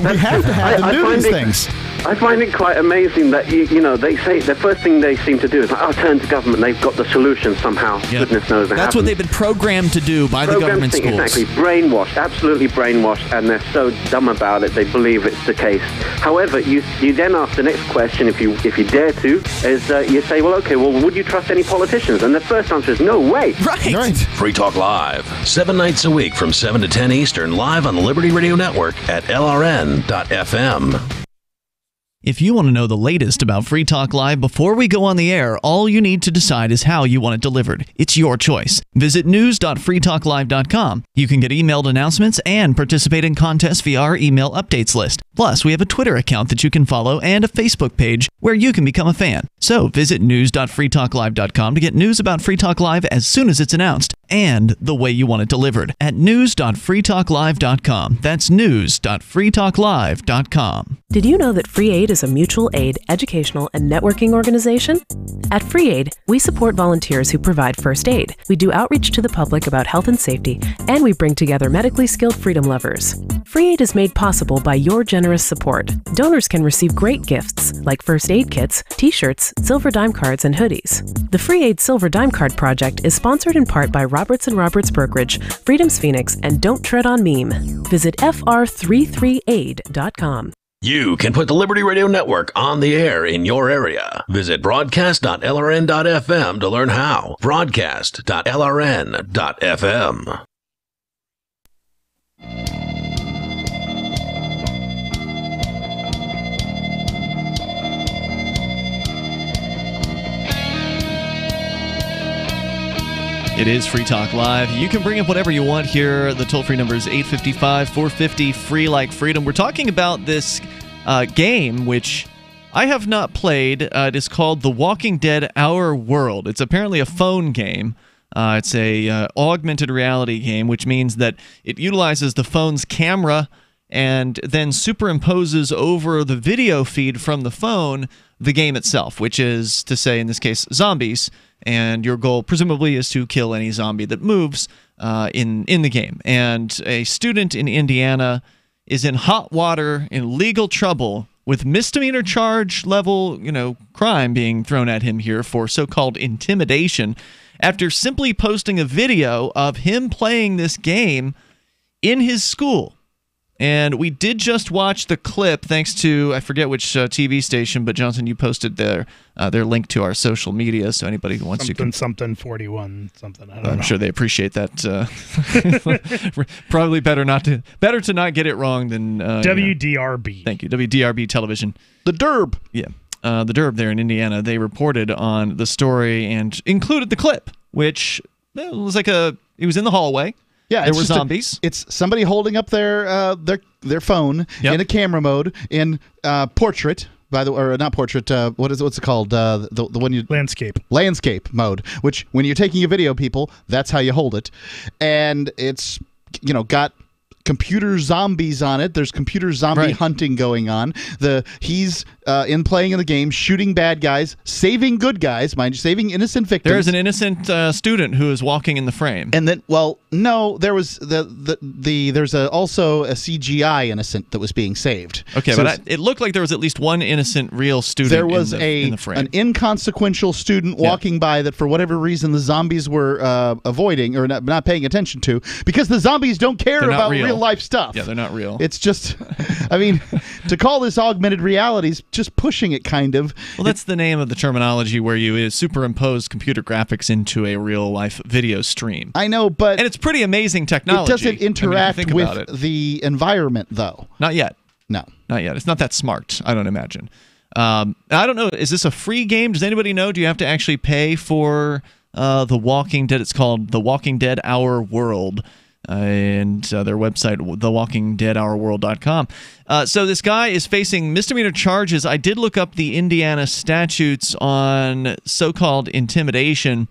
We have to have them do these things. I find it quite amazing that, they say the first thing they seem to do is, turn to government. They've got the solution somehow. Yep. Goodness knows they That's what they've been programmed to do by the government schools. Exactly. Brainwashed. Absolutely brainwashed. And they're so dumb about it, they believe it's the case. However, you then ask the next question, if you dare to, is you say, well, okay, well, would you trust any politicians? And the first answer is no way. Right. Free Talk Live, 7 nights a week from 7 to 10 Eastern, live on the Liberty Radio Network at LRN.FM. If you want to know the latest about Free Talk Live before we go on the air, all you need to decide is how you want it delivered. It's your choice. Visit news.freetalklive.com. You can get emailed announcements and participate in contests via our email updates list. Plus, we have a Twitter account that you can follow and a Facebook page where you can become a fan. So visit news.freetalklive.com to get news about Free Talk Live as soon as it's announced and the way you want it delivered at news.freetalklive.com. That's news.freetalklive.com. Did you know that Free Aid is a mutual aid, educational, and networking organization? At Free Aid, we support volunteers who provide first aid. We do outreach to the public about health and safety, and we bring together medically skilled freedom lovers. Free Aid is made possible by your generous support. Donors can receive great gifts like first aid kits, t-shirts, silver dime cards, and hoodies. The Free Aid Silver Dime Card Project is sponsored in part by Roberts & Roberts Brokerage, Freedom's Phoenix, and Don't Tread on Meme. Visit fr33aid.com. You can put the Liberty Radio Network on the air in your area. Visit broadcast.lrn.fm to learn how. Broadcast.lrn.fm. It is Free Talk Live. You can bring up whatever you want here. The toll-free number is 855-450, free like freedom. We're talking about this game, which I have not played. It is called The Walking Dead Our World. It's apparently a phone game. It's a augmented reality game, which means that it utilizes the phone's camera and then superimposes over the video feed from the phone the game itself, which is to say, in this case, zombies. And your goal, presumably, is to kill any zombie that moves in the game. And a student in Indiana is in hot water, in legal trouble, with misdemeanor charge level, crime being thrown at him here for so-called intimidation, after simply posting a video of him playing this game in his school. And we did just watch the clip, thanks to, I forget which TV station, but Johnson, you posted their link to our social media, so anybody who wants something 41 something. I don't know. I'm sure they appreciate that. Probably better to not get it wrong than WDRB. Thank you, WDRB television. The Derb. Yeah, the Derb there in Indiana. They reported on the story and included the clip, which was like it was in the hallway. Yeah, there were zombies. It's somebody holding up their phone in a camera mode in portrait. By the way, or not portrait. What's it called? The one you landscape mode. Which when you're taking a video, people, that's how you hold it, and it's got computer zombies on it. There's computer zombie hunting going on. He's playing in the game, shooting bad guys, saving good guys, mind you, saving innocent victims. There's an innocent student who is walking in the frame. And then, no, there was there's also a CGI innocent that was being saved. Okay, so but it looked like there was at least one innocent real student. There was in the frame. An inconsequential student walking by that for whatever reason the zombies were avoiding or not paying attention to, because the zombies don't care about real life stuff. Yeah, they're not real. It's just, I mean, to call this augmented reality is just pushing it, kind of. Well, that's the name of the terminology where you superimpose computer graphics into a real life video stream. I know, but and it's pretty amazing technology. It doesn't interact with the environment, though. Not yet. No, not yet. It's not that smart, I don't imagine. I don't know. Is this a free game? Does anybody know? Do you have to actually pay for The Walking Dead? It's called The Walking Dead Our World. And their website, thewalkingdeadourworld.com. So this guy is facing misdemeanor charges. I did look up the Indiana statutes on so-called intimidation,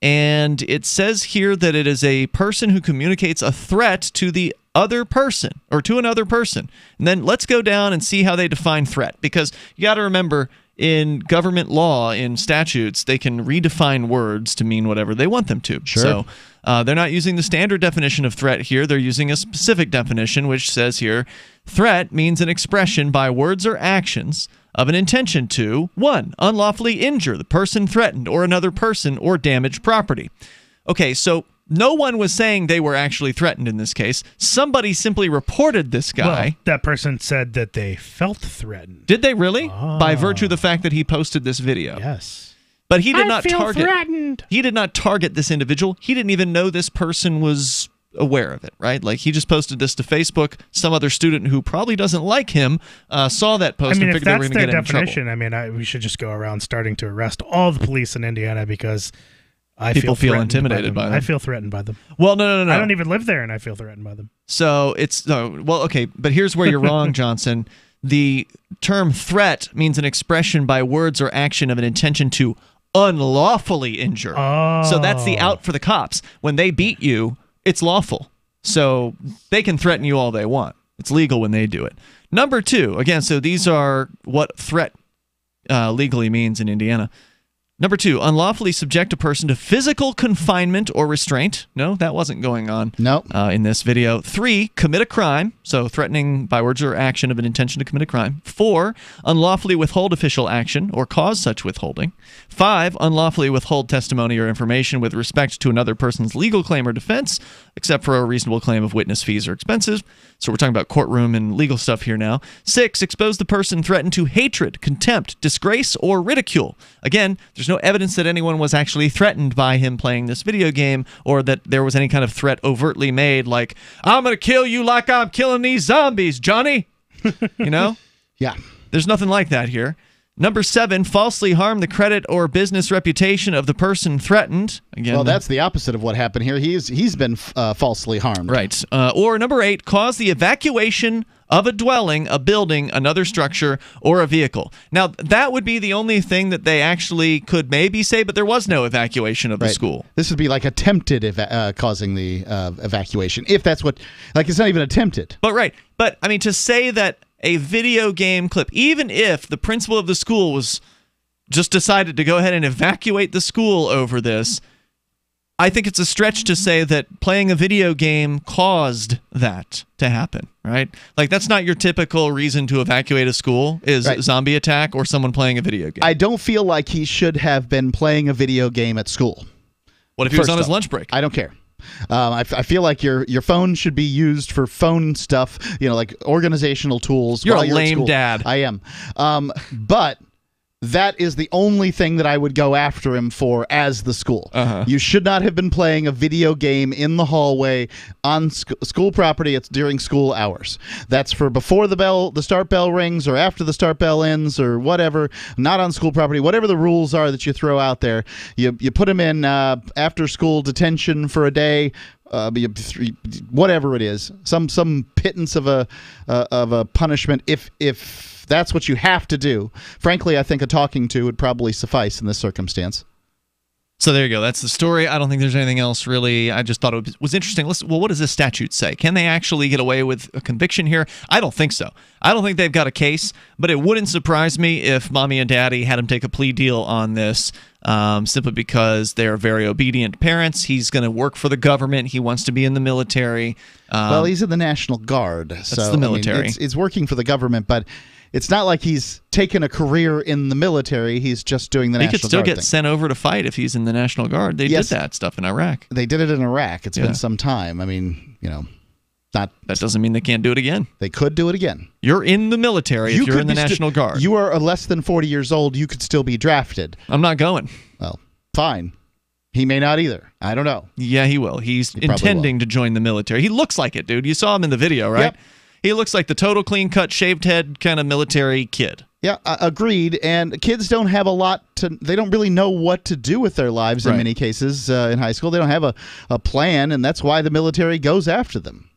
and it says here that it is a person who communicates a threat to the other person or to another person. And then let's go down and see how they define threat, because you got to remember, in government law, in statutes, they can redefine words to mean whatever they want them to. Sure. So they're not using the standard definition of threat here. They're using a specific definition, which says here, threat means an expression by words or actions of an intention to, 1, unlawfully injure the person threatened or another person or damage property. Okay, so no one was saying they were actually threatened in this case. Somebody simply reported this guy. Well, that person said that they felt threatened. Did they really? By virtue of the fact that he posted this video. Yes. But he did not target. Threatened. He did not target this individual. He didn't even know this person was aware of it, right? Like, he just posted this to Facebook. Some other student who probably doesn't like him saw that post and figured they were going to get in trouble. If that's their definition, we should just go around starting to arrest all the police in Indiana, because people feel intimidated by them. I feel threatened by them. Well, no. I don't even live there, and I feel threatened by them. So it's okay, but here's where you're wrong, Johnson. The term threat means an expression by words or action of an intention to unlawfully injure. So that's the out for the cops. When they beat you, it's lawful. So they can threaten you all they want. It's legal when they do it. Number 2, again, so these are what threat legally means in Indiana. Number 2, unlawfully subject a person to physical confinement or restraint. No, that wasn't going on in this video. 3, commit a crime, so threatening by words or action of an intention to commit a crime. 4, unlawfully withhold official action or cause such withholding. 5, unlawfully withhold testimony or information with respect to another person's legal claim or defense, except for a reasonable claim of witness fees or expenses. So we're talking about courtroom and legal stuff here now. 6, expose the person threatened to hatred, contempt, disgrace, or ridicule. Again, there's no evidence that anyone was actually threatened by him playing this video game, or that there was any kind of threat overtly made, like, I'm going to kill you like I'm killing these zombies, Johnny. You know? Yeah. There's nothing like that here. Number 7, falsely harm the credit or business reputation of the person threatened. Again, well, that's the opposite of what happened here. He's been falsely harmed. Right. Or number 8, cause the evacuation of a dwelling, a building, another structure, or a vehicle. Now, that would be the only thing that they actually could maybe say, but there was no evacuation of the school. This would be like attempted causing the evacuation, if that's what, like, it's not even attempted. But But, I mean, to say that a video game clip, even if the principal of the school was just decided to go ahead and evacuate the school over this, I think it's a stretch to say that playing a video game caused that to happen, right? Like, that's not your typical reason to evacuate a school, is zombie attack or someone playing a video game. I don't feel like he should have been playing a video game at school. What if he was on his lunch break? I don't care. I feel like your phone should be used for phone stuff, like organizational tools. You're a while lame at school. dad. I am. But that is the only thing that I would go after him for as the school. You should not have been playing a video game in the hallway on school property. It's during school hours. That's for before the start bell rings or after the start bell ends or whatever. Not on school property. Whatever the rules are that you throw out there, you put them in after school detention for a day. Whatever it is, some pittance of a punishment if that's what you have to do. Frankly, I think a talking to would probably suffice in this circumstance. So there you go. That's the story. I don't think there's anything else really. I just thought it was interesting. Well, what does this statute say? Can they actually get away with a conviction here? I don't think so. I don't think they've got a case, but it wouldn't surprise me if mommy and daddy had him take a plea deal on this simply because they're very obedient parents. He's going to work for the government. He wants to be in the military. Well, he's in the National Guard. That's the military. It's working for the government, but it's not like he's taken a career in the military. He's just doing the National Guard. He could still get thing. Sent over to fight if he's in the National Guard. They did that stuff in Iraq. They did it in Iraq. It's been some time. I mean, that doesn't mean they can't do it again. They could do it again. You're in the military if you're in the National Guard. You are less than 40 years old. You could still be drafted. I'm not going. Well, fine. He may not either. I don't know. Yeah, he will. He's intending to join the military. He looks like it, dude. You saw him in the video, right? Yep. He looks like the total clean-cut, shaved head kind of military kid. Yeah, agreed. And kids don't have a lot they don't really know what to do with their lives in many cases in high school. They don't have a plan, and that's why the military goes after them.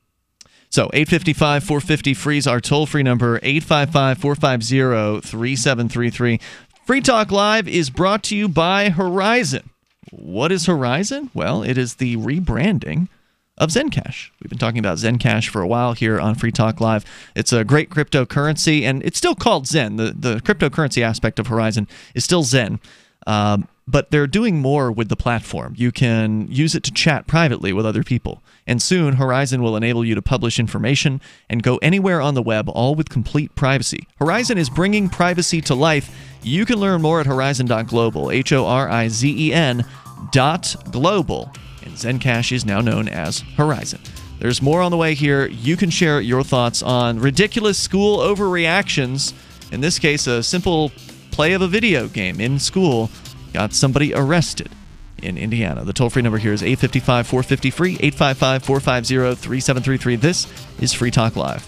So 855-450 free is our toll-free number, 855-450-3733. Free Talk Live is brought to you by Horizon. What is Horizon? Well, it is the rebranding of Zencash. We've been talking about Zencash for a while here on Free Talk Live. It's a great cryptocurrency, and it's still called Zen. The cryptocurrency aspect of Horizon is still Zen, but they're doing more with the platform. You can use it to chat privately with other people, and soon Horizon will enable you to publish information and go anywhere on the web, all with complete privacy. Horizon is bringing privacy to life. You can learn more at horizon.global, HORIZEN.global. And Zencash is now known as Horizon. There's more on the way here. You can share your thoughts on ridiculous school overreactions. In this case, a simple play of a video game in school got somebody arrested in Indiana. The toll-free number here is 855-450-FREE, 855-450-3733. This is Free Talk Live.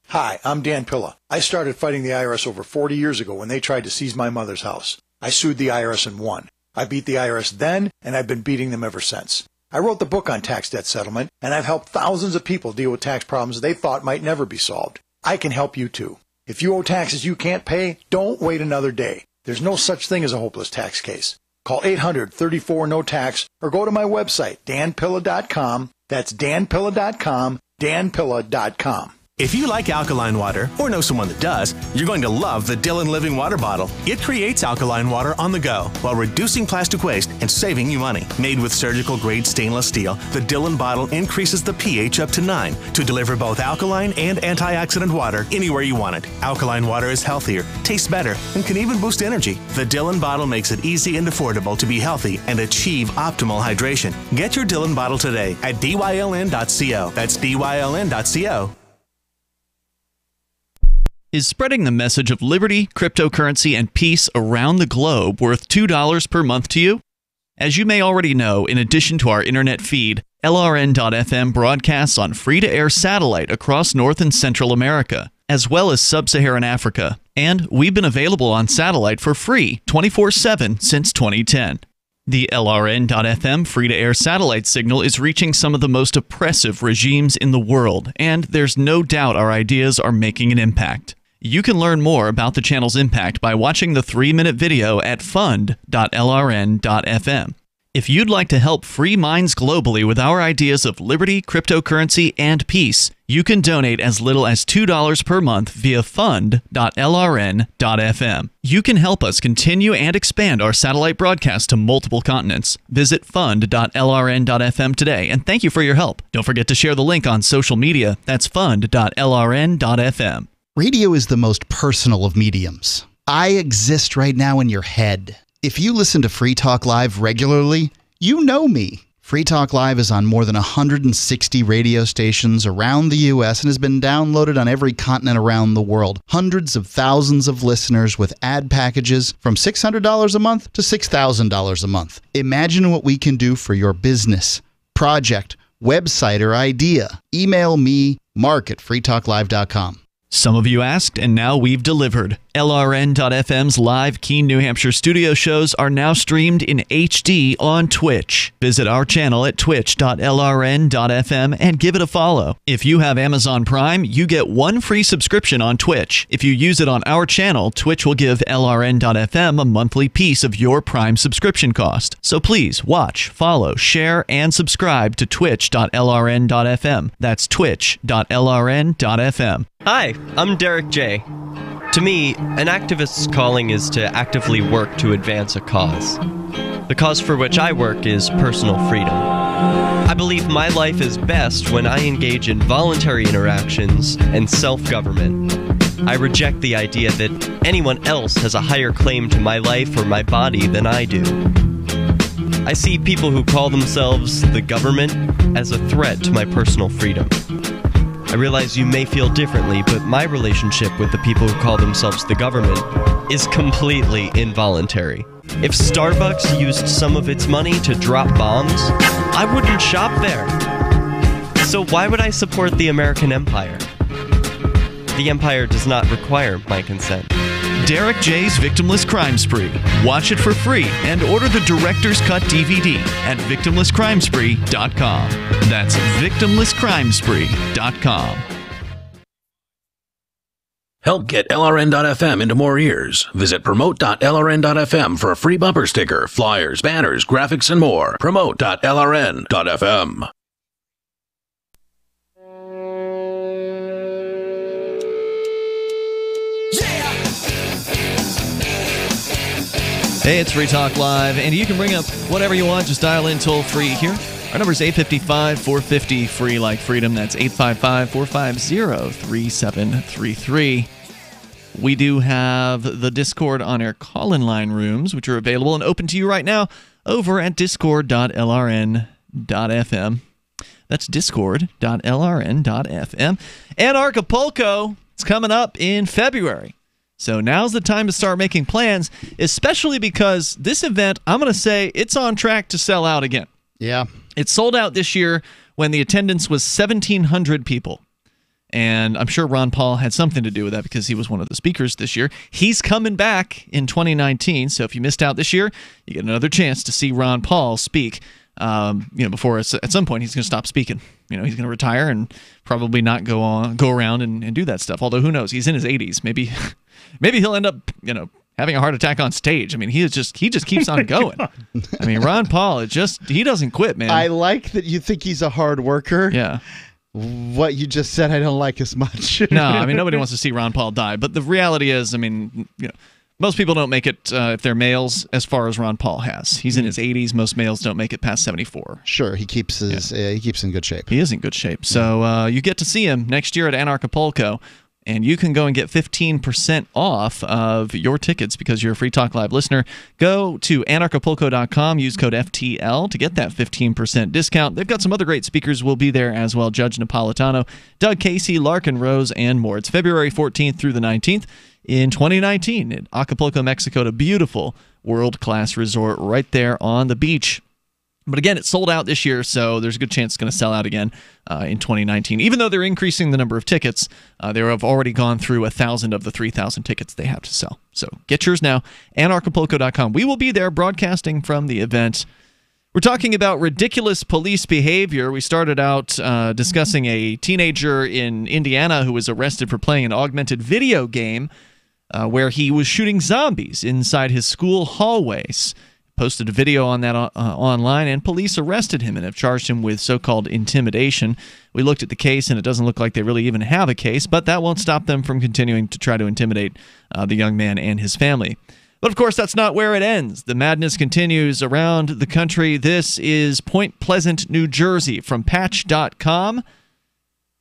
Hi, I'm Dan Pilla. I started fighting the IRS over 40 years ago when they tried to seize my mother's house. I sued the IRS and won. I beat the IRS then, and I've been beating them ever since. I wrote the book on tax debt settlement, and I've helped thousands of people deal with tax problems they thought might never be solved. I can help you too. If you owe taxes you can't pay, don't wait another day. There's no such thing as a hopeless tax case. Call 800-34-NO-TAX or go to my website, danpilla.com. That's danpilla.com, danpilla.com. If you like alkaline water, or know someone that does, you're going to love the Dylan Living Water Bottle. It creates alkaline water on the go while reducing plastic waste and saving you money. Made with surgical-grade stainless steel, the Dylan bottle increases the pH up to 9 to deliver both alkaline and antioxidant water anywhere you want it. Alkaline water is healthier, tastes better, and can even boost energy. The Dylan bottle makes it easy and affordable to be healthy and achieve optimal hydration. Get your Dylan bottle today at dyln.co. That's dyln.co. Is spreading the message of liberty, cryptocurrency, and peace around the globe worth $2 per month to you? As you may already know, in addition to our internet feed, LRN.FM broadcasts on free-to-air satellite across North and Central America, as well as Sub-Saharan Africa. And we've been available on satellite for free 24/7 since 2010. The LRN.FM free-to-air satellite signal is reaching some of the most oppressive regimes in the world, and there's no doubt our ideas are making an impact. You can learn more about the channel's impact by watching the 3-minute video at fund.lrn.fm. If you'd like to help free minds globally with our ideas of liberty, cryptocurrency, and peace, you can donate as little as $2 per month via fund.lrn.fm. You can help us continue and expand our satellite broadcast to multiple continents. Visit fund.lrn.fm today, and thank you for your help. Don't forget to share the link on social media. That's fund.lrn.fm. Radio is the most personal of mediums. I exist right now in your head. If you listen to Free Talk Live regularly, you know me. Free Talk Live is on more than 160 radio stations around the U.S. and has been downloaded on every continent around the world. Hundreds of thousands of listeners with ad packages from $600 a month to $6,000 a month. Imagine what we can do for your business, project, website, or idea. Email me, mark@freetalklive.com. Some of you asked, and now we've delivered. LRN.FM's live Keene, New Hampshire studio shows are now streamed in HD on Twitch. Visit our channel at twitch.lrn.fm and give it a follow. If you have Amazon Prime, you get one free subscription on Twitch. If you use it on our channel, Twitch will give LRN.FM a monthly piece of your Prime subscription cost. So please watch, follow, share, and subscribe to twitch.lrn.fm. That's twitch.lrn.fm. Hi, I'm Derek J. To me, an activist's calling is to actively work to advance a cause. The cause for which I work is personal freedom. I believe my life is best when I engage in voluntary interactions and self-government. I reject the idea that anyone else has a higher claim to my life or my body than I do. I see people who call themselves the government as a threat to my personal freedom. I realize you may feel differently, but my relationship with the people who call themselves the government is completely involuntary. If Starbucks used some of its money to drop bombs, I wouldn't shop there. So why would I support the American empire? The empire does not require my consent. Derek J's Victimless Crime Spree. Watch it for free and order the Director's Cut DVD at victimlesscrimespree.com. That's victimlesscrimespree.com. Help get LRN.FM into more ears. Visit promote.lrn.fm for a free bumper sticker, flyers, banners, graphics, and more. Promote.lrn.fm. Hey, it's Free Talk Live, and you can bring up whatever you want. Just dial in toll-free here. Our number is 855-450-FREE like freedom. That's 855-450-3733. We do have the Discord on-air call-in line rooms, which are available and open to you right now over at discord.lrn.fm. That's discord.lrn.fm. Anarchapulco is coming up in February. So now's the time to start making plans, especially because this event, I'm going to say, it's on track to sell out again. Yeah. It sold out this year when the attendance was 1,700 people. And I'm sure Ron Paul had something to do with that because he was one of the speakers this year. He's coming back in 2019, so if you missed out this year, you get another chance to see Ron Paul speak. Before at some point he's going to stop speaking. He's going to retire and probably not go around and do that stuff. Although who knows? He's in his 80s. Maybe he'll end up, having a heart attack on stage. I mean, he just keeps on going. I mean, Ron Paul, he doesn't quit, man. I like that you think he's a hard worker. Yeah. What you just said, I don't like as much. No, I mean, nobody wants to see Ron Paul die. But the reality is, I mean, most people don't make it if they're males as far as Ron Paul has. He's in his 80s. Most males don't make it past 74. Sure, he keeps he keeps in good shape. He is in good shape. So you get to see him next year at Anarchapulco. And you can go and get 15% off of your tickets because you're a Free Talk Live listener. Go to anarchapulco.com, use code FTL to get that 15% discount. They've got some other great speakers will be there as well. Judge Napolitano, Doug Casey, Larkin Rose, and more. It's February 14th through the 19th in 2019 in Acapulco, Mexico, a beautiful world-class resort right there on the beach. But again, it sold out this year, so there's a good chance it's going to sell out again in 2019. Even though they're increasing the number of tickets, they have already gone through 1,000 of the 3,000 tickets they have to sell. So get yours now, anarchapulco.com. We will be there broadcasting from the event. We're talking about ridiculous police behavior. We started out discussing a teenager in Indiana who was arrested for playing an augmented video game where he was shooting zombies inside his school hallways. Posted a video on that online, and police arrested him and have charged him with so-called intimidation. We looked at the case, and it doesn't look like they really even have a case, but that won't stop them from continuing to try to intimidate the young man and his family. But, of course, that's not where it ends. The madness continues around the country. This is Point Pleasant, New Jersey, from Patch.com,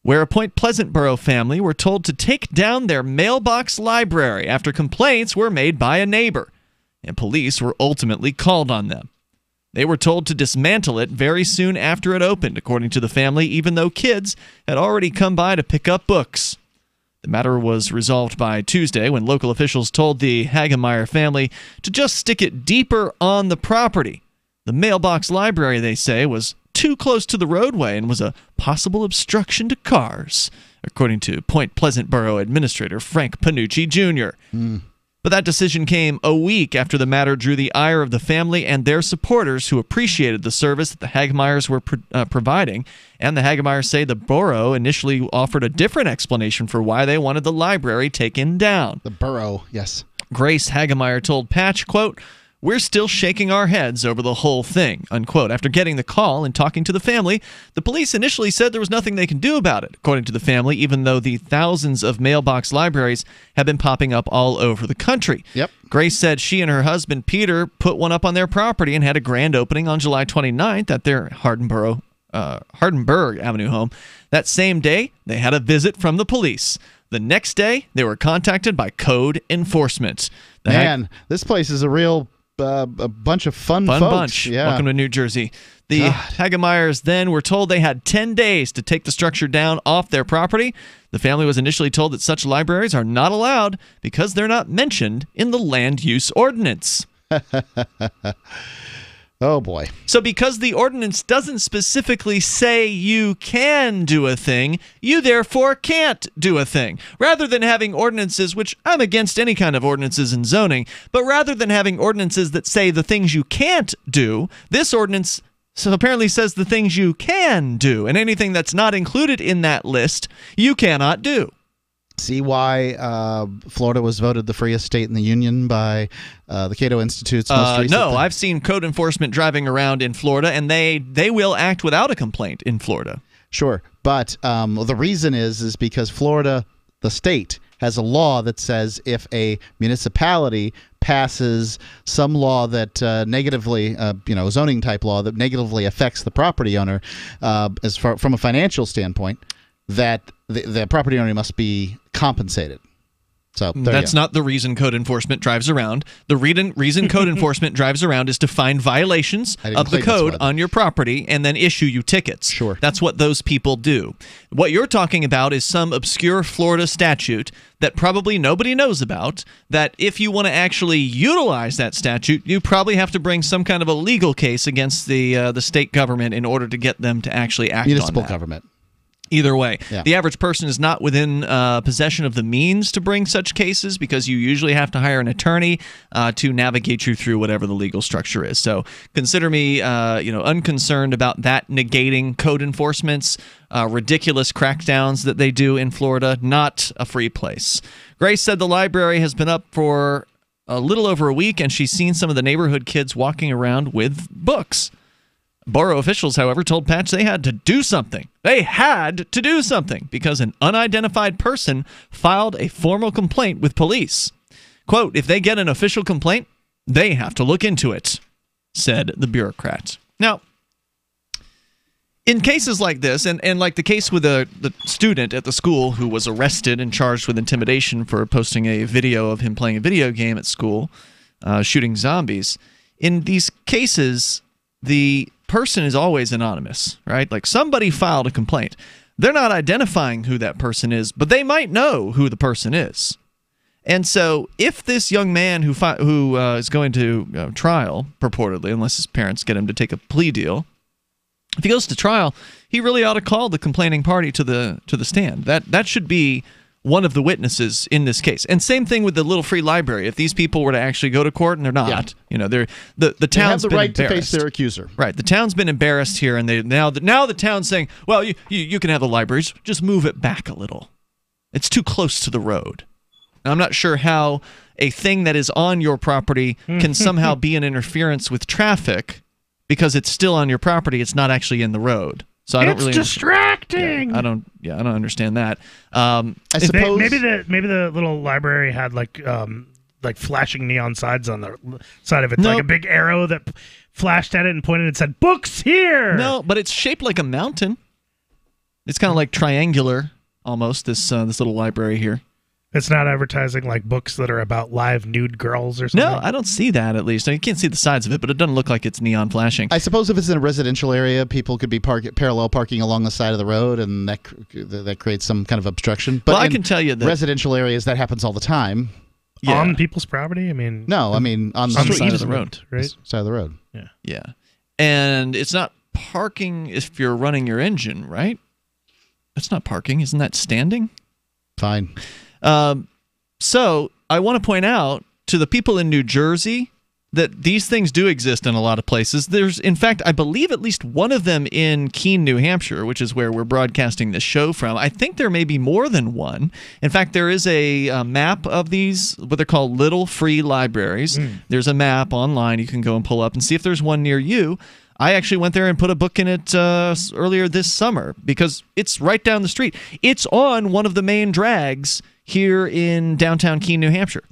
where a Point Pleasant borough family were told to take down their mailbox library after complaints were made by a neighbor. And police were ultimately called on them. They were told to dismantle it very soon after it opened, according to the family, even though kids had already come by to pick up books. The matter was resolved by Tuesday when local officials told the Hagemeyer family to just stick it deeper on the property. The mailbox library, they say, was too close to the roadway and was a possible obstruction to cars, according to Point Pleasant Borough Administrator Frank Panucci Jr. But that decision came a week after the matter drew the ire of the family and their supporters who appreciated the service that the Hagemeyers were providing. And the Hagemeyers say the borough initially offered a different explanation for why they wanted the library taken down. The borough, yes. Grace Hagemeyer told Patch, quote, "We're still shaking our heads over the whole thing," unquote. After getting the call and talking to the family, the police initially said there was nothing they can do about it, according to the family, even though the thousands of mailbox libraries have been popping up all over the country. Yep. Grace said she and her husband, Peter, put one up on their property and had a grand opening on July 29th at their Hardenburg Avenue home. That same day, they had a visit from the police. The next day, they were contacted by code enforcement. This place is a real... a bunch of fun folks. Bunch. Yeah. Welcome to New Jersey. The Hagemeyers then were told they had 10 days to take the structure down off their property. The family was initially told that such libraries are not allowed because they're not mentioned in the land use ordinance. Oh, boy. So because the ordinance doesn't specifically say you can do a thing, you therefore can't do a thing. Rather than having ordinances, which I'm against any kind of ordinances in zoning, but rather than having ordinances that say the things you can't do, this ordinance apparently says the things you can do, and anything that's not included in that list, you cannot do. See why Florida was voted the freest state in the union by the Cato Institute's most recent No, thing? I've seen code enforcement driving around in Florida, and they will act without a complaint in Florida. Sure, but the reason is because Florida, the state, has a law that says if a municipality passes some law that negatively, a zoning type law that negatively affects the property owner, from a financial standpoint, that the property owner must be compensated. So that's not the reason code enforcement drives around. The reason code enforcement drives around is to find violations of the code on your property and then issue you tickets. Sure. That's what those people do. What you're talking about is some obscure Florida statute that probably nobody knows about, that if you want to actually utilize that statute, you probably have to bring some kind of a legal case against the state government in order to get them to actually act on that. Municipal government. Either way, Yeah. The average person is not within possession of the means to bring such cases because you usually have to hire an attorney to navigate you through whatever the legal structure is. So consider me, unconcerned about that negating code enforcement's ridiculous crackdowns that they do in Florida. Not a free place. Grace said the library has been up for a little over a week, and she's seen some of the neighborhood kids walking around with books. Borough officials, however, told Patch they had to do something. They had to do something because an unidentified person filed a formal complaint with police. Quote, "If they get an official complaint, they have to look into it," said the bureaucrat. Now, in cases like this, and like the case with the student at the school who was arrested and charged with intimidation for posting a video of him playing a video game at school, shooting zombies, in these cases, the person is always anonymous, right? Like somebody filed a complaint. They're not identifying who that person is, but they might know who the person is. And so if this young man who is going to trial, purportedly, unless his parents get him to take a plea deal, if he goes to trial, he really ought to call the complaining party to the stand. That should be one of the witnesses in this case. And same thing with the Little Free Library. If these people were to actually go to court and they're not, they're the town's they have the been right to embarrassed. face their accuser. Right. The town's been embarrassed here, and now the town's saying, well, you can have the libraries, just move it back a little. It's too close to the road. And I'm not sure how a thing that is on your property can somehow be an interference with traffic because it's still on your property. It's not actually in the road. So I don't really distracting. I don't understand that. I suppose maybe the little library had like flashing neon signs on the side of it, like a big arrow that flashed at it and pointed and said "Books here." No, but it's shaped like a mountain. It's kind of like triangular almost. This little library here. It's not advertising like books that are about live nude girls or something? No, I don't see that, at least. You can't see the sides of it, but it doesn't look like it's neon flashing. I suppose if it's in a residential area, people could be parallel parking along the side of the road, and that creates some kind of obstruction. But well, I can tell you that residential areas, that happens all the time. Yeah. On people's property? I mean... No, I mean on the side of the road. Right? Side of the road. Yeah. And it's not parking if you're running your engine, right? That's not parking. Isn't that standing? Fine. So I want to point out to the people in New Jersey that these things do exist in a lot of places. There's, in fact, I believe at least one of them in Keene, New Hampshire, which is where we're broadcasting this show from. I think there may be more than one. In fact, there is a map of these, what they're called little free libraries. There's a map online you can go and pull up and see if there's one near you. I actually went there and put a book in it earlier this summer because it's right down the street. It's on one of the main drags here in downtown Keene, New Hampshire.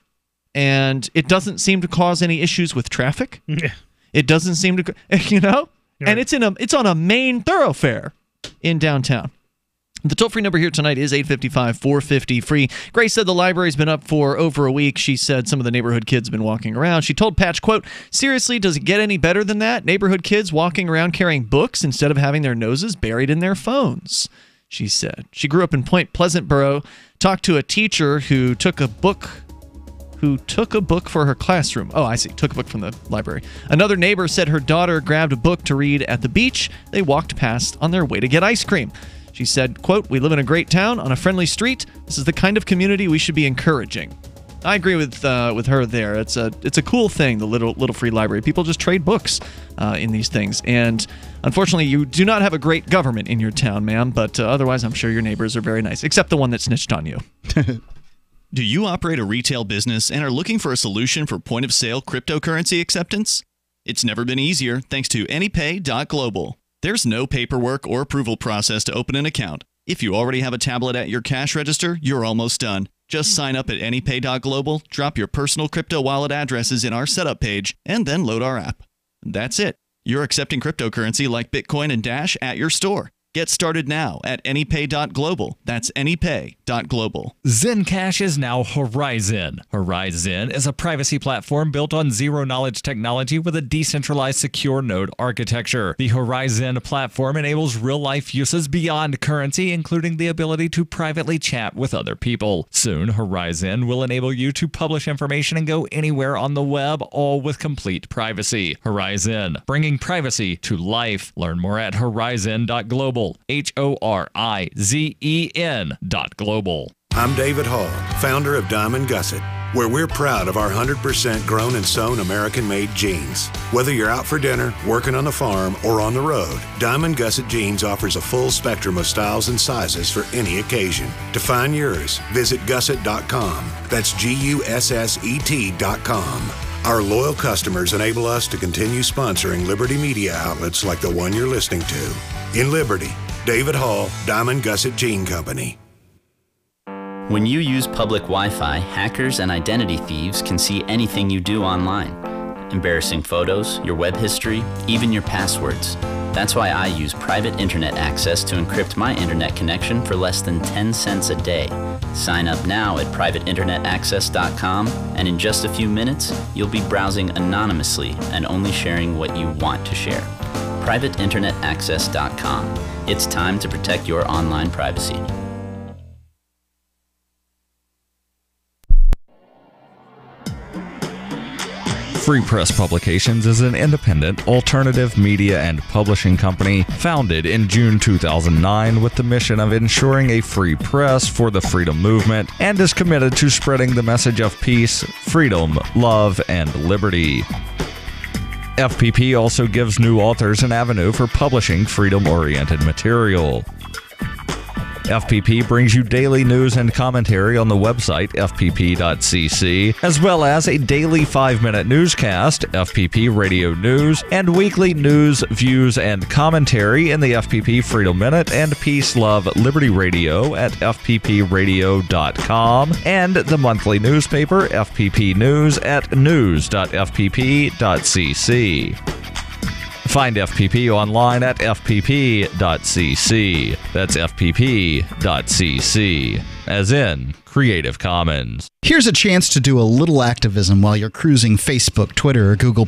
And it doesn't seem to cause any issues with traffic. Yeah. It doesn't seem to, and it's on a main thoroughfare in downtown. The toll-free number here tonight is 855-450-FREE. Grace said the library's been up for over a week. She said some of the neighborhood kids have been walking around. She told Patch, quote, seriously, does it get any better than that? Neighborhood kids walking around carrying books instead of having their noses buried in their phones, she said. She grew up in Point Pleasant Borough, talked to a teacher who took a book for her classroom. Oh, I see. Took a book from the library. Another neighbor said her daughter grabbed a book to read at the beach. They walked past on their way to get ice cream. She said, quote, we live in a great town on a friendly street. This is the kind of community we should be encouraging. I agree with her there. It's a cool thing, the little free library. People just trade books in these things. And unfortunately, you do not have a great government in your town, ma'am, but otherwise I'm sure your neighbors are very nice, except the one that snitched on you. Do you operate a retail business and are looking for a solution for point-of-sale cryptocurrency acceptance? It's never been easier thanks to AnyPay.global. There's no paperwork or approval process to open an account. If you already have a tablet at your cash register, you're almost done. Just sign up at AnyPay.global, drop your personal crypto wallet addresses in our setup page, and then load our app. That's it. You're accepting cryptocurrency like Bitcoin and Dash at your store. Get started now at AnyPay.global. That's AnyPay.global. Zencash is now Horizon. Horizon is a privacy platform built on zero-knowledge technology with a decentralized secure node architecture. The Horizon platform enables real-life uses beyond currency, including the ability to privately chat with other people. Soon, Horizon will enable you to publish information and go anywhere on the web, all with complete privacy. Horizon, bringing privacy to life. Learn more at Horizon.global. HORIZEN.global. I'm David Hall, founder of Diamond Gusset, where we're proud of our 100% grown and sewn American-made jeans. Whether you're out for dinner, working on the farm, or on the road, Diamond Gusset Jeans offers a full spectrum of styles and sizes for any occasion. To find yours, visit gusset.com. That's GUSSET.com. Our loyal customers enable us to continue sponsoring Liberty media outlets like the one you're listening to. In Liberty, David Hall, Diamond Gusset Jean Company. When you use public Wi-Fi, hackers and identity thieves can see anything you do online. Embarrassing photos, your web history, even your passwords. That's why I use private internet access to encrypt my internet connection for less than 10 cents a day. Sign up now at privateinternetaccess.com, and in just a few minutes, you'll be browsing anonymously and only sharing what you want to share. privateinternetaccess.com. It's time to protect your online privacy. Free Press Publications is an independent, alternative media and publishing company founded in June 2009 with the mission of ensuring a free press for the freedom movement and is committed to spreading the message of peace, freedom, love, and liberty. FPP also gives new authors an avenue for publishing freedom-oriented material. FPP brings you daily news and commentary on the website fpp.cc, as well as a daily 5-minute newscast, FPP Radio News, and weekly news, views, and commentary in the FPP Freedom Minute and Peace, Love, Liberty Radio at fppradio.com, and the monthly newspaper, FPP News, at news.fpp.cc. Find FPP online at fpp.cc. That's fpp.cc. as in Creative Commons. Here's a chance to do a little activism while you're cruising Facebook, Twitter, or Google+.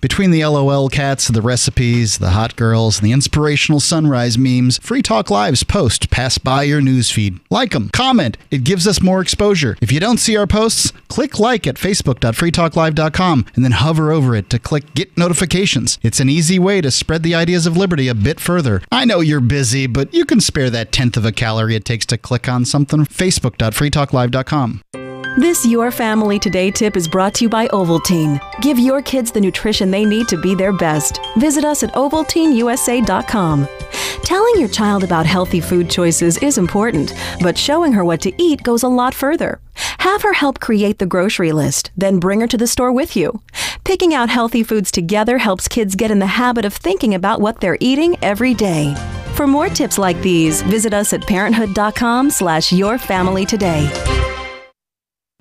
Between the LOL cats, the recipes, the hot girls, and the inspirational sunrise memes, Free Talk Live's post pass by your newsfeed. Like them, comment. It gives us more exposure. If you don't see our posts, click like at facebook.freetalklive.com and then hover over it to click Get Notifications. It's an easy way to spread the ideas of liberty a bit further. I know you're busy, but you can spare that 1/10 of a calorie it takes to click on something. facebook.freetalklive.com. This Your Family Today tip is brought to you by Ovaltine. Give your kids the nutrition they need to be their best. Visit us at ovaltineusa.com. Telling your child about healthy food choices is important, but showing her what to eat goes a lot further. Have her help create the grocery list, then bring her to the store with you. Picking out healthy foods together helps kids get in the habit of thinking about what they're eating every day. For more tips like these, visit us at parenthood.com/yourfamilytoday.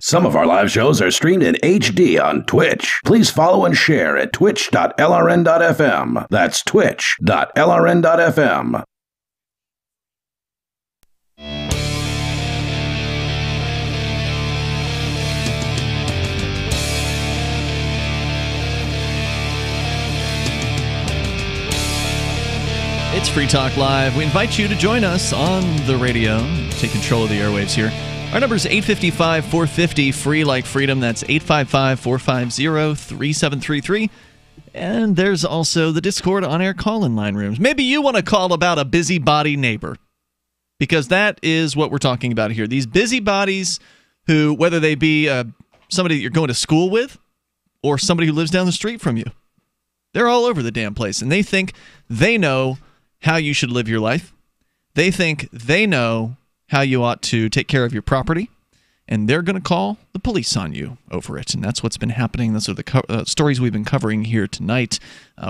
Some of our live shows are streamed in HD on Twitch. Please follow and share at twitch.lrn.fm. That's twitch.lrn.fm. It's Free Talk Live. We invite you to join us on the radio. Take control of the airwaves here. Our number is 855-450, free like freedom. That's 855-450-3733. And there's also the Discord on-air call-in line rooms. Maybe you want to call about a busybody neighbor, because that is what we're talking about here. These busybodies who, whether they be somebody that you're going to school with or somebody who lives down the street from you, they're all over the damn place, and they think they know how you should live your life. They think they know how you ought to take care of your property, and they're going to call the police on you over it. And that's what's been happening. Those are the stories we've been covering here tonight.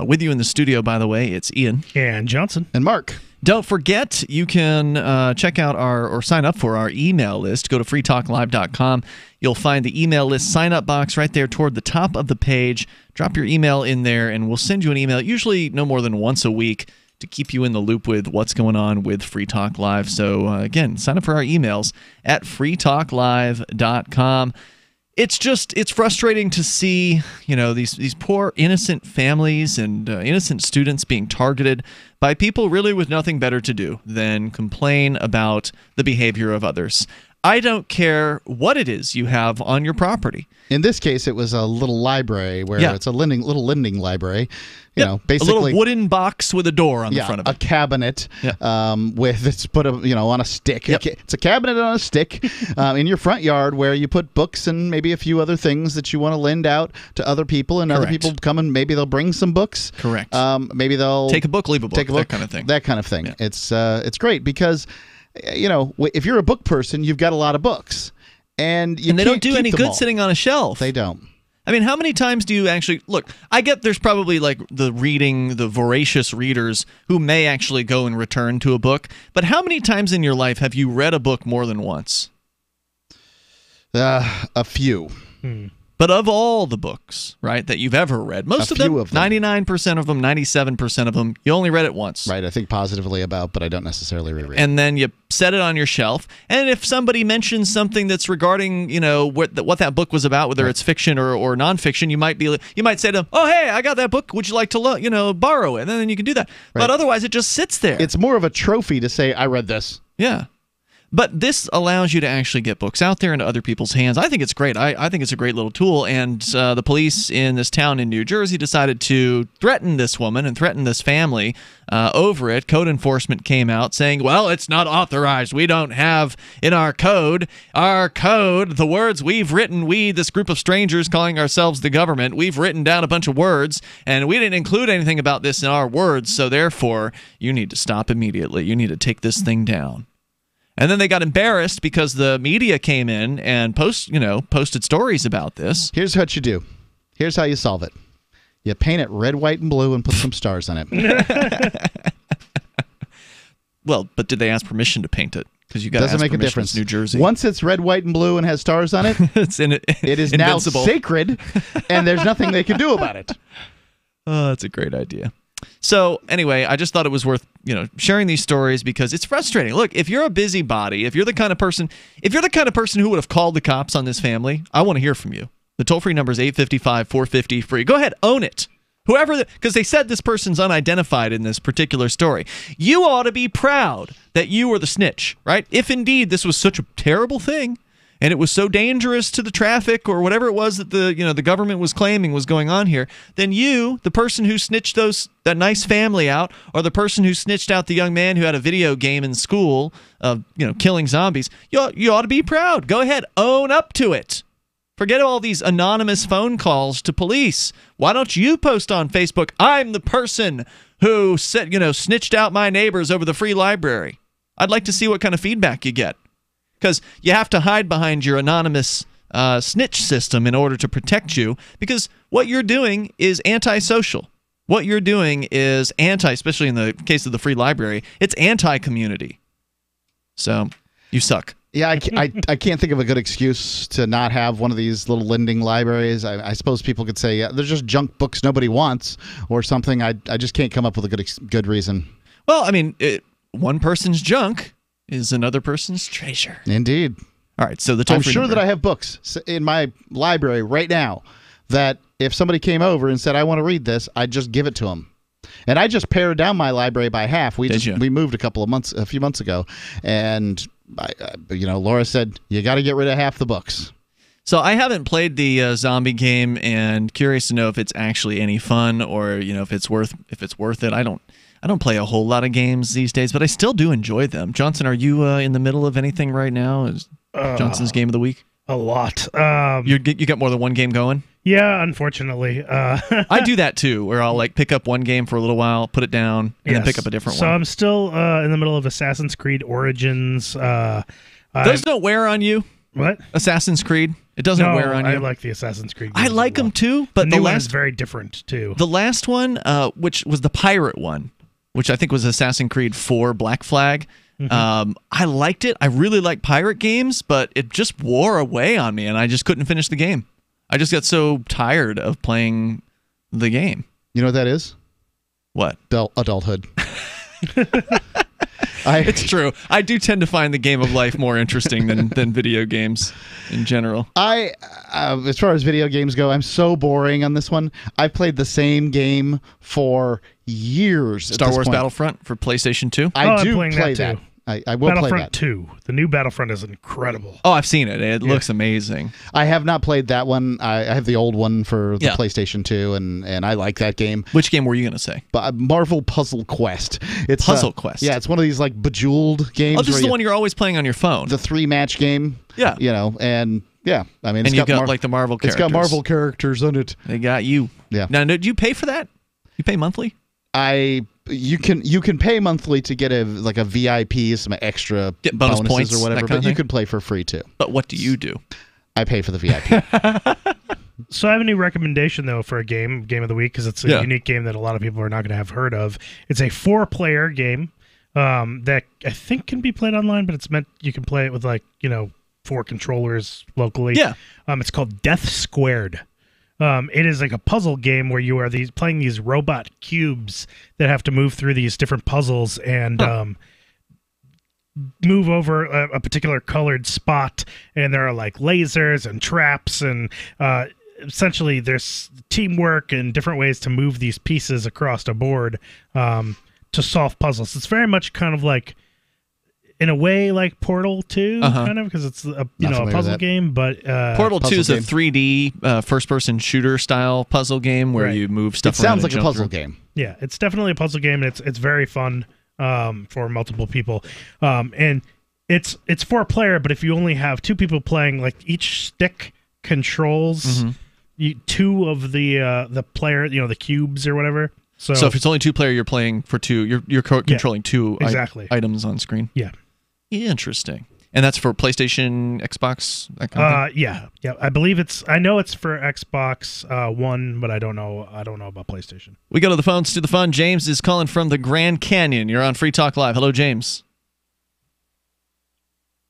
With you in the studio, by the way, it's Ian. And Johnson. And Mark. Don't forget, you can check out or sign up for our email list. Go to freetalklive.com. You'll find the email list sign-up box right there toward the top of the page. Drop your email in there, and we'll send you an email, usually no more than once a week, to keep you in the loop with what's going on with Free Talk Live. So, again, sign up for our emails at freetalklive.com. It's frustrating to see, these poor innocent families and innocent students being targeted by people really with nothing better to do than complain about the behavior of others. I don't care what it is you have on your property. In this case, it was a little library where it's a little lending library. Basically a little wooden box with a door on the front of it. A cabinet with it's put on a stick. Yep. It's a cabinet on a stick in your front yard where you put books and maybe a few other things that you want to lend out to other people, and Correct. Other people come and maybe they'll bring some books. Correct. Maybe they'll take a book, leave a book, that kind of thing. That kind of thing. Yeah. It's great because if you're a book person, you've got a lot of books, and they don't do any good sitting on a shelf. They don't. I mean, how many times do you actually look? I get there's probably like the voracious readers who may actually go and return to a book, but how many times in your life have you read a book more than once? A few. But of all the books, right, that you've ever read, most of them, 99% of them, 97% of them, you only read it once. Right, I think positively about, but I don't necessarily reread. And then you set it on your shelf. And if somebody mentions something that's regarding, what that book was about, whether it's fiction or nonfiction, you might say to them, "Oh, hey, I got that book. Would you like to, borrow it?" And then you can do that. Right. But otherwise, it just sits there. It's more of a trophy to say, "I read this." Yeah. But this allows you to actually get books out there into other people's hands. I think it's great. I think it's a great little tool. And the police in this town in New Jersey decided to threaten this woman and threaten this family over it. Code enforcement came out saying, well, it's not authorized. We don't have in our code, the words we've written, this group of strangers calling ourselves the government, we've written down a bunch of words, and we didn't include anything about this in our words. So therefore, you need to stop immediately. You need to take this thing down. And then they got embarrassed because the media came in and posted stories about this. Here's what you do. Here's how you solve it. You paint it red, white, and blue and put some stars on it. Well, but did they ask permission to paint it? Because you got to ask permission. Doesn't make a difference. New Jersey. Once it's red, white, and blue and has stars on it, it is now sacred, and there's nothing they can do about it. Oh, that's a great idea. So anyway, I just thought it was worth sharing these stories because it's frustrating. Look, if you're a busybody, if you're the kind of person who would have called the cops on this family, I want to hear from you. The toll-free number is 855-450-FREE. Go ahead, own it. Whoever, because they said this person's unidentified in this particular story. You ought to be proud that you were the snitch, right? If indeed this was such a terrible thing, and it was so dangerous to the traffic or whatever it was that the government was claiming was going on here, then you, the person who snitched that nice family out, or the person who snitched out the young man who had a video game in school of killing zombies, you ought to be proud. Go ahead, own up to it. Forget all these anonymous phone calls to police. Why don't you post on Facebook, I'm the person who said, snitched out my neighbors over the free library? I'd like to see what kind of feedback you get. Because you have to hide behind your anonymous snitch system in order to protect you, because what you're doing is antisocial. What you're doing is especially in the case of the free library, it's anti-community. So, you suck. Yeah, I can't think of a good excuse to not have one of these little lending libraries. I suppose people could say, yeah, there's just junk books nobody wants or something. I just can't come up with a good reason. Well, I mean, one person's junk is another person's treasure. Indeed. All right, so I'm sure that I have books in my library right now that if somebody came over and said, I want to read this, I'd just give it to them. And I just pared down my library by half. We moved a few months ago, and Laura said you got to get rid of half the books. So I haven't played the zombie game, and curious to know if it's actually any fun, or if it's worth it. I don't play a whole lot of games these days, but I still do enjoy them. Johnson, are you in the middle of anything right now? Is Johnson's game of the week? A lot. You got more than one game going? Yeah, unfortunately. I do that too, where I'll pick up one game for a little while, put it down, and then pick up a different one. So I'm still in the middle of Assassin's Creed Origins. Those don't wear on you? What? Assassin's Creed? It doesn't wear on you? I like the Assassin's Creed games. I like them too, but the new one is very different too. The last one, which was the pirate one, which I think was Assassin's Creed 4 Black Flag. Mm-hmm. I liked it. I really like pirate games, but it just wore away on me, and I just couldn't finish the game. I just got so tired of playing the game. You know what that is? What? Adulthood. It's true. I do tend to find the game of life more interesting than video games in general. As far as video games go, I'm so boring on this one. I've played the same game for years. Star Wars Battlefront for PlayStation 2? I do play that. I will play that. Battlefront 2. The new Battlefront is incredible. Oh, I've seen it. It looks amazing. I have not played that one. I have the old one for the PlayStation 2, and I like that game. Which game were you going to say? Marvel Puzzle Quest. It's Puzzle Quest. Yeah, it's one of these Bejeweled games. Oh, this is the one you're always playing on your phone. The 3-match game. Yeah. And yeah, I mean, and you've got the Marvel characters. It's got Marvel characters in it. They got you. Yeah. Now, do you pay for that? You pay monthly? You can pay monthly to get a VIP, some extra bonus points or whatever, but you can play for free too. But what do you do? I pay for the VIP. So I have a new recommendation though for a game of the week, because it's a unique game that a lot of people are not going to have heard of. It's a 4-player game that I think can be played online, but you can play it with 4 controllers locally. Yeah. It's called Death Squared. It is like a puzzle game where you are playing these robot cubes that have to move through these different puzzles and move over a particular colored spot. And there are lasers and traps, and essentially there's teamwork and different ways to move these pieces across a board to solve puzzles. It's very much kind of in a way like Portal 2, kind of, because it's a puzzle game. But Portal 2 is a 3D first-person shooter style puzzle game where you move stuff around. It sounds like a puzzle game. Yeah, it's definitely a puzzle game, and it's very fun for multiple people. And it's 4-player, but if you only have 2 people playing, each stick controls 2 of the player, the cubes or whatever. So if it's only 2-player, you're playing for 2. You're controlling 2 items on screen. Yeah. Interesting. And that's for PlayStation, Xbox, that kind of thing? Yeah. I believe I know it's for Xbox One, but I don't know about PlayStation. We go to the phones to the fun. James is calling from the Grand Canyon. You're on Free Talk Live. Hello, James.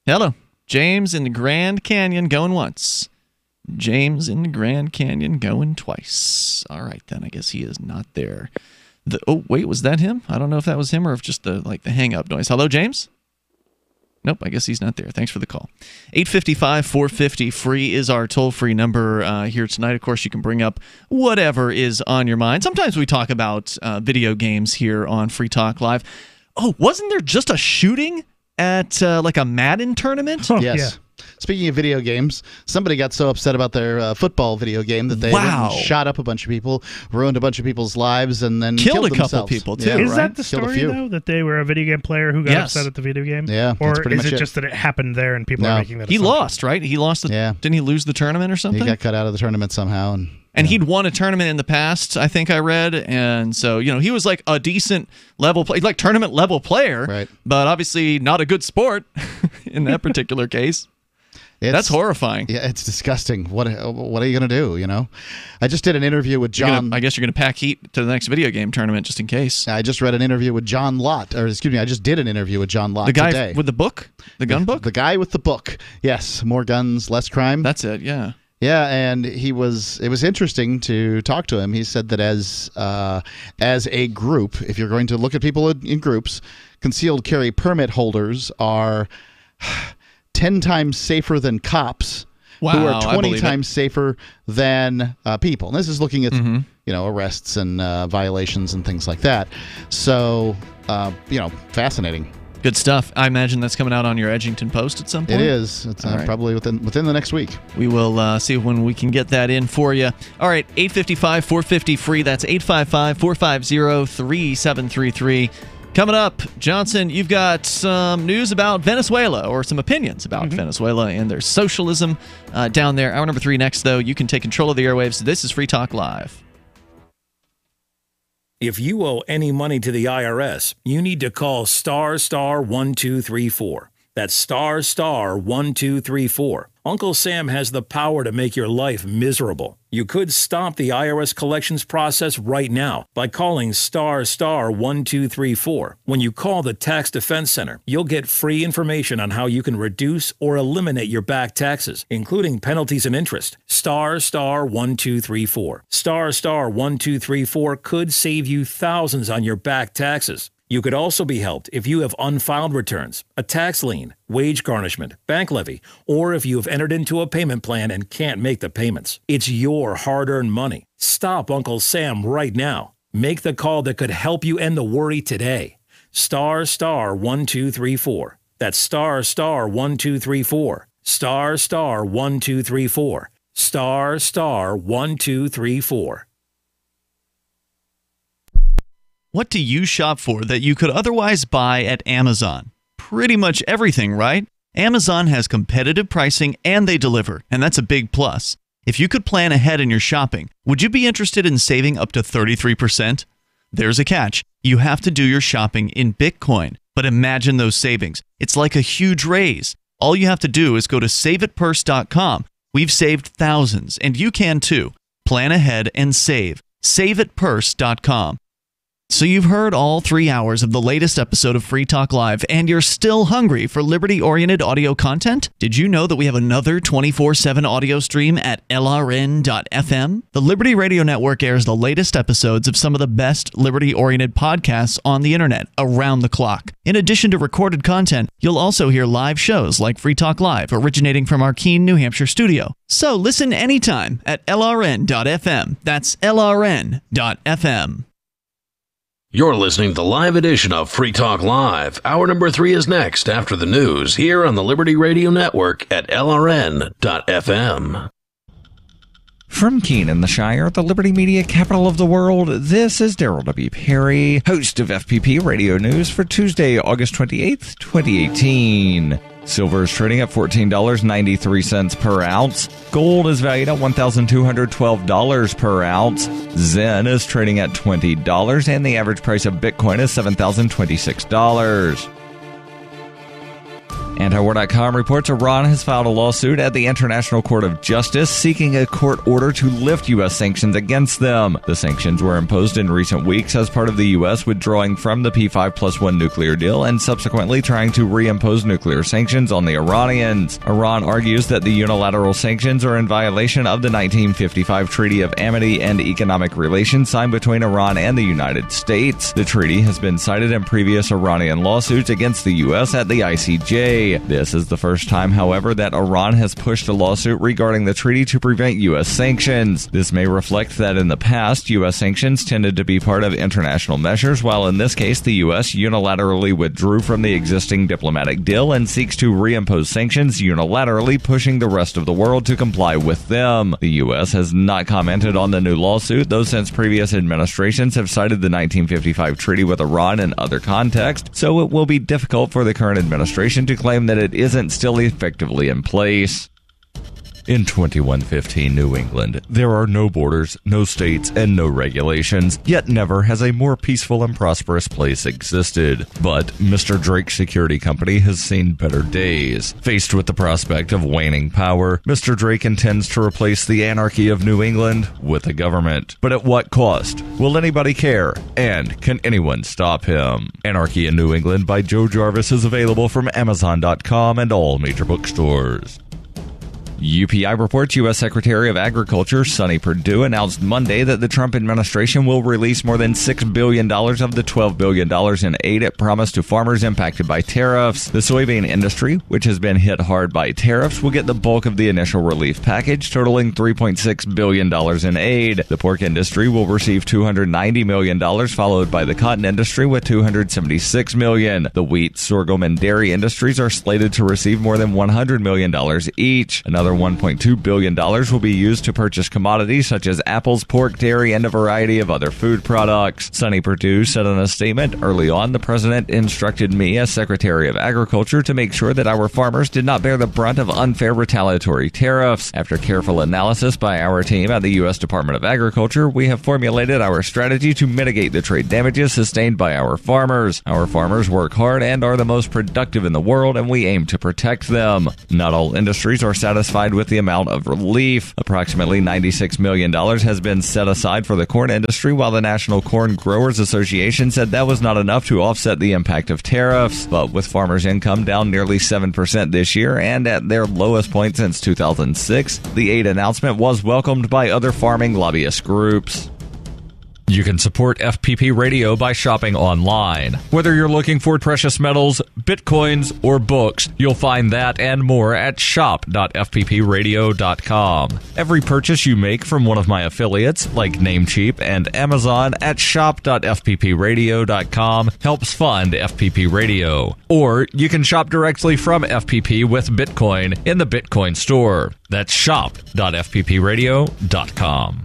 Hello. James in the Grand Canyon going once. James in the Grand Canyon going twice. All right, then. I guess he is not there. Oh, wait, was that him? I don't know if that was him or if just the hang-up noise. Hello, James? Nope, I guess he's not there. Thanks for the call. 855-450-FREE is our toll-free number here tonight. Of course, you can bring up whatever is on your mind. Sometimes we talk about video games here on Free Talk Live. Oh, wasn't there just a shooting at like a Madden tournament? Yes. Yeah. Speaking of video games, somebody got so upset about their football video game that they went and shot up a bunch of people, ruined a bunch of people's lives, and then killed a couple people, too. Yeah, is that the story, though, that they were a video game player who got upset at the video game? Yeah, or is it just that it happened there and people are making that assumption? He lost, right? He lost. Didn't he lose the tournament or something? He got cut out of the tournament somehow. And he'd won a tournament in the past, I think I read, and so he was like a decent level player, like tournament level player, right? But obviously not a good sport in that particular case. That's horrifying. Yeah, it's disgusting. What are you going to do, I just did an interview with John. I guess you're going to pack heat to the next video game tournament just in case. I just read an interview with John Lott, I just did an interview with John Lott today. The guy with the book? The gun book? The guy with the book. Yes, More Guns, Less Crime. That's it, yeah. Yeah, and it was interesting to talk to him. He said that as a group, if you're going to look at people in groups, concealed carry permit holders are 10 times safer than cops, who are 20 times safer than people. And this is looking at arrests and violations and things like that. So, fascinating. Good stuff. I imagine that's coming out on your Edgington Post at some point? It is. It's probably within the next week. We will see when we can get that in for you. All right, 855-450-FREE. That's 855-450-3733. Coming up, Johnson, you've got some news about Venezuela, or some opinions about Venezuela and their socialism down there. Hour number 3 next, though. You can take control of the airwaves. This is Free Talk Live. If you owe any money to the IRS, you need to call *1234. That's *1234. Uncle Sam has the power to make your life miserable. You could stop the IRS collections process right now by calling *1234. When you call the Tax Defense Center, you'll get free information on how you can reduce or eliminate your back taxes, including penalties and interest. *1234. *1234 could save you thousands on your back taxes. You could also be helped if you have unfiled returns, a tax lien, wage garnishment, bank levy, or if you have entered into a payment plan and can't make the payments. It's your hard-earned money. Stop Uncle Sam right now. Make the call that could help you end the worry today. *1234. That's *1234. *1234. *1234. What do you shop for that you could otherwise buy at Amazon? Pretty much everything, right? Amazon has competitive pricing and they deliver, and that's a big plus. If you could plan ahead in your shopping, would you be interested in saving up to 33%? There's a catch. You have to do your shopping in Bitcoin. But imagine those savings. It's like a huge raise. All you have to do is go to SaveItPurse.com. We've saved thousands, and you can too. Plan ahead and save. SaveItPurse.com. So you've heard all 3 hours of the latest episode of Free Talk Live, and you're still hungry for liberty-oriented audio content? Did you know that we have another 24/7 audio stream at LRN.FM? The Liberty Radio Network airs the latest episodes of some of the best liberty-oriented podcasts on the internet around the clock. In addition to recorded content, you'll also hear live shows like Free Talk Live, originating from our Keene, New Hampshire studio. So listen anytime at LRN.FM. That's LRN.FM. You're listening to the live edition of Free Talk Live. Hour number 3 is next after the news here on the Liberty Radio Network at LRN.FM. From Keene in the Shire, the Liberty Media capital of the world, this is Daryl W. Perry, host of FPP Radio News for Tuesday, August 28th, 2018. Silver is trading at $14.93 per ounce. Gold is valued at $1,212 per ounce. Zen is trading at $20, and the average price of Bitcoin is $7,026. Antiwar.com reports Iran has filed a lawsuit at the International Court of Justice seeking a court order to lift U.S. sanctions against them. The sanctions were imposed in recent weeks as part of the U.S. withdrawing from the P5+1 nuclear deal and subsequently trying to reimpose nuclear sanctions on the Iranians. Iran argues that the unilateral sanctions are in violation of the 1955 Treaty of Amity and Economic Relations signed between Iran and the United States. The treaty has been cited in previous Iranian lawsuits against the U.S. at the ICJ. This is the first time, however, that Iran has pushed a lawsuit regarding the treaty to prevent U.S. sanctions. This may reflect that in the past, U.S. sanctions tended to be part of international measures, while in this case, the U.S. unilaterally withdrew from the existing diplomatic deal and seeks to reimpose sanctions unilaterally, pushing the rest of the world to comply with them. The U.S. has not commented on the new lawsuit, though since previous administrations have cited the 1955 treaty with Iran in other contexts, so it will be difficult for the current administration to claim that it isn't still effectively in place. In 2115 New England, there are no borders, no states, and no regulations, yet never has a more peaceful and prosperous place existed. But Mr. Drake's security company has seen better days. Faced with the prospect of waning power, Mr. Drake intends to replace the anarchy of New England with a government. But at what cost? Will anybody care? And can anyone stop him? Anarchy in New England by Joe Jarvis is available from Amazon.com and all major bookstores. UPI reports U.S. Secretary of Agriculture Sonny Perdue announced Monday that the Trump administration will release more than $6 billion of the $12 billion in aid it promised to farmers impacted by tariffs. The soybean industry, which has been hit hard by tariffs, will get the bulk of the initial relief package, totaling $3.6 billion in aid. The pork industry will receive $290 million, followed by the cotton industry with $276 million. The wheat, sorghum, and dairy industries are slated to receive more than $100 million each. Another $1.2 billion will be used to purchase commodities such as apples, pork, dairy, and a variety of other food products. Sonny Perdue said in a statement, "Early on, the president instructed me as Secretary of Agriculture to make sure that our farmers did not bear the brunt of unfair retaliatory tariffs. After careful analysis by our team at the U.S. Department of Agriculture, we have formulated our strategy to mitigate the trade damages sustained by our farmers. Our farmers work hard and are the most productive in the world, and we aim to protect them." Not all industries are satisfied with the amount of relief. Approximately $96 million has been set aside for the corn industry, while the National Corn Growers Association said that was not enough to offset the impact of tariffs. But with farmers' income down nearly 7% this year and at their lowest point since 2006, the aid announcement was welcomed by other farming lobbyist groups. You can support FPP Radio by shopping online. Whether you're looking for precious metals, bitcoins, or books, you'll find that and more at shop.fppradio.com. Every purchase you make from one of my affiliates, like Namecheap and Amazon, at shop.fppradio.com helps fund FPP Radio. Or you can shop directly from FPP with Bitcoin in the Bitcoin store. That's shop.fppradio.com.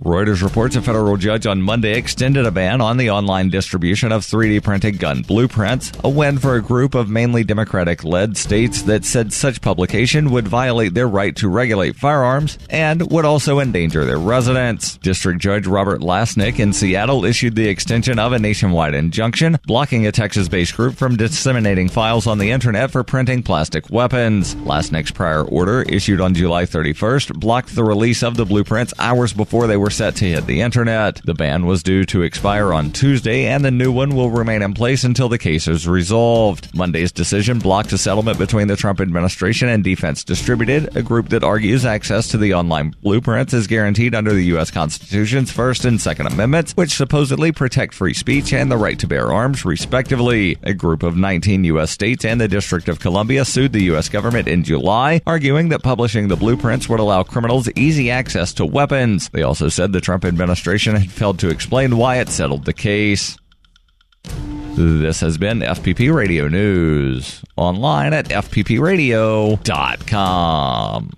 Reuters reports a federal judge on Monday extended a ban on the online distribution of 3D printed gun blueprints, a win for a group of mainly Democratic-led states that said such publication would violate their right to regulate firearms and would also endanger their residents. District Judge Robert Lasnik in Seattle issued the extension of a nationwide injunction, blocking a Texas-based group from disseminating files on the internet for printing plastic weapons. Lasnik's prior order, issued on July 31st, blocked the release of the blueprints hours before they were set to hit the internet. The ban was due to expire on Tuesday, and the new one will remain in place until the case is resolved. Monday's decision blocked a settlement between the Trump administration and Defense Distributed, a group that argues access to the online blueprints is guaranteed under the U.S. Constitution's First and Second Amendments, which supposedly protect free speech and the right to bear arms, respectively. A group of 19 U.S. states and the District of Columbia sued the U.S. government in July, arguing that publishing the blueprints would allow criminals easy access to weapons. They also said the Trump administration had failed to explain why it settled the case. This has been FPP Radio News, online at fppradio.com.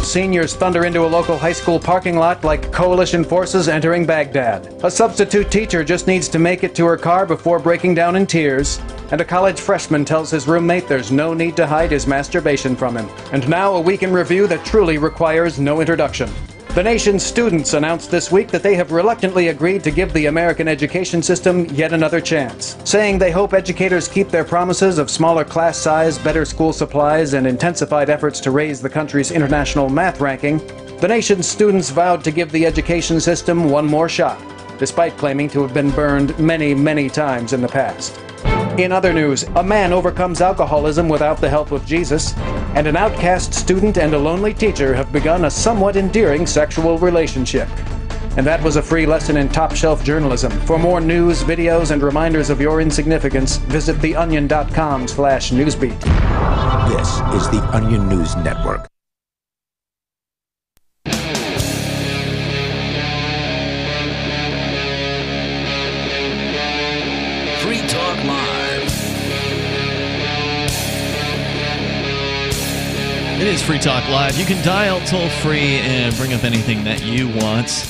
Seniors thunder into a local high school parking lot like coalition forces entering Baghdad. A substitute teacher just needs to make it to her car before breaking down in tears. And a college freshman tells his roommate there's no need to hide his masturbation from him. And now a week in review that truly requires no introduction. The nation's students announced this week that they have reluctantly agreed to give the American education system yet another chance, saying they hope educators keep their promises of smaller class size, better school supplies, and intensified efforts to raise the country's international math ranking. The nation's students vowed to give the education system one more shot, despite claiming to have been burned many, many times in the past. In other news, a man overcomes alcoholism without the help of Jesus, and an outcast student and a lonely teacher have begun a somewhat endearing sexual relationship. And that was a free lesson in top-shelf journalism. For more news, videos, and reminders of your insignificance, visit theonion.com/newsbeat. This is the Onion News Network. Free Talk Live. It is Free Talk Live. You can dial toll-free and bring up anything that you want.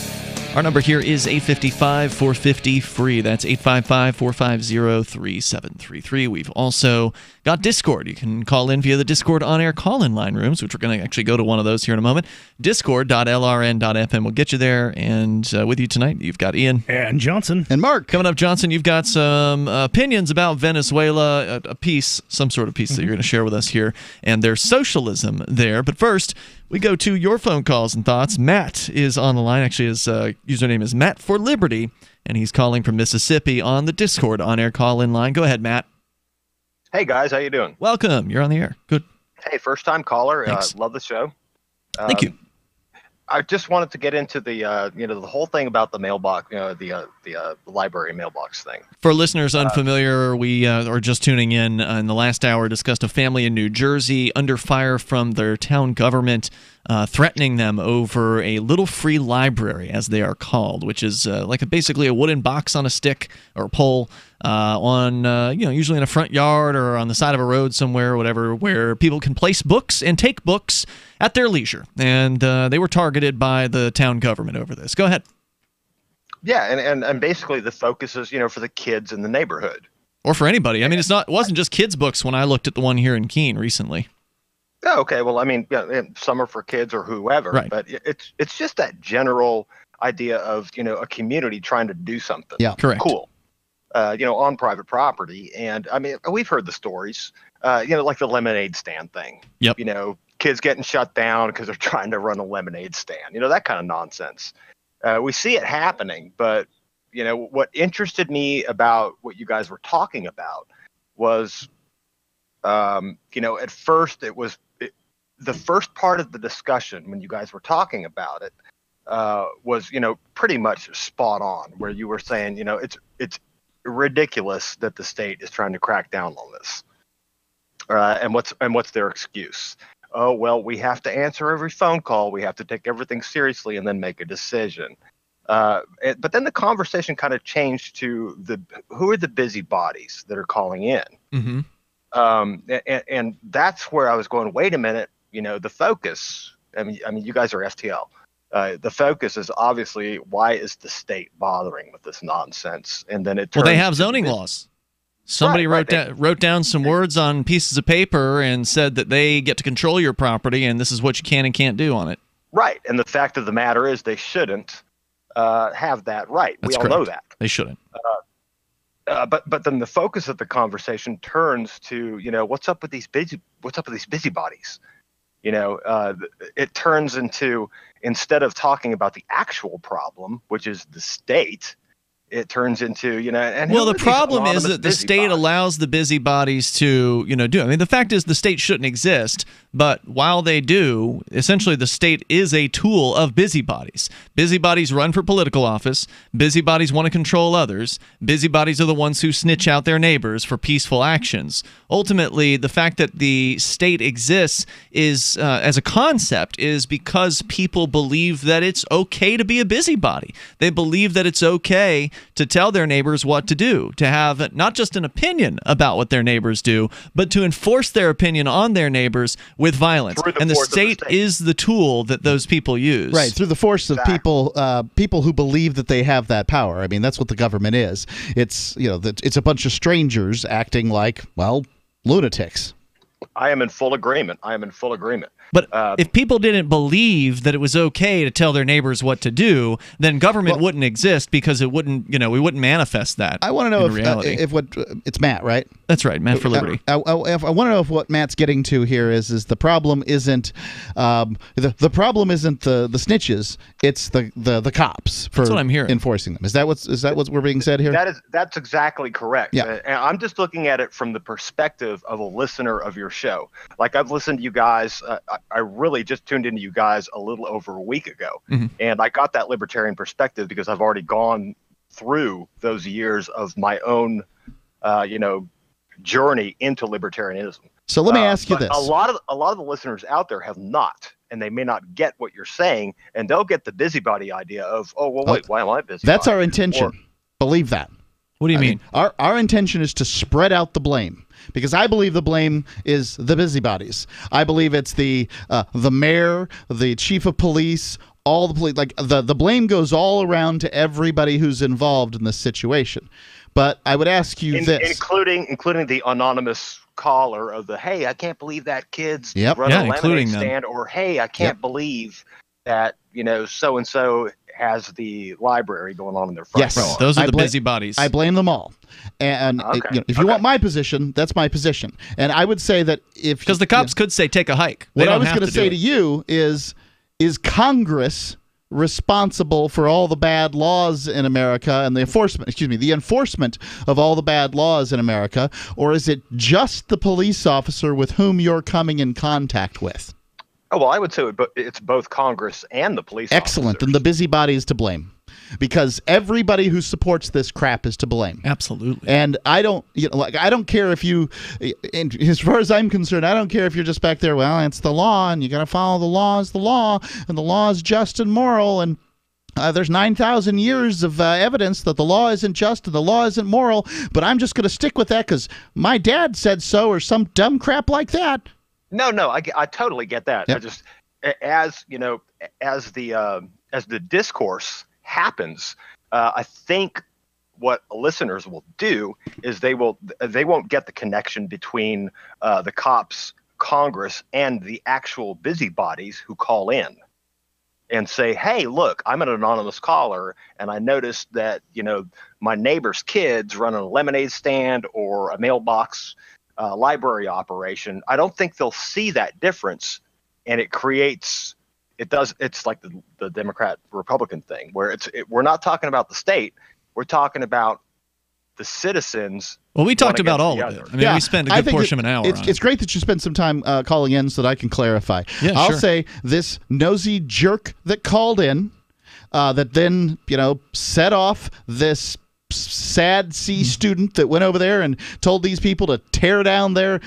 Our number here is 855-450-FREE. That's 855-450-3733. We've also got Discord. You can call in via the Discord on-air call-in line rooms, which we're going to actually go to one of those here in a moment. Discord.lrn.fm will get you there. And with you tonight, you've got Ian. And Johnson. And Mark. Coming up, Johnson, you've got some opinions about Venezuela, a piece, some sort of piece that you're going to share with us here, and there's socialism there. But first, we go to your phone calls and thoughts. Matt is on the line. Actually, his username is Matt for Liberty, and he's calling from Mississippi on the Discord on-air call-in line. Go ahead, Matt. Hey, guys. How you doing? Welcome. You're on the air. Good. Hey, first-time caller. Love the show. Thank you. I just wanted to get into the the whole thing about the mailbox, the library mailbox thing. For listeners unfamiliar, we are just tuning in the last hour, discussed a family in New Jersey under fire from their town government, threatening them over a little free library, as they are called, which is basically a wooden box on a stick or a pole usually in a front yard or on the side of a road somewhere, or whatever, where people can place books and take books at their leisure. And they were targeted by the town government over this. Go ahead. Yeah, and basically the focus is for the kids in the neighborhood. Or for anybody. I mean, it wasn't just kids' books when I looked at the one here in Keene recently. Oh, okay. Well, I mean, some are for kids or whoever, right. But it's just that general idea of a community trying to do something. Yeah, correct. Cool. On private property. And I mean, we've heard the stories, like the lemonade stand thing. Yep. Kids getting shut down because they're trying to run a lemonade stand, that kind of nonsense. We see it happening, but, what interested me about what you guys were talking about was, at first the first part of the discussion when you guys were talking about it was, pretty much spot on, where you were saying, it's ridiculous that the state is trying to crack down on this. And what's their excuse? Oh, well, we have to answer every phone call. We have to take everything seriously and then make a decision. But then the conversation kind of changed to who are the busybodies that are calling in? Mm-hmm. And that's where I was going, wait a minute, the focus, I mean, you guys are FTL. The focus is obviously, why is the state bothering with this nonsense? And then it turns they have zoning laws. Somebody wrote down some words on pieces of paper and said that they get to control your property, and this is what you can and can't do on it. Right, and the fact of the matter is they shouldn't have that right. That's we all correct. know that. They shouldn't. But then the focus of the conversation turns to, what's up with these busybodies? It turns into, instead of talking about the actual problem, which is the state, it turns into, and well, the problem is that the state allows the busybodies to, do it. I mean, the fact is the state shouldn't exist, but while they do, essentially the state is a tool of busybodies. Busybodies run for political office. Busybodies want to control others. Busybodies are the ones who snitch out their neighbors for peaceful actions. Ultimately, the fact that the state exists is, as a concept, is because people believe that it's okay to be a busybody. They believe that it's okay to tell their neighbors what to do, to have not just an opinion about what their neighbors do, but to enforce their opinion on their neighbors with violence. And the state is the tool that those people use. Right, through the force of people who believe that they have that power. I mean, that's what the government is. It's, it's a bunch of strangers acting like, well, lunatics. I am in full agreement. But if people didn't believe that it was okay to tell their neighbors what to do, then government wouldn't exist because it wouldn't, we wouldn't manifest that. I want to know if what it's Matt, right? That's right, Matt for Liberty. I want to know if what Matt's getting to here is the problem isn't the problem isn't the snitches, it's the cops for That's what I'm hearing. enforcing them. Is that what's we're being said here? That's exactly correct. Yeah. And I'm just looking at it from the perspective of a listener of your show. Like, I've listened to you guys. I really just tuned into you guys a little over a week ago, and I got that libertarian perspective because I've already gone through those years of my own, journey into libertarianism. So let me ask you this: a lot of the listeners out there have not, and they may not get what you're saying, and they'll get the busybody idea of, why am I busy? That's our intention. Believe that. What do you mean? Our intention is to spread out the blame, because I believe the blame is the busybodies. I believe it's the mayor, the chief of police, all the police. Like the blame goes all around to everybody who's involved in this situation. But I would ask you this, including the anonymous caller of the, hey, I can't believe that kid's Yep. running Yeah, a including lemonade stand, or hey, I can't believe that so and so has the library going on in their front door. Those are the busybodies. I blame them all. And if you want my position, that's my position. And I would say that because the cops could say take a hike. What I was going to say to you is Congress responsible for all the bad laws in America and the enforcement of all the bad laws in America, or is it just the police officer with whom you're coming in contact with? Oh, well, I would say it's both Congress and the police. Excellent. Then the busybody is to blame, because everybody who supports this crap is to blame. Absolutely. And I don't care if you, as far as I'm concerned, I don't care if you're just back there, well, it's the law and you got to follow the law as the law, and the law is just and moral, and there's 9,000 years of evidence that the law isn't just and the law isn't moral, but I'm just going to stick with that because my dad said so, or some dumb crap like that. No, I totally get that. Yep. I just, as the discourse happens, I think what listeners will do is they won't get the connection between the cops, Congress, and the actual busybodies who call in and say, hey, look, I'm an anonymous caller, and I noticed that my neighbor's kids running a lemonade stand or a mailbox library operation. I don't think they'll see that difference, and it's like the Democrat Republican thing where we're not talking about the state, we're talking about the citizens. Well, we talked about all of it. I mean, we spent a good portion of an hour on it. It's great that you spent some time calling in so that I can clarify. Yeah, I'll sure. say this nosy jerk that called in that then set off this sad C student that went over there and told these people to tear down their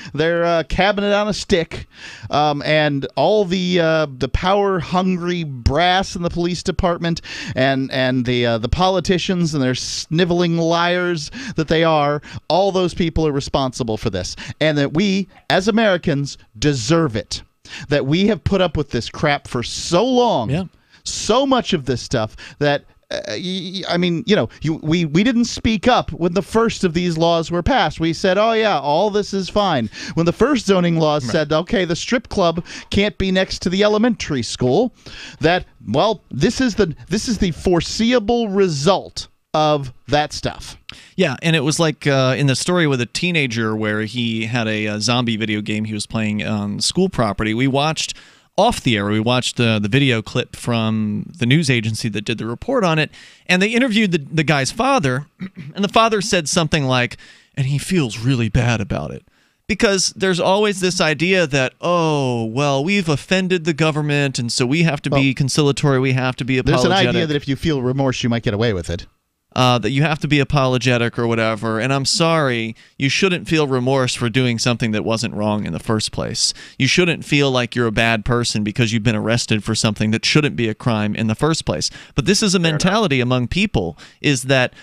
cabinet on a stick, and all the power hungry brass in the police department and the politicians and their sniveling liars that they are, all those people are responsible for this, and that we as Americans deserve it, that we have put up with this crap for so long, so much of this stuff that we didn't speak up when the first of these laws were passed. We said, oh yeah, all this is fine. When the first zoning laws said, okay, the strip club can't be next to the elementary school, that, well, this is the foreseeable result of that stuff. Yeah, and it was like in the story with a teenager where he had a zombie video game he was playing on school property. We watched off the air, we watched the video clip from the news agency that did the report on it, and they interviewed the guy's father, and the father said something like, and he feels really bad about it. Because there's always this idea that, oh, well, we've offended the government, and so we have to be conciliatory, we have to be apologetic. There's an idea that if you feel remorse, you might get away with it. That you have to be apologetic or whatever, and I'm sorry, you shouldn't feel remorse for doing something that wasn't wrong in the first place. You shouldn't feel like you're a bad person because you've been arrested for something that shouldn't be a crime in the first place. But this is a mentality among people, is that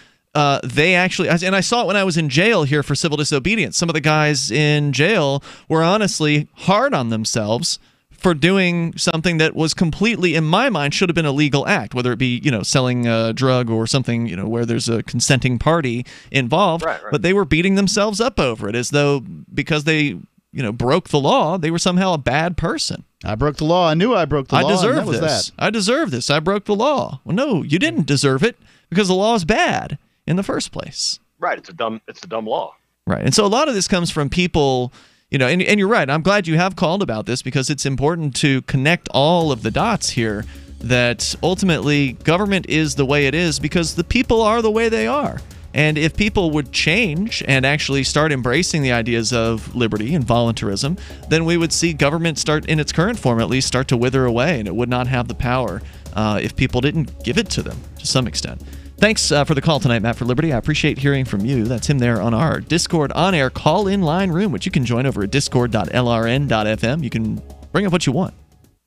they actually, and I saw it when I was in jail here for civil disobedience. Some of the guys in jail were honestly hard on themselves for doing something that was completely, in my mind, should have been a legal act, whether it be, selling a drug or something, where there's a consenting party involved. Right. But they were beating themselves up over it as though because they broke the law, they were somehow a bad person. I broke the law. I knew I broke the law. I deserve and that this. was that. I deserve this. I broke the law. Well, no, you didn't deserve it because the law is bad in the first place. Right. It's a dumb law. Right. And so a lot of this comes from people, and you're right. I'm glad you have called about this because it's important to connect all of the dots here that ultimately government is the way it is because the people are the way they are. And if people would change and actually start embracing the ideas of liberty and voluntarism, then we would see government start, in its current form at least, start to wither away, and it would not have the power if people didn't give it to them to some extent. Thanks for the call tonight, Matt for Liberty. I appreciate hearing from you. That's him there on our Discord on-air call-in line room, which you can join over at discord.lrn.fm. You can bring up what you want.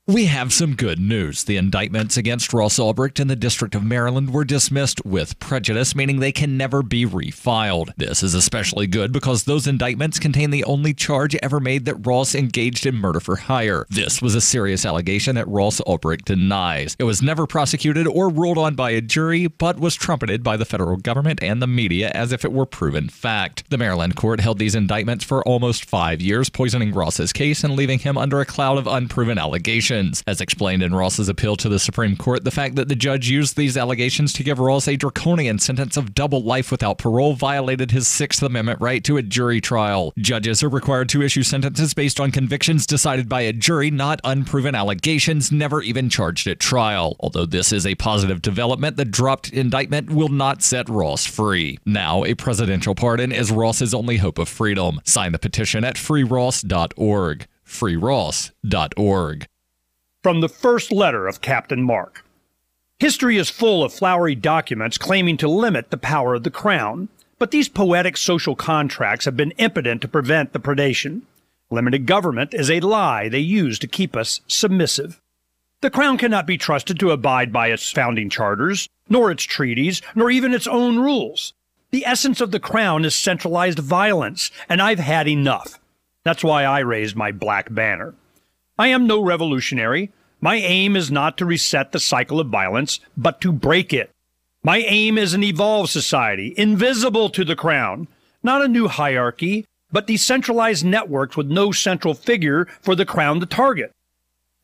We have some good news. The indictments against Ross Ulbricht in the District of Maryland were dismissed with prejudice, meaning they can never be refiled. This is especially good because those indictments contain the only charge ever made that Ross engaged in murder for hire. This was a serious allegation that Ross Ulbricht denies. It was never prosecuted or ruled on by a jury, but was trumpeted by the federal government and the media as if it were proven fact. The Maryland court held these indictments for almost 5 years, poisoning Ross's case and leaving him under a cloud of unproven allegations. As explained in Ross's appeal to the Supreme Court, the fact that the judge used these allegations to give Ross a draconian sentence of double life without parole violated his Sixth Amendment right to a jury trial. Judges are required to issue sentences based on convictions decided by a jury, not unproven allegations never even charged at trial. Although this is a positive development, the dropped indictment will not set Ross free. Now, a presidential pardon is Ross's only hope of freedom. Sign the petition at freeross.org. freeross.org. From the first letter of Captain Mark. History is full of flowery documents claiming to limit the power of the crown, but these poetic social contracts have been impotent to prevent the predation. Limited government is a lie they use to keep us submissive. The crown cannot be trusted to abide by its founding charters, nor its treaties, nor even its own rules. The essence of the crown is centralized violence, and I've had enough. That's why I raised my black banner. I am no revolutionary. My aim is not to reset the cycle of violence, but to break it. My aim is an evolved society, invisible to the crown, not a new hierarchy, but decentralized networks with no central figure for the crown to target.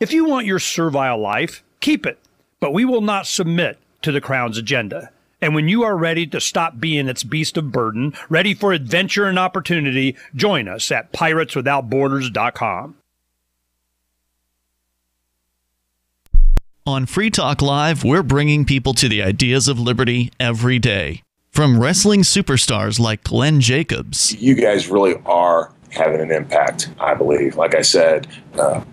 If you want your servile life, keep it, but we will not submit to the crown's agenda. And when you are ready to stop being its beast of burden, ready for adventure and opportunity, join us at pirateswithoutborders.com. On Free Talk Live, we're bringing people to the ideas of liberty every day. From wrestling superstars like Glenn Jacobs. You guys really are having an impact, I believe. Like I said,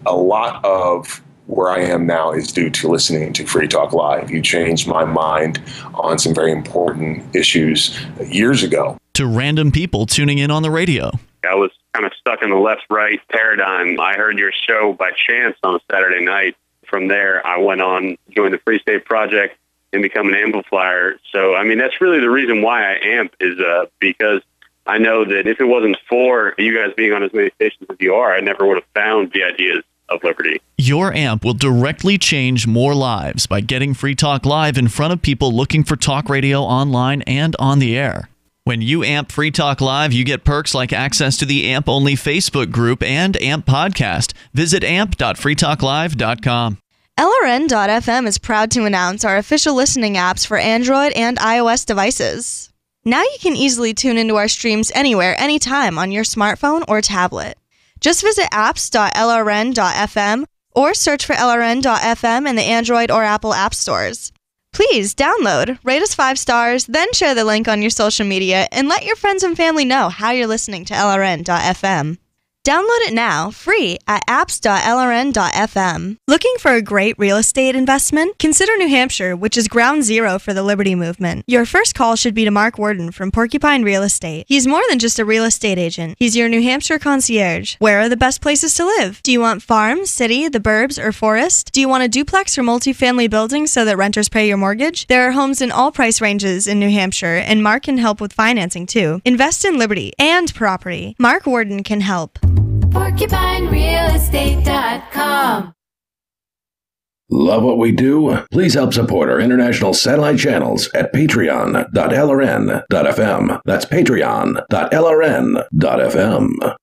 a lot of where I am now is due to listening to Free Talk Live. You changed my mind on some very important issues years ago. To random people tuning in on the radio. I was kind of stuck in the left-right paradigm. I heard your show by chance on a Saturday night. From there, I went on, joined the Free State Project, and become an amplifier. So, I mean, that's really the reason why I amp is because I know that if it wasn't for you guys being on as many stations as you are, I never would have found the ideas of liberty. Your amp will directly change more lives by getting Free Talk Live in front of people looking for talk radio online and on the air. When you amp Free Talk Live, you get perks like access to the AMP-only Facebook group and AMP podcast. Visit amp.freetalklive.com. LRN.FM is proud to announce our official listening apps for Android and iOS devices. Now you can easily tune into our streams anywhere, anytime on your smartphone or tablet. Just visit apps.lrn.fm or search for LRN.FM in the Android or Apple app stores. Please download, rate us 5 stars, then share the link on your social media and let your friends and family know how you're listening to LRN.FM. Download it now, free, at apps.lrn.fm. Looking for a great real estate investment? Consider New Hampshire, which is ground zero for the Liberty Movement. Your first call should be to Mark Worden from Porcupine Real Estate. He's more than just a real estate agent. He's your New Hampshire concierge. Where are the best places to live? Do you want farm, city, the burbs, or forest? Do you want a duplex or multifamily building so that renters pay your mortgage? There are homes in all price ranges in New Hampshire, and Mark can help with financing too. Invest in liberty and property. Mark Worden can help. PorcupineRealEstate.com. Love what we do? Please help support our international satellite channels at patreon.lrn.fm. That's patreon.lrn.fm.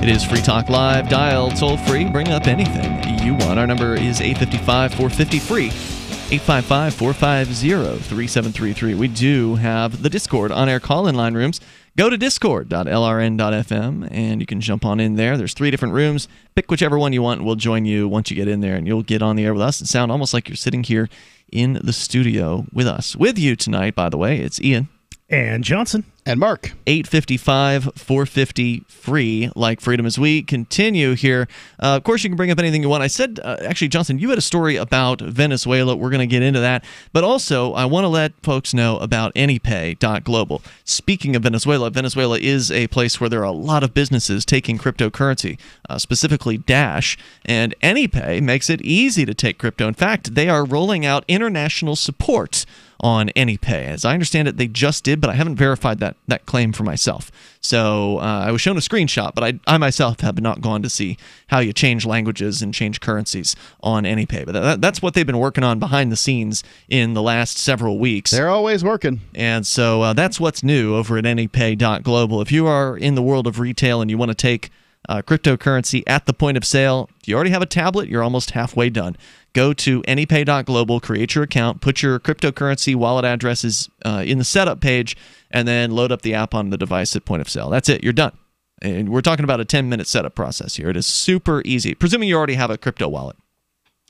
It is Free Talk Live. Dial toll free. Bring up anything you want. Our number is 855-450-FREE. 855-450-3733. We do have the Discord on-air call-in line rooms. Go to discord.lrn.fm and you can jump on in there. There's 3 different rooms. Pick whichever one you want and we'll join you once you get in there, and you'll get on the air with us and sound almost like you're sitting here in the studio with us. With you tonight, by the way, it's Ian. And Johnson. And Mark. 855-450-FREE, like freedom. As we continue here, of course, you can bring up anything you want. I said, actually, Johnson, you had a story about Venezuela. We're going to get into that. But also, I want to let folks know about AnyPay.global. Speaking of Venezuela, Venezuela is a place where there are a lot of businesses taking cryptocurrency, specifically Dash. And AnyPay makes it easy to take crypto. In fact, they are rolling out international support on AnyPay. As I understand it, they just did, but I haven't verified that claim for myself. So I was shown a screenshot, but I myself have not gone to see how you change languages and change currencies on AnyPay. But that's what they've been working on behind the scenes in the last several weeks. They're always working. And so that's what's new over at AnyPay.global. If you are in the world of retail and you want to take cryptocurrency at the point of sale, if you already have a tablet, you're almost halfway done. Go to AnyPay.global, create your account, put your cryptocurrency wallet addresses in the setup page, and then load up the app on the device at point of sale. That's it. You're done. And we're talking about a 10-minute setup process here. It is super easy, presuming you already have a crypto wallet.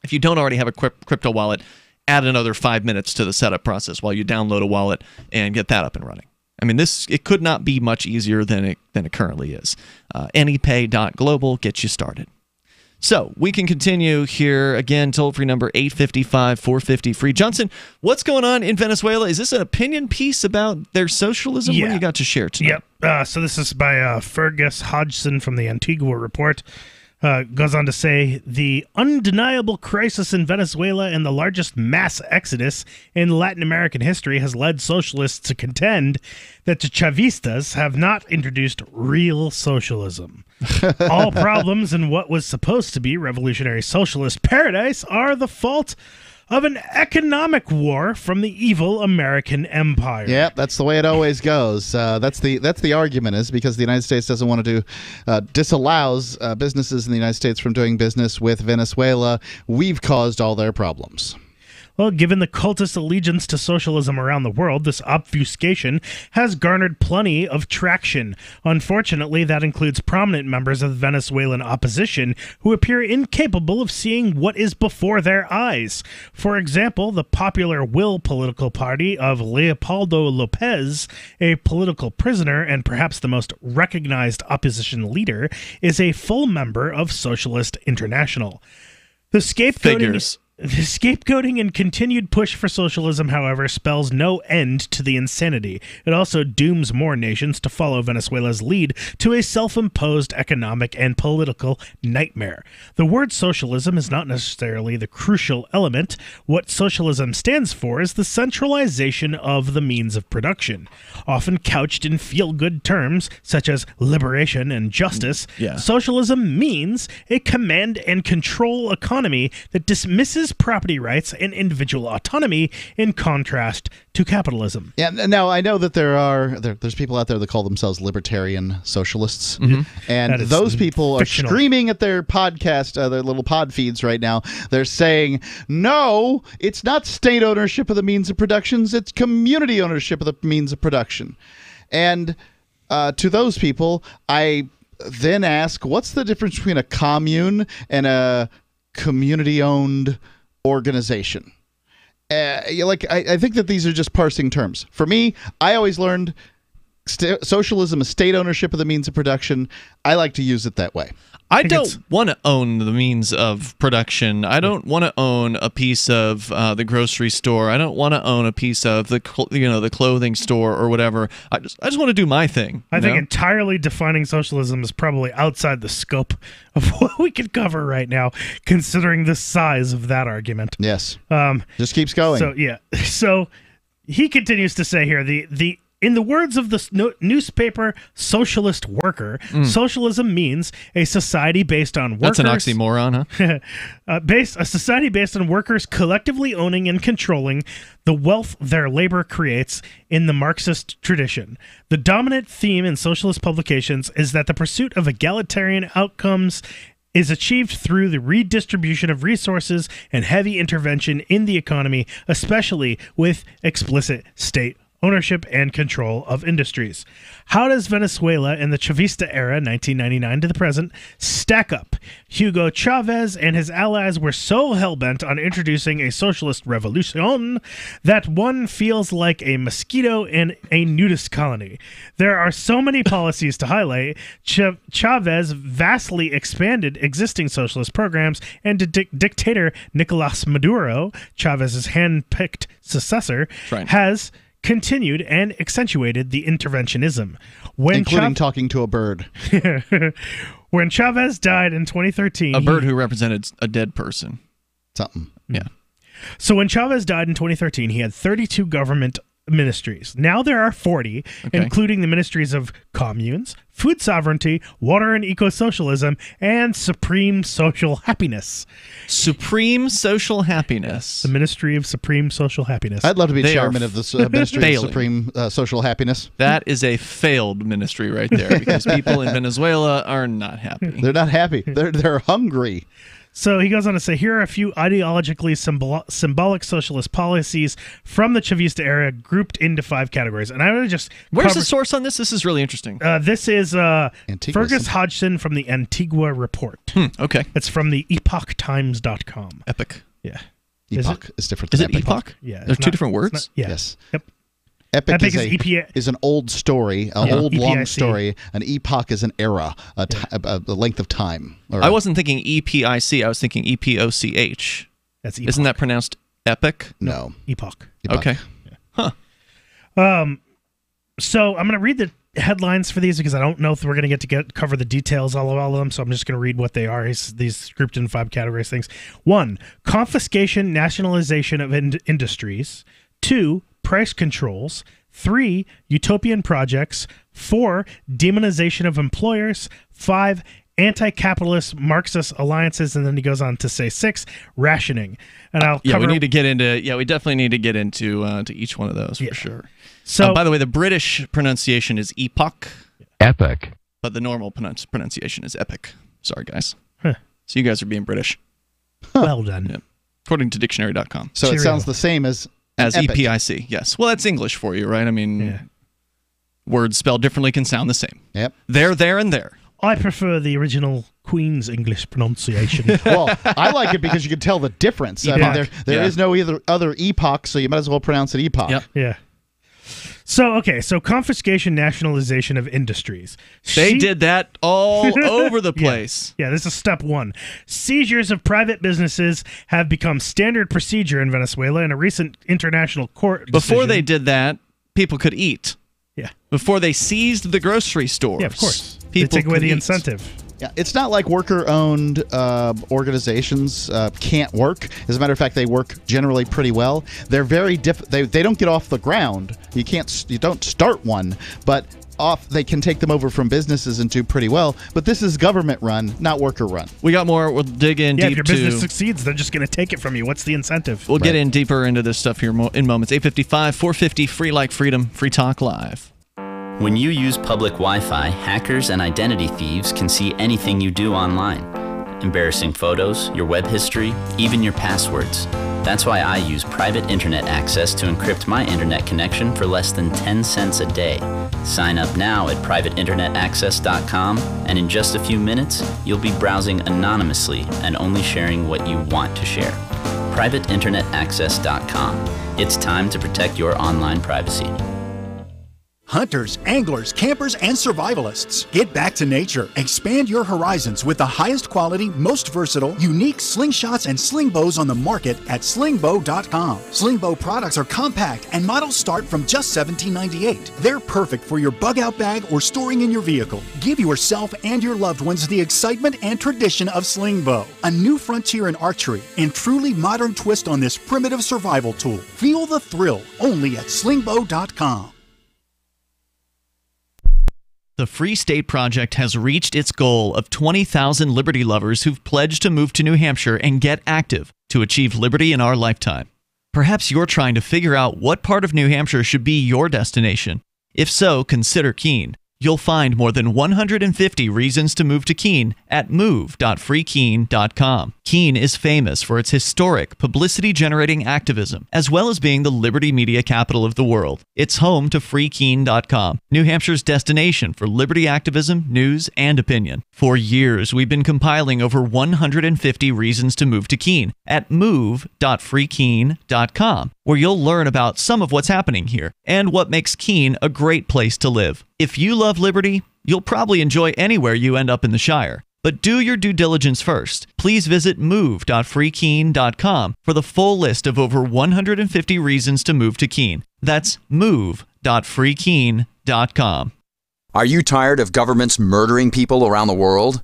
If you don't already have a crypto wallet, add another 5 minutes to the setup process while you download a wallet and get that up and running. I mean, it could not be much easier than it currently is. AnyPay.global gets you started. So we can continue here. Again, toll-free number 855-450-FREE. Johnson, what's going on in Venezuela? Is this an opinion piece about their socialism? Yeah. What do you got to share tonight? Yep. So this is by Fergus Hodgson from the Antigua Report. Goes on to say, the undeniable crisis in Venezuela and the largest mass exodus in Latin American history has led socialists to contend that the Chavistas have not introduced real socialism. All problems in what was supposed to be revolutionary socialist paradise are the fault of an economic war from the evil American empire. Yeah, that's the way it always goes. That's the argument, is because the United States doesn't want to disallows businesses in the United States from doing business with Venezuela. We've caused all their problems. Well, given the cultist allegiance to socialism around the world, this obfuscation has garnered plenty of traction. Unfortunately, that includes prominent members of the Venezuelan opposition who appear incapable of seeing what is before their eyes. For example, the Popular Will political party of Leopoldo Lopez, a political prisoner and perhaps the most recognized opposition leader, is a full member of Socialist International. The scapegoating and continued push for socialism, however, spells no end to the insanity. It also dooms more nations to follow Venezuela's lead to a self-imposed economic and political nightmare. The word socialism is not necessarily the crucial element. What socialism stands for is the centralization of the means of production. Often couched in feel-good terms, such as liberation and justice, socialism means a command and control economy that dismisses property rights and individual autonomy in contrast to capitalism. Yeah, now I know that there's people out there that call themselves libertarian socialists, and those people are screaming at their podcast, their little pod feeds right now. They're saying, no, it's not state ownership of the means of production, it's community ownership of the means of production. And to those people, I then ask, what's the difference between a commune and a community-owned organization? I think that these are just parsing terms. For me, I always learned socialism is state ownership of the means of production. I like to use it that way. I don't want to own the means of production. I don't want to own a piece of the grocery store. I don't want to own a piece of the clothing store or whatever. I just want to do my thing. I think entirely defining socialism is probably outside the scope of what we could cover right now, considering the size of that argument. Yes. Just keeps going. So he continues to say here, the In the words of the newspaper Socialist Worker, socialism means a society based on workers. That's an oxymoron, huh? A society based on workers collectively owning and controlling the wealth their labor creates in the Marxist tradition. The dominant theme in socialist publications is that the pursuit of egalitarian outcomes is achieved through the redistribution of resources and heavy intervention in the economy, especially with explicit state ownership and control of industries. How does Venezuela in the Chavista era, 1999 to the present, stack up? Hugo Chavez and his allies were so hell-bent on introducing a socialist revolution that one feels like a mosquito in a nudist colony. There are so many policies to highlight. Chavez vastly expanded existing socialist programs, and dictator Nicolas Maduro, Chavez's hand-picked successor, has continued and accentuated the interventionism. Including talking to a bird. When Chavez died in 2013... A bird who represented a dead person. Something. Yeah. So when Chavez died in 2013, he had 32 government ministries. Now there are 40, including the ministries of communes, food sovereignty, water and eco-socialism, and supreme social happiness. Supreme social happiness. The Ministry of Supreme Social Happiness. I'd love to be chairman of the Ministry of Supreme Social Happiness. That is a failed ministry right there, because people in Venezuela are not happy. They're not happy. They're hungry. So he goes on to say, here are a few ideologically symbolic socialist policies from the Chavista era grouped into 5 categories. And I really just... Where's the source on this? This is really interesting. This is Fergus Hodgson from the Antigua Report. Okay. It's from the epochtimes.com. Epic. Yeah. Epoch is different Is than it epoch? Yeah. There's 2 different words? Yes. Yep. Epic is an old story, old long EPIC. story. An epoch is an era, a length of time. I wasn't thinking EPIC. I was thinking EPOCH. That's epoch. Isn't that pronounced epic? No. Epoch. Okay. Huh. So I'm going to read the headlines for these because I don't know if we're going to get cover the details all of them, so I'm just going to read what they are. These grouped in 5 categories things. 1, confiscation, nationalization of industries. 2, price controls. 3, utopian projects. 4, demonization of employers. 5, anti-capitalist Marxist alliances, and then he goes on to say 6, rationing. And I'll cover... we definitely need to get into to each one of those for sure. So, by the way, the British pronunciation is epoch. Epic. But the normal pronunciation is epic. Sorry, guys. Huh. So you guys are being British. Well done. Yeah. According to dictionary.com. So it sounds the same as epic. EPIC, yes. Well, that's English for you, right? I mean, words spelled differently can sound the same. Yep. There, and there. I prefer the original Queen's English pronunciation. Well, I like it because you can tell the difference. I mean, there is no other epoch, so you might as well pronounce it epoch. Yep. Yeah. So confiscation, nationalization of industries. They did that all over the place. Yeah, this is step 1. Seizures of private businesses have become standard procedure in Venezuela in a recent international court decision. Before they did that, people could eat. Yeah. Before they seized the grocery stores. Yeah, of course. People they take away the eat. incentive. Yeah, it's not like worker-owned organizations can't work. As a matter of fact, they work generally pretty well. They're very they don't get off the ground. You don't start one, but they can take them over from businesses and do pretty well. But this is government-run, not worker-run. We got more. We'll dig in deep if your business succeeds, they're just going to take it from you. What's the incentive? We'll get in deeper into this stuff here in moments. 855, 450, free like freedom, Free Talk Live. When you use public Wi-Fi, hackers and identity thieves can see anything you do online. Embarrassing photos, your web history, even your passwords. That's why I use private internet access to encrypt my internet connection for less than 10 cents a day. Sign up now at privateinternetaccess.com, and in just a few minutes, you'll be browsing anonymously and only sharing what you want to share. privateinternetaccess.com. It's time to protect your online privacy. Hunters, anglers, campers, and survivalists. Get back to nature. Expand your horizons with the highest quality, most versatile, unique slingshots and sling bows on the market at slingbow.com. Slingbow products are compact and models start from just $17.98. They're perfect for your bug-out bag or storing in your vehicle. Give yourself and your loved ones the excitement and tradition of Slingbow, a new frontier in archery and truly modern twist on this primitive survival tool. Feel the thrill only at slingbow.com. The Free State Project has reached its goal of 20,000 liberty lovers who've pledged to move to New Hampshire and get active to achieve liberty in our lifetime. Perhaps you're trying to figure out what part of New Hampshire should be your destination. If so, consider Keene. You'll find more than 150 reasons to move to Keene at move.freekeene.com. Keene is famous for its historic, publicity-generating activism, as well as being the liberty media capital of the world. It's home to freekeene.com, New Hampshire's destination for liberty activism, news, and opinion. For years, we've been compiling over 150 reasons to move to Keene at move.freekeene.com, where you'll learn about some of what's happening here and what makes Keene a great place to live. If you love liberty, you'll probably enjoy anywhere you end up in the Shire. But do your due diligence first. Please visit move.freekeene.com for the full list of over 150 reasons to move to Keene. That's move.freekeene.com. Are you tired of governments murdering people around the world?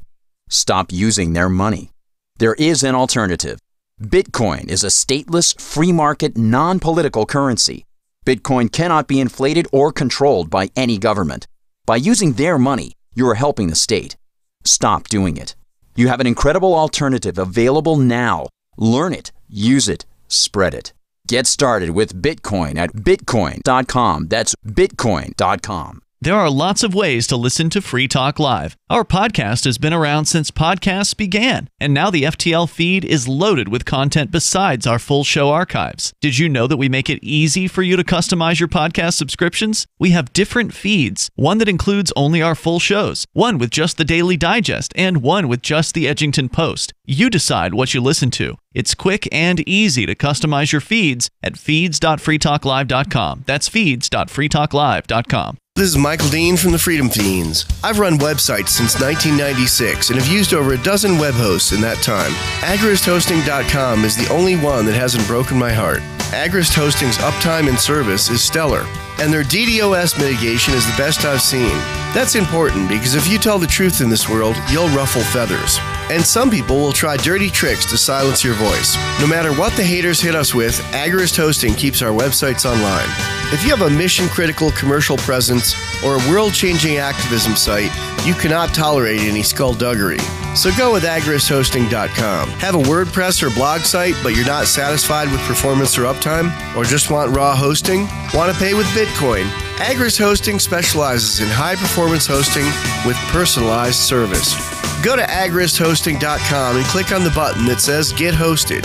Stop using their money. There is an alternative. Bitcoin is a stateless, free market, non-political currency. Bitcoin cannot be inflated or controlled by any government. By using their money, you are helping the state. Stop doing it. You have an incredible alternative available now. Learn it, use it, spread it. Get started with Bitcoin at bitcoin.com. That's bitcoin.com. There are lots of ways to listen to Free Talk Live. Our podcast has been around since podcasts began, and now the FTL feed is loaded with content besides our full show archives. Did you know that we make it easy for you to customize your podcast subscriptions? We have different feeds, one that includes only our full shows, one with just the Daily Digest, and one with just the Edgington Post. You decide what you listen to. It's quick and easy to customize your feeds at feeds.freetalklive.com. That's feeds.freetalklive.com. This is Michael Dean from the Freedom Fiends. I've run websites since 1996 and have used over a dozen web hosts in that time. AgristHosting.com is the only one that hasn't broken my heart. Agrist Hosting's uptime and service is stellar, and their DDoS mitigation is the best I've seen. That's important because if you tell the truth in this world, you'll ruffle feathers. And some people will try dirty tricks to silence your voice. No matter what the haters hit us with, Agrist Hosting keeps our websites online. If you have a mission-critical commercial presence or a world-changing activism site, you cannot tolerate any skullduggery. So go with agristhosting.com. Have a WordPress or blog site, but you're not satisfied with performance or uptime? Or just want raw hosting? Want to pay with Bitcoin? Agrist Hosting specializes in high-performance hosting with personalized service. Go to agristhosting.com and click on the button that says Get Hosted.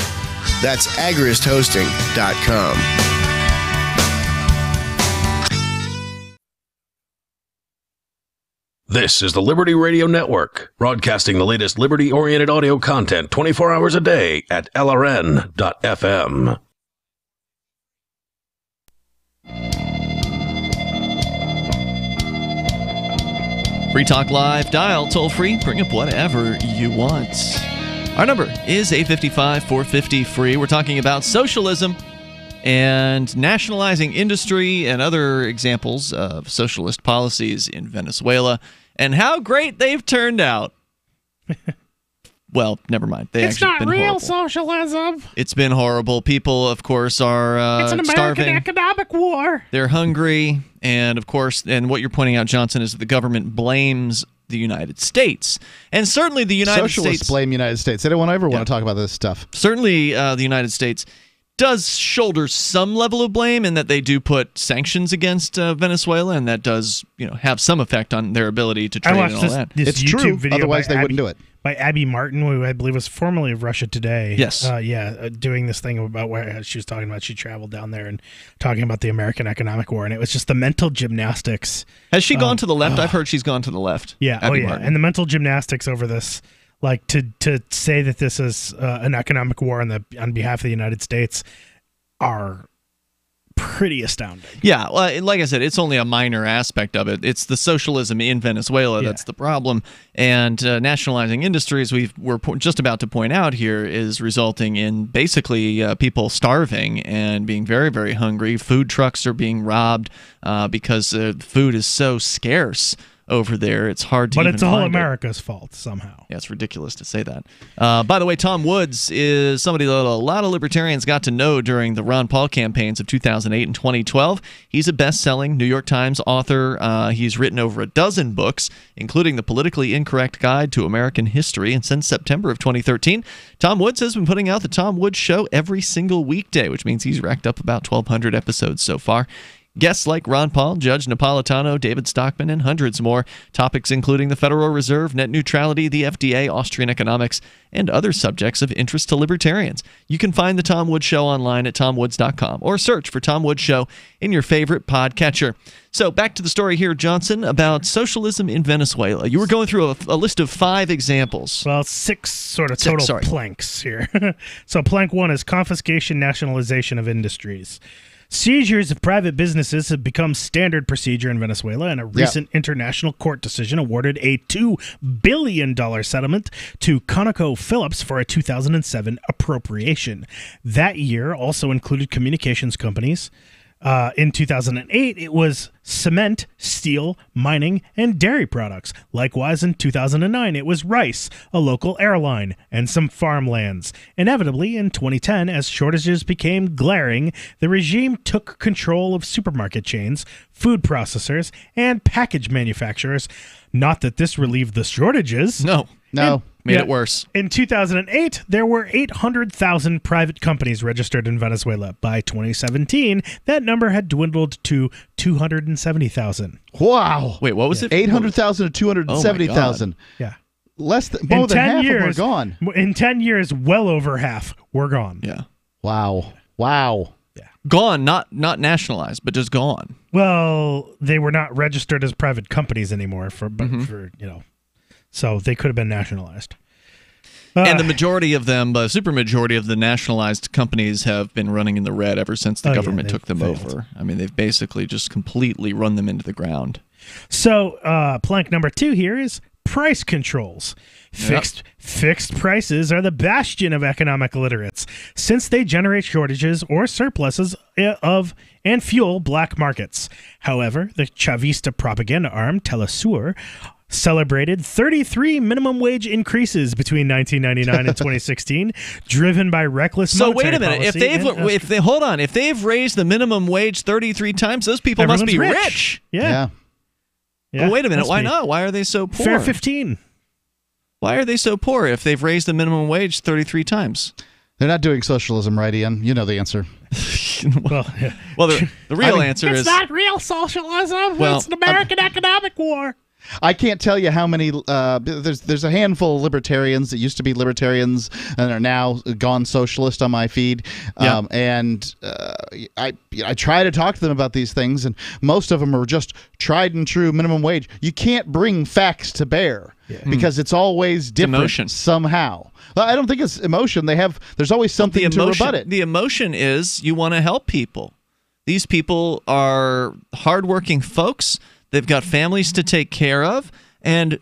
That's agristhosting.com. This is the Liberty Radio Network, broadcasting the latest liberty-oriented audio content 24 hours a day at LRN.FM. Free Talk Live, dial toll free, bring up whatever you want. Our number is 855-450-FREE. We're talking about socialism and nationalizing industry and other examples of socialist policies in Venezuela and how great they've turned out. Well, never mind. It's not real socialism. It's been horrible. People, of course, are it's an American starving. Economic war. They're hungry. And, of course, and what you're pointing out, Johnson, is that the government blames the United States. And certainly the United Socialists States... blame the United States. They don't ever want to talk about this stuff. Certainly the United States does shoulder some level of blame in that they do put sanctions against Venezuela, and that does have some effect on their ability to trade and all that. It's YouTube true. Video otherwise, they wouldn't do it. By Abby Martin, who I believe was formerly of Russia Today. Yes. Doing this thing about where she was talking about she traveled down there and talking about the American economic war, and it was just the mental gymnastics. Has she gone to the left? I've heard she's gone to the left. Yeah. Abby Martin. And the mental gymnastics over this, like to say that this is an economic war on behalf of the United States, are pretty astounding. Yeah, well, like I said, it's only a minor aspect of it. It's the socialism in Venezuela that's the problem, and nationalizing industries, we're just about to point out here, is resulting in basically people starving and being very, very hungry. Food trucks are being robbed because food is so scarce over there. It's hard to But even it's all find it. America's fault somehow. Yeah, it's ridiculous to say that. By the way, Tom Woods is somebody that a lot of libertarians got to know during the Ron Paul campaigns of 2008 and 2012. He's a best-selling New York Times author. He's written over a dozen books, including The Politically Incorrect Guide to American History. And since September of 2013, Tom Woods has been putting out The Tom Woods Show every single weekday, which means he's racked up about 1,200 episodes so far. Guests like Ron Paul, Judge Napolitano, David Stockman, and hundreds more. Topics including the Federal Reserve, net neutrality, the FDA, Austrian economics, and other subjects of interest to libertarians. You can find The Tom Woods Show online at tomwoods.com or search for Tom Woods Show in your favorite podcatcher. So back to the story here, Johnson, about socialism in Venezuela. You were going through a list of 5 examples. Well, 6 sort of total planks here. So plank 1 is confiscation, nationalization of industries. Seizures of private businesses have become standard procedure in Venezuela, and a recent international court decision awarded a $2 billion settlement to ConocoPhillips for a 2007 appropriation. That year also included communications companies. In 2008, it was cement, steel, mining, and dairy products. Likewise, in 2009, it was rice, a local airline, and some farmlands. Inevitably, in 2010, as shortages became glaring, the regime took control of supermarket chains, food processors, and package manufacturers. Not that this relieved the shortages. No. Made it worse. In 2008, there were 800,000 private companies registered in Venezuela. By 2017, that number had dwindled to 270,000. Wow. Wait, what was it? 800,000 to 270,000. Yeah. More than half of them are gone. In 10 years, well over half were gone. Yeah. Wow. Yeah. Gone, not nationalized, but just gone. Well, they were not registered as private companies anymore so they could have been nationalized. And the majority of them, the supermajority of the nationalized companies have been running in the red ever since the government took them over. I mean, they've basically just completely run them into the ground. So plank number 2 here is price controls. Fixed prices are the bastion of economic illiterates, since they generate shortages or surpluses of and fuel black markets. However, the Chavista propaganda arm, Telesur, celebrated 33 minimum wage increases between 1999 and 2016, driven by reckless monetary policy. So wait a minute, if they've raised the minimum wage 33 times, those people must be rich. Yeah. Well, wait a minute, why not? Why are they so poor? Fair 15. Why are they so poor if they've raised the minimum wage 33 times? They're not doing socialism right, Ian. You know the answer. Well, the real answer is... It's not real socialism. It's an American economic war. I can't tell you how many. There's a handful of libertarians that used to be libertarians and are now gone socialist on my feed. And I try to talk to them about these things, and most of them are just tried and true minimum wage. You can't bring facts to bear because it's always different emotion. Somehow. Well, I don't think it's emotion. There's always something to rebut it. The emotion is you want to help people. These people are hardworking folks. They've got families to take care of, and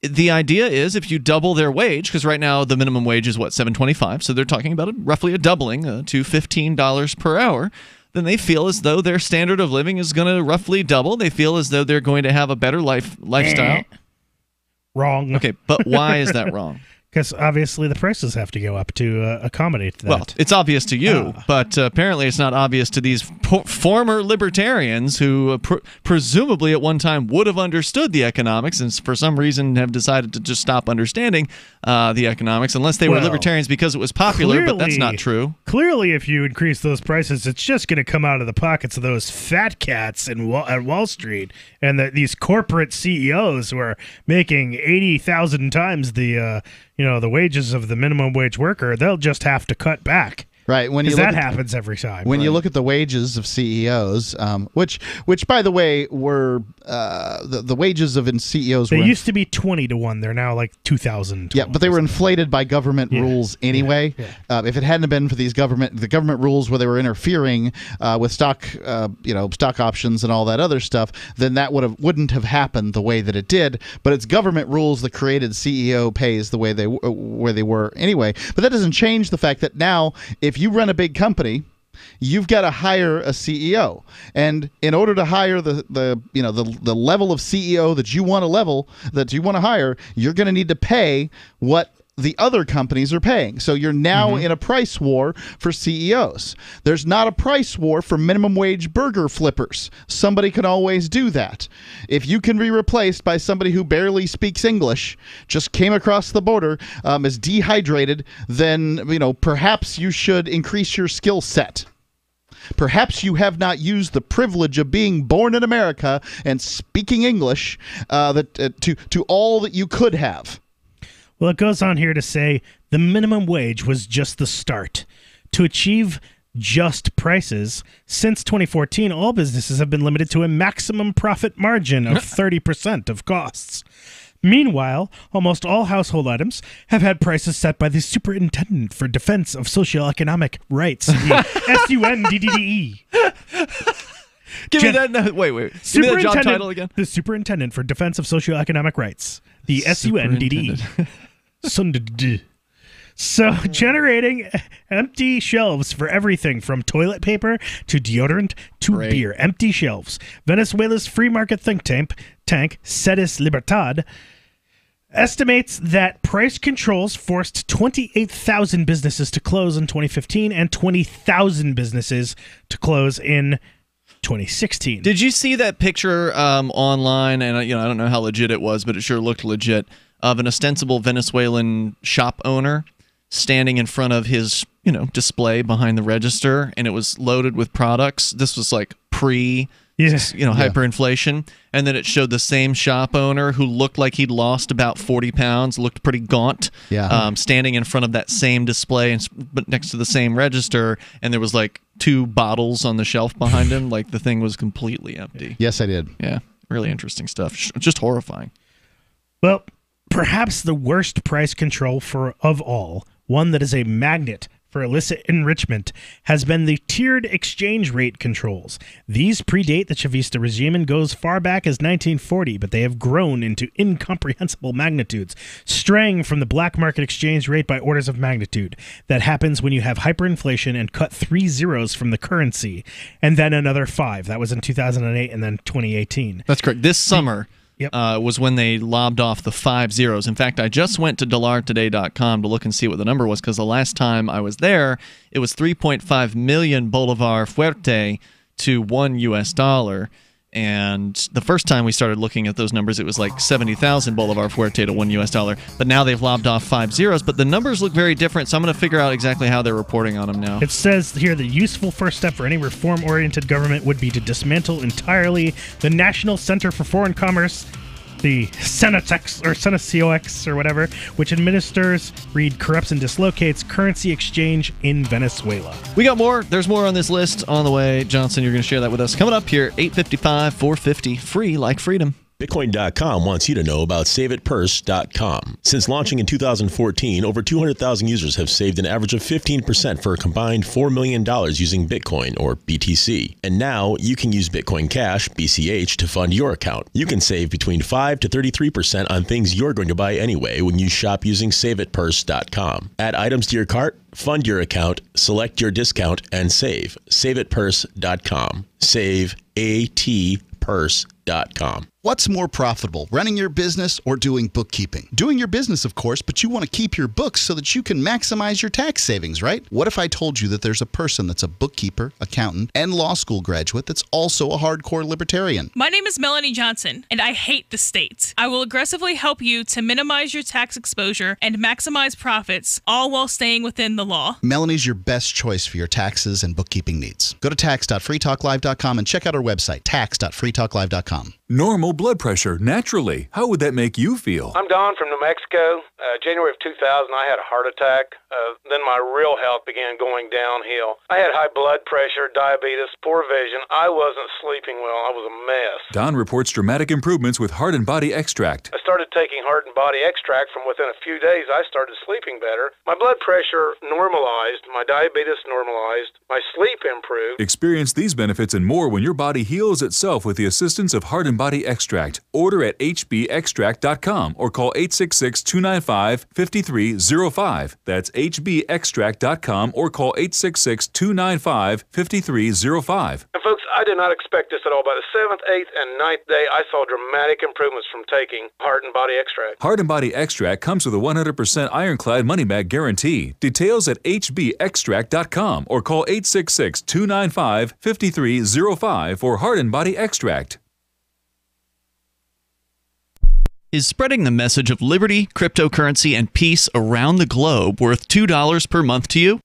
the idea is if you double their wage, because right now the minimum wage is $7.25, so they're talking about roughly a doubling to $15 per hour, then they feel as though their standard of living is going to roughly double. They feel as though they're going to have a better lifestyle. Wrong. Okay, but why is that wrong? Because obviously the prices have to go up to accommodate that. Well, it's obvious to you, but apparently it's not obvious to these former libertarians who presumably at one time would have understood the economics and for some reason have decided to just stop understanding the economics, unless they were libertarians because it was popular, but that's not true. Clearly, if you increase those prices, it's just going to come out of the pockets of those fat cats at Wall Street and these corporate CEOs who are making 80,000 times the wages of the minimum wage worker. They'll just have to cut back. Right, happens every time. When you look at the wages of CEOs, which by the way were the wages of CEOs. They used to be 20 to 1. They're now like 2,000. Yeah, but they were inflated by government rules anyway. If it hadn't been for the government rules where they were interfering with stock options and all that other stuff, then that wouldn't have happened the way that it did. But it's government rules that created CEO pays the way where they were anyway. But that doesn't change the fact that now if you run a big company, you've got to hire a CEO. And in order to hire the level of CEO that you want to hire, you're going to need to pay what the other companies are paying. So you're now in a price war for CEOs. There's not a price war for minimum wage burger flippers. Somebody can always do that. If you can be replaced by somebody who barely speaks English, just came across the border, is dehydrated, then perhaps you should increase your skill set. Perhaps you have not used the privilege of being born in America and speaking English to all that you could have. Well, it goes on here to say the minimum wage was just the start. To achieve just prices, since 2014, all businesses have been limited to a maximum profit margin of 30% of costs. Meanwhile, almost all household items have had prices set by the Superintendent for Defense of Socioeconomic Rights, the SUNDDE. Give me that. No, wait. Give me that job title again. The Superintendent for Defense of Socioeconomic Rights, the SUNDDE. So, generating empty shelves for everything from toilet paper to deodorant to beer. Empty shelves. Venezuela's free market think tank Cetis Libertad, estimates that price controls forced 28,000 businesses to close in 2015 and 20,000 businesses to close in 2016. Did you see that picture online? And I don't know how legit it was, but it sure looked legit. Of an ostensible Venezuelan shop owner standing in front of his, display behind the register, and it was loaded with products. This was like hyperinflation, and then it showed the same shop owner who looked like he'd lost about 40 pounds, looked pretty gaunt, standing in front of that same display but next to the same register, and there was like 2 bottles on the shelf behind him. Like the thing was completely empty. Yes, I did. Yeah, really interesting stuff. Just horrifying. Well, perhaps the worst price control of all, one that is a magnet for illicit enrichment, has been the tiered exchange rate controls. These predate the Chavista regime and go as far back as 1940, but they have grown into incomprehensible magnitudes, straying from the black market exchange rate by orders of magnitude. That happens when you have hyperinflation and cut 3 zeros from the currency, and then another 5. That was in 2008 and then 2018. That's correct. This summer... was when they lobbed off the 5 zeros. In fact, I just went to dollartoday.com to look and see what the number was, because the last time I was there, it was 3.5 million Bolivar Fuerte to $1. And the first time we started looking at those numbers, it was like 70,000 Bolivar Fuerte to $1. But now they've lobbed off 5 zeros, but the numbers look very different, so I'm going to figure out exactly how they're reporting on them now. It says here the useful first step for any reform-oriented government would be to dismantle entirely the National Center for Foreign Commerce, the Senatex or Senacox or whatever, which administers, corrupts, and dislocates currency exchange in Venezuela. We got more. There's more on this list on the way. Johnson, you're going to share that with us. Coming up here, 855, 450, free like freedom. Bitcoin.com wants you to know about SaveItPurse.com. Since launching in 2014, over 200,000 users have saved an average of 15% for a combined $4 million using Bitcoin, or BTC. And now you can use Bitcoin Cash, BCH, to fund your account. You can save between 5 to 33% on things you're going to buy anyway when you shop using SaveItPurse.com. Add items to your cart, fund your account, select your discount, and save. SaveItPurse.com. Save ATPurse.com. What's more profitable, running your business or doing bookkeeping? Doing your business, of course, but you want to keep your books so that you can maximize your tax savings, right? What if I told you that there's a person that's a bookkeeper, accountant, and law school graduate that's also a hardcore libertarian? My name is Melanie Johnson, and I hate the state. I will aggressively help you to minimize your tax exposure and maximize profits, all while staying within the law. Melanie's your best choice for your taxes and bookkeeping needs. Go to tax.freetalklive.com and check out our website, tax.freetalklive.com. Normal blood pressure, naturally. How would that make you feel? I'm Don from New Mexico. January of 2000, I had a heart attack. Then my real health began going downhill. I had high blood pressure, diabetes, poor vision. I wasn't sleeping well. I was a mess. Don reports dramatic improvements with Heart and Body Extract. I started taking Heart and Body Extract. From within a few days, I started sleeping better. My blood pressure normalized. My diabetes normalized. My sleep improved. Experience these benefits and more when your body heals itself with the assistance of Heart and Body Extract. Extract. Order at hbextract.com or call 866-295-5305. That's hbextract.com or call 866-295-5305. And folks, I did not expect this at all. By the 7th, 8th, and 9th day, I saw dramatic improvements from taking Heart and Body Extract. Heart and Body Extract comes with a 100% ironclad money-back guarantee. Details at hbextract.com or call 866-295-5305 for Heart and Body Extract. Is spreading the message of liberty, cryptocurrency, and peace around the globe worth $2 per month to you?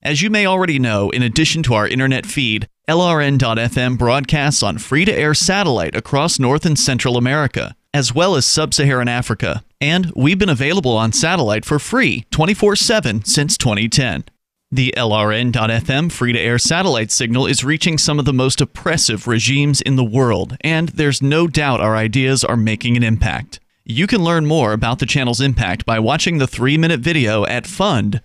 As you may already know, in addition to our internet feed, LRN.FM broadcasts on free-to-air satellite across North and Central America, as well as Sub-Saharan Africa. And we've been available on satellite for free 24/7 since 2010. The LRN.FM free-to-air satellite signal is reaching some of the most oppressive regimes in the world, and there's no doubt our ideas are making an impact. You can learn more about the channel's impact by watching the 3-minute video at fund.lrn.fm.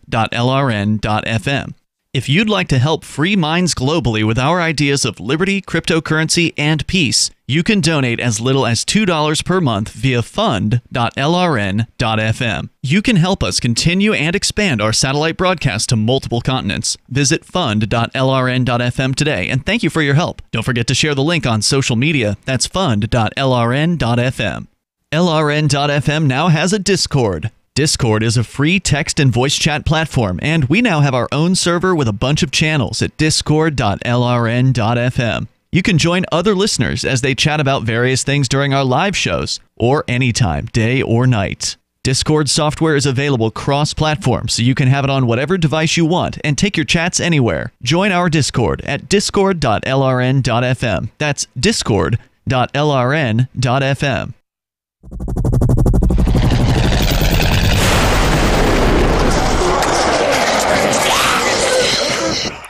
If you'd like to help free minds globally with our ideas of liberty, cryptocurrency, and peace, you can donate as little as $2 per month via fund.lrn.fm. You can help us continue and expand our satellite broadcast to multiple continents. Visit fund.lrn.fm today, and thank you for your help. Don't forget to share the link on social media. That's fund.lrn.fm. LRN.FM now has a Discord. Discord is a free text and voice chat platform, and we now have our own server with a bunch of channels at discord.lrn.fm. You can join other listeners as they chat about various things during our live shows, or anytime, day or night. Discord software is available cross-platform, so you can have it on whatever device you want and take your chats anywhere. Join our Discord at discord.lrn.fm. That's discord.lrn.fm.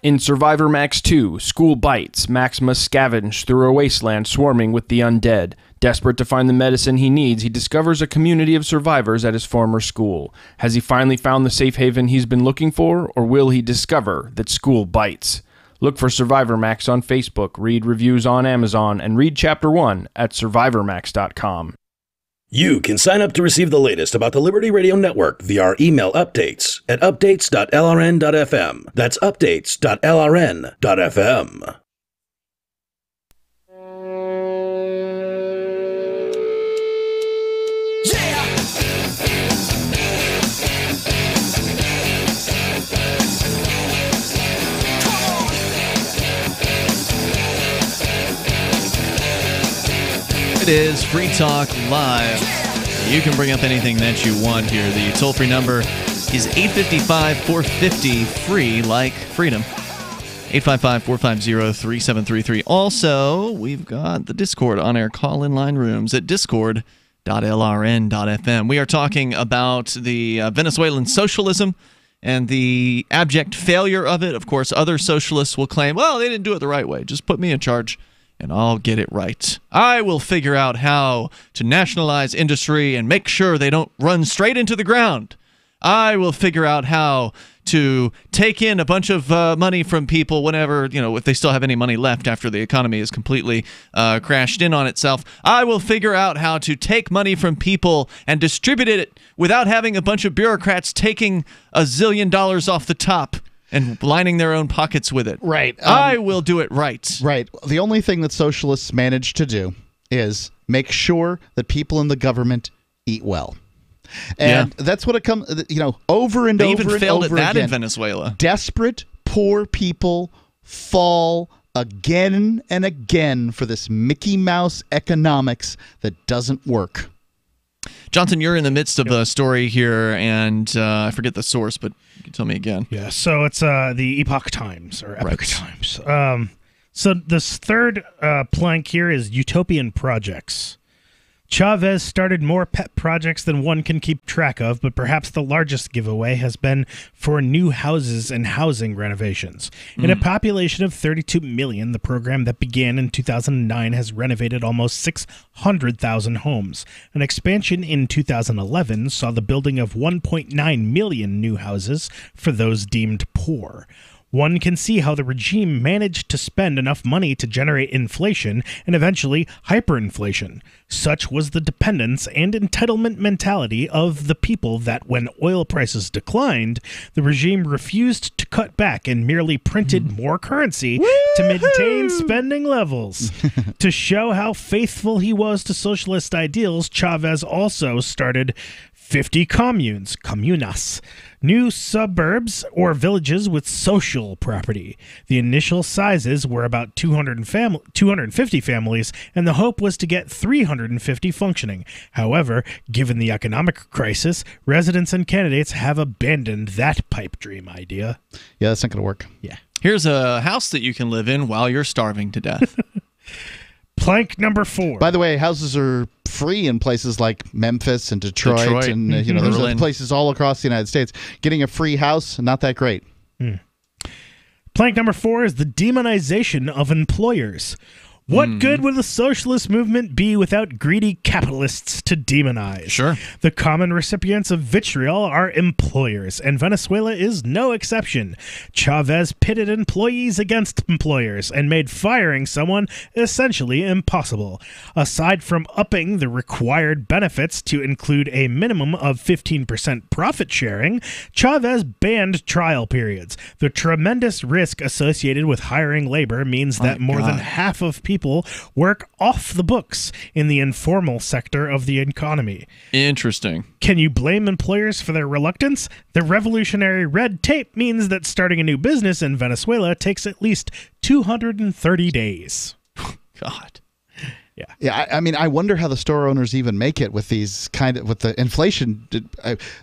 In Survivor Max 2, School Bites, Max must scavenge through a wasteland swarming with the undead. Desperate to find the medicine he needs, he discovers a community of survivors at his former school. Has he finally found the safe haven he's been looking for, or will he discover that school bites? Look for Survivor Max on Facebook, read reviews on Amazon, and read Chapter 1 at survivormax.com. You can sign up to receive the latest about the Liberty Radio Network via our email updates at updates.lrn.fm. That's updates.lrn.fm. It is Free Talk Live. You can bring up anything that you want here. The toll-free number is 855-450-FREE, like freedom. 855-450-3733. Also, we've got the Discord on-air call-in line rooms at discord.lrn.fm. We are talking about the Venezuelan socialism and the abject failure of it. Of course, other socialists will claim, well, they didn't do it the right way. Just put me in charge and I'll get it right. I will figure out how to nationalize industry and make sure they don't run straight into the ground. I will figure out how to take in a bunch of money from people whenever, if they still have any money left after the economy is completely crashed in on itself. I will figure out how to take money from people and distribute it without having a bunch of bureaucrats taking $1 zillion off the top and lining their own pockets with it. Right. I will do it right. Right. The only thing that socialists manage to do is make sure that people in the government eat well. And that's what it comes, over and they over and over again. They even failed at that in Venezuela. Desperate, poor people fall again and again for this Mickey Mouse economics that doesn't work. Johnson, you're in the midst of a story here, and I forget the source, but you can tell me again. Yeah, so it's the Epoch Times, or Epoch Times. So this third plank here is utopian projects. Chavez started more pet projects than one can keep track of, but perhaps the largest giveaway has been for new houses and housing renovations. In a population of 32 million, the program that began in 2009 has renovated almost 600,000 homes. An expansion in 2011 saw the building of 1.9 million new houses for those deemed poor. one can see how the regime managed to spend enough money to generate inflation and eventually hyperinflation. Such was the dependence and entitlement mentality of the people that when oil prices declined, the regime refused to cut back and merely printed more currency to maintain spending levels. To show how faithful he was to socialist ideals, Chavez also started 50 communes, comunas, new suburbs or villages with social property. The initial sizes were about 250 families, and the hope was to get 350 functioning. However, given the economic crisis, residents and candidates have abandoned that pipe dream idea. Yeah, that's not going to work. Yeah. Here's a house that you can live in while you're starving to death. Plank number 4. By the way, houses are free in places like Memphis and Detroit and there's other places all across the United States. Getting a free house, not that great. Plank number 4 is the demonization of employers. What good would the socialist movement be without greedy capitalists to demonize? Sure. The common recipients of vitriol are employers, and Venezuela is no exception. Chavez pitted employees against employers and made firing someone essentially impossible. Aside from upping the required benefits to include a minimum of 15% profit sharing, Chavez banned trial periods. The tremendous risk associated with hiring labor means that more than half of people work off the books in the informal sector of the economy. Interesting. Can you blame employers for their reluctance? The revolutionary red tape means that starting a new business in Venezuela takes at least 230 days. God. Yeah. I mean, I wonder how the store owners even make it with these with the inflation.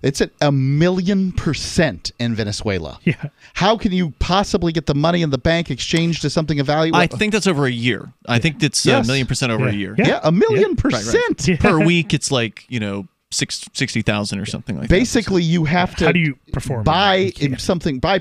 It's at 1,000,000% in Venezuela. Yeah. How can you possibly get the money in the bank exchanged to something of value? I think that's over a year. I think it's 1,000,000% over a year. Yeah, 1,000,000%. Right. Per week, it's like, 60,000 or something like Basically, you have to how do you perform buy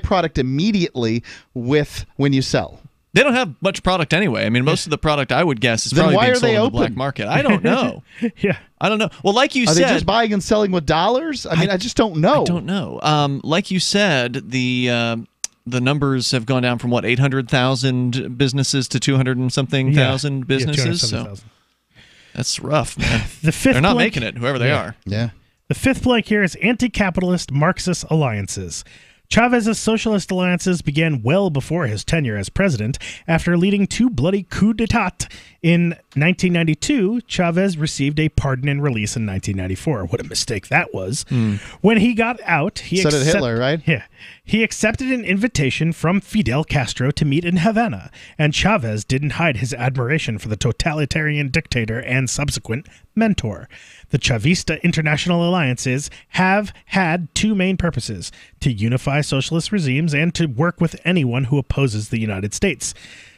product immediately when you sell. They don't have much product anyway. I mean, most of the product, I would guess, is Then probably why being are sold they in the open? black market. I don't know. Yeah. I don't know. Well, like you Are said... they just buying and selling with dollars? I mean, I just don't know. I don't know. Like you said, the numbers have gone down from, 800,000 businesses to 200 and something thousand businesses? So that's rough, man. They're not making it, whoever they are. Yeah. The fifth blank here is anti-capitalist Marxist alliances. Chavez's socialist alliances began well before his tenure as president. After leading 2 bloody coups d'etat in 1992, Chavez received a pardon and release in 1994. What a mistake that was. When he got out, So did Hitler, right? Yeah. He accepted an invitation from Fidel Castro to meet in Havana, and Chavez didn't hide his admiration for the totalitarian dictator and subsequent mentor. The Chavista international alliances have had 2 main purposes: to unify socialist regimes and to work with anyone who opposes the United States.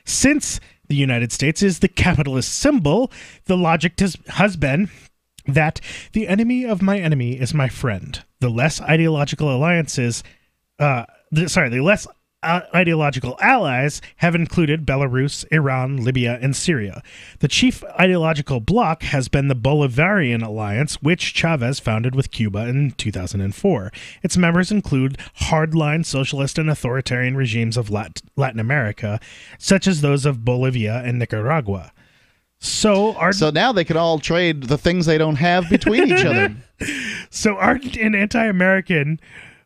Since the United States is the capitalist symbol, the logic has been that the enemy of my enemy is my friend. The less ideological ideological allies have included Belarus, Iran, Libya, and Syria. The chief ideological bloc has been the Bolivarian Alliance, which Chavez founded with Cuba in 2004. Its members include hardline socialist and authoritarian regimes of Latin America, such as those of Bolivia and Nicaragua. So now they can all trade the things they don't have between each other. So ardent and anti-American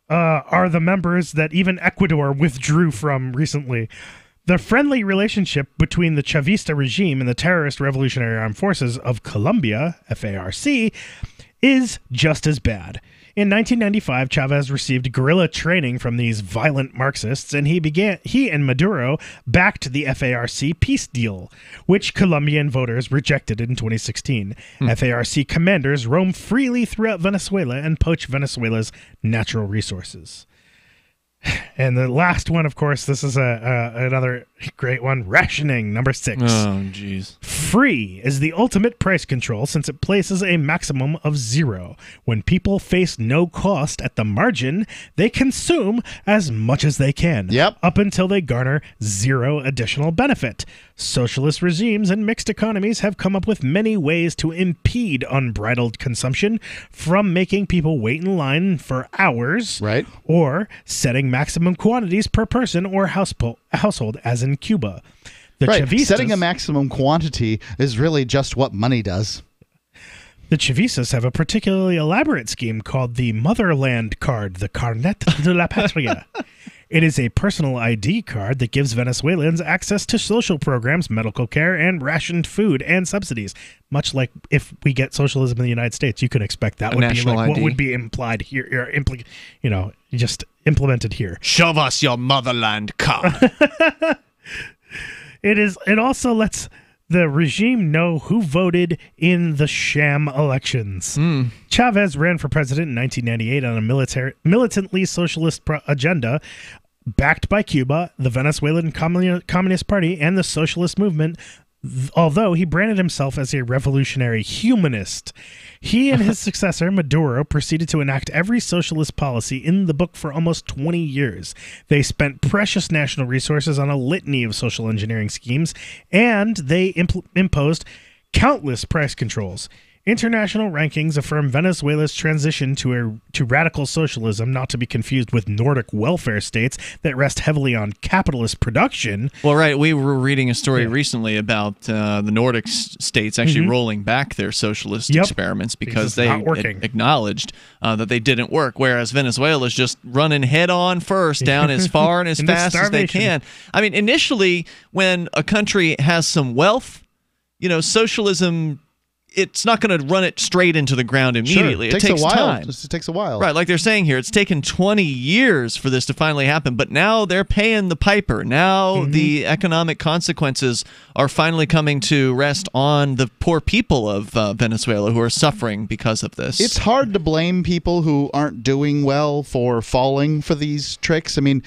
are the members that even Ecuador withdrew from recently. The friendly relationship between the Chavista regime and the terrorist Revolutionary Armed Forces of Colombia, FARC, is just as bad. In 1995, Chavez received guerrilla training from these violent Marxists, and he and Maduro backed the FARC peace deal, which Colombian voters rejected in 2016. FARC commanders roam freely throughout Venezuela and poach Venezuela's natural resources. And the last one, of course, this is another great one, rationing, number 6. Oh, jeez. Free is the ultimate price control since it places a maximum of 0. When people face no cost at the margin, they consume as much as they can, up until they garner 0 additional benefit. Socialist regimes and mixed economies have come up with many ways to impede unbridled consumption, from making people wait in line for hours, or setting maximum quantities per person or household, as in Cuba. The Chavistas, setting a maximum quantity is really just what money does. The Chavistas have a particularly elaborate scheme called the Motherland Card, the Carnet de la Patria. It is a personal ID card that gives Venezuelans access to social programs, medical care, and rationed food and subsidies. Much like if we get socialism in the United States, you can expect that would be like what would be implied here, or just implemented here. Show us your motherland card. It also lets the regime know who voted in the sham elections. Chavez ran for president in 1998 on a militantly socialist agenda, backed by Cuba, the Venezuelan Communist Party, and the socialist movement, although he branded himself as a revolutionary humanist. He and his successor, Maduro, proceeded to enact every socialist policy in the book for almost 20 years. They spent precious national resources on a litany of social engineering schemes, and they imposed countless price controls. International rankings affirm Venezuela's transition to radical socialism, not to be confused with Nordic welfare states that rest heavily on capitalist production. Well, right. We were reading a story recently about the Nordic states actually rolling back their socialist experiments because they acknowledged that they didn't work, whereas Venezuela's just running head on first down as far and as fast as they can. I mean, initially, when a country has some wealth, socialism, it's not going to run it straight into the ground immediately. Sure. It takes a while. time. It takes a while. Right, like they're saying here, it's taken 20 years for this to finally happen, but now they're paying the piper. Now the economic consequences are finally coming to rest on the poor people of Venezuela who are suffering because of this. It's hard to blame people who aren't doing well for falling for these tricks. I mean,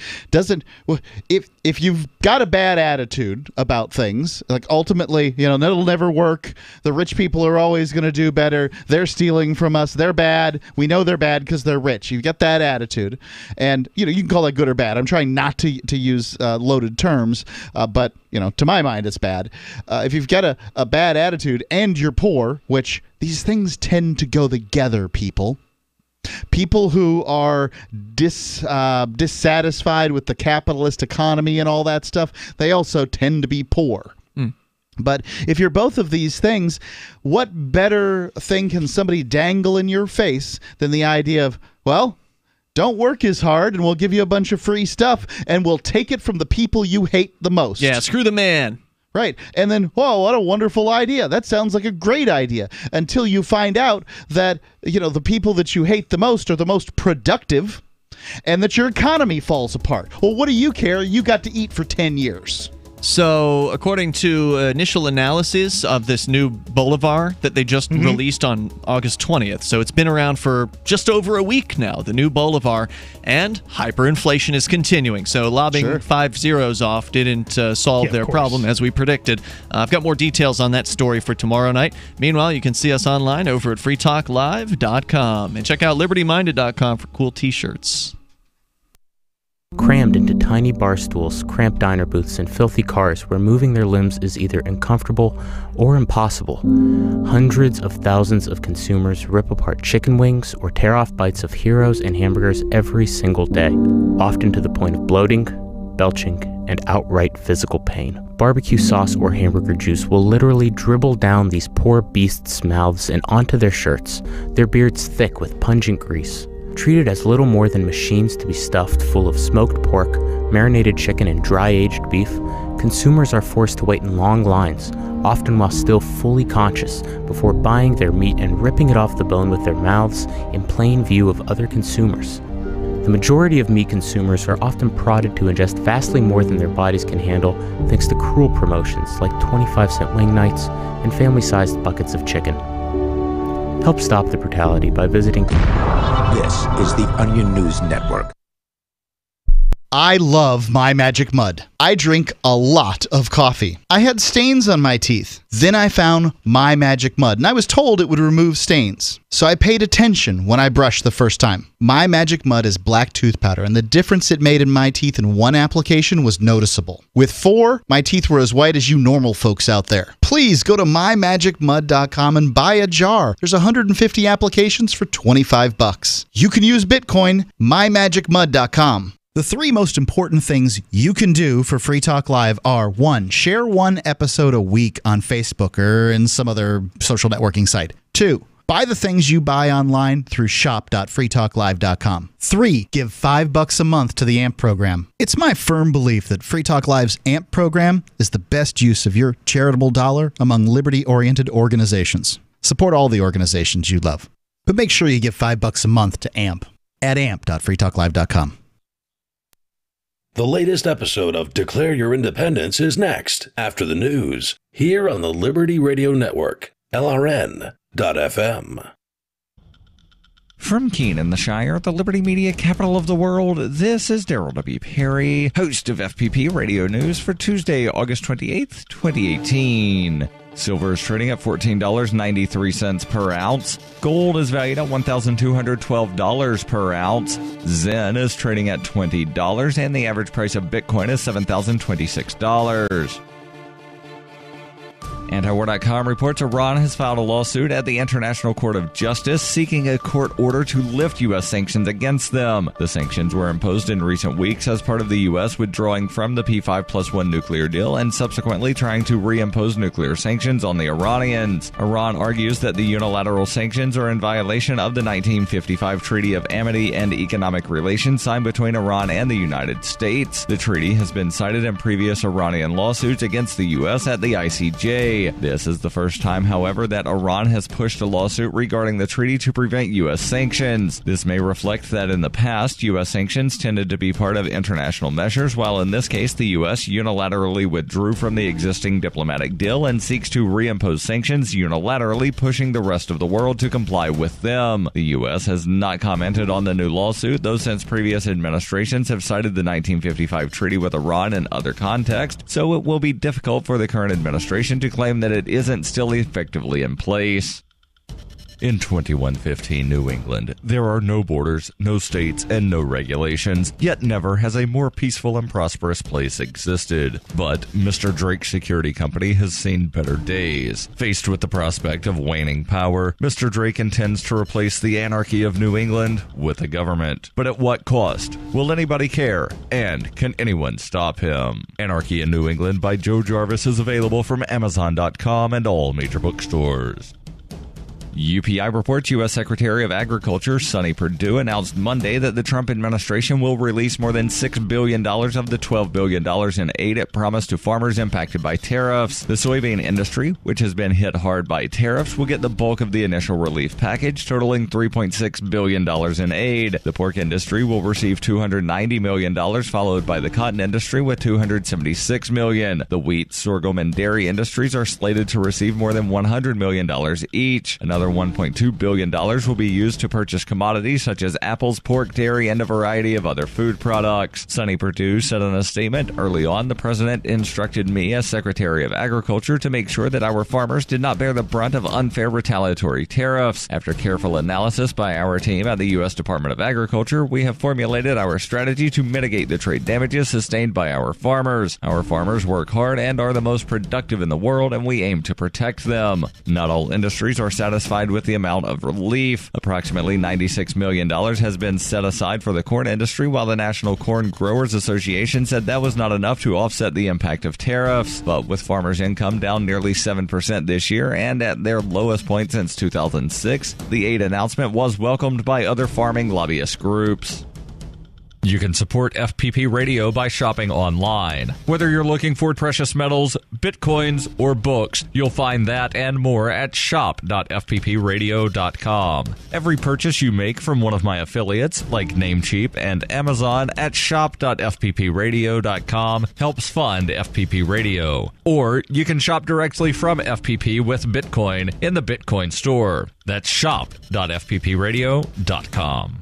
if you've got a bad attitude about things, like ultimately, that'll never work. The rich people are always going to do better. They're stealing from us. They're bad. We know they're bad because they're rich. You get that attitude, and you can call that good or bad. I'm trying not to use loaded terms, but to my mind, it's bad. If you've got a bad attitude and you're poor, which these things tend to go together, people who are dissatisfied with the capitalist economy and all that stuff, they also tend to be poor. But if you're both of these things, what better thing can somebody dangle in your face than the idea of, well, don't work as hard and we'll give you a bunch of free stuff and we'll take it from the people you hate the most. Yeah, screw the man. Right. And then, whoa, what a wonderful idea. That sounds like a great idea. Until you find out that, the people that you hate the most are the most productive and that your economy falls apart. Well, what do you care? You got to eat for 10 years. So, according to initial analysis of this new Bolivar that they just released on August 20th, so it's been around for just over a week now, the new Bolivar, and hyperinflation is continuing. So, lobbing 5 zeros off didn't solve their problem, as we predicted. I've got more details on that story for tomorrow night. Meanwhile, you can see us online over at freetalklive.com and check out libertyminded.com for cool t-shirts. Crammed into tiny bar stools, cramped diner booths, and filthy cars where moving their limbs is either uncomfortable or impossible, hundreds of thousands of consumers rip apart chicken wings or tear off bites of Heroes and hamburgers every single day, often to the point of bloating, belching, and outright physical pain. Barbecue sauce or hamburger juice will literally dribble down these poor beasts' mouths and onto their shirts, their beards thick with pungent grease. Treated as little more than machines to be stuffed full of smoked pork, marinated chicken, and dry-aged beef, consumers are forced to wait in long lines, often while still fully conscious, before buying their meat and ripping it off the bone with their mouths in plain view of other consumers. The majority of meat consumers are often prodded to ingest vastly more than their bodies can handle thanks to cruel promotions like 25-cent wing nights and family-sized buckets of chicken. Help stop the brutality by visiting. This is the Onion News Network. I love My Magic Mud. I drink a lot of coffee. I had stains on my teeth. Then I found My Magic Mud, and I was told it would remove stains. So I paid attention when I brushed the first time. My Magic Mud is black tooth powder, and the difference it made in my teeth in one application was noticeable. With 4, my teeth were as white as you normal folks out there. Please go to mymagicmud.com and buy a jar. There's 150 applications for $25. You can use Bitcoin, mymagicmud.com. The 3 most important things you can do for Free Talk Live are 1. Share 1 episode a week on Facebook or in some other social networking site. 2. Buy the things you buy online through shop.freetalklive.com. 3. Give $5 a month to the AMP program. It's my firm belief that Free Talk Live's AMP program is the best use of your charitable dollar among liberty-oriented organizations. Support all the organizations you love. But make sure you give $5 a month to AMP at amp.freetalklive.com. The latest episode of Declare Your Independence is next, after the news, here on the Liberty Radio Network, LRN.FM. From Keene in the Shire, the Liberty Media capital of the world, this is Daryl W. Perry, host of FPP Radio News for Tuesday, August 28th, 2018. Silver is trading at $14.93 per ounce. Gold is valued at $1,212 per ounce. Zen is trading at $20, and the average price of Bitcoin is $7,026. Antiwar.com reports Iran has filed a lawsuit at the International Court of Justice seeking a court order to lift U.S. sanctions against them. The sanctions were imposed in recent weeks as part of the U.S. withdrawing from the P5+1 nuclear deal and subsequently trying to reimpose nuclear sanctions on the Iranians. Iran argues that the unilateral sanctions are in violation of the 1955 Treaty of Amity and Economic Relations signed between Iran and the United States. The treaty has been cited in previous Iranian lawsuits against the U.S. at the ICJ. This is the first time, however, that Iran has pushed a lawsuit regarding the treaty to prevent U.S. sanctions. This may reflect that in the past, U.S. sanctions tended to be part of international measures, while in this case, the U.S. unilaterally withdrew from the existing diplomatic deal and seeks to reimpose sanctions unilaterally, pushing the rest of the world to comply with them. The U.S. has not commented on the new lawsuit, though since previous administrations have cited the 1955 treaty with Iran in other contexts, so it will be difficult for the current administration to claim that it isn't still effectively in place. In 2115 New England, there are no borders, no states, and no regulations, yet never has a more peaceful and prosperous place existed. But Mr. Drake Security Company has seen better days. Faced with the prospect of waning power, Mr. Drake intends to replace the anarchy of New England with a government. But at what cost? Will anybody care? And can anyone stop him? Anarchy in New England by Joe Jarvis is available from Amazon.com and all major bookstores. UPI reports U.S. Secretary of Agriculture Sonny Perdue announced Monday that the Trump administration will release more than $6 billion of the $12 billion in aid it promised to farmers impacted by tariffs. The soybean industry, which has been hit hard by tariffs, will get the bulk of the initial relief package, totaling $3.6 billion in aid. The pork industry will receive $290 million, followed by the cotton industry with $276 million. The wheat, sorghum, and dairy industries are slated to receive more than $100 million each. Another $1.2 billion will be used to purchase commodities such as apples, pork, dairy, and a variety of other food products. Sonny Perdue said in a statement, "Early on, the president instructed me as Secretary of Agriculture to make sure that our farmers did not bear the brunt of unfair retaliatory tariffs. After careful analysis by our team at the U.S. Department of Agriculture, we have formulated our strategy to mitigate the trade damages sustained by our farmers. Our farmers work hard and are the most productive in the world, and we aim to protect them. Not all industries are satisfied with the amount of relief. Approximately $96 million has been set aside for the corn industry, while the National Corn Growers Association said that was not enough to offset the impact of tariffs. But with farmers' income down nearly 7% this year and at their lowest point since 2006, the aid announcement was welcomed by other farming lobbyist groups. You can support FPP Radio by shopping online. Whether you're looking for precious metals, bitcoins, or books, you'll find that and more at shop.fppradio.com. Every purchase you make from one of my affiliates, like Namecheap and Amazon, at shop.fppradio.com helps fund FPP Radio. Or you can shop directly from FPP with Bitcoin in the Bitcoin store. That's shop.fppradio.com.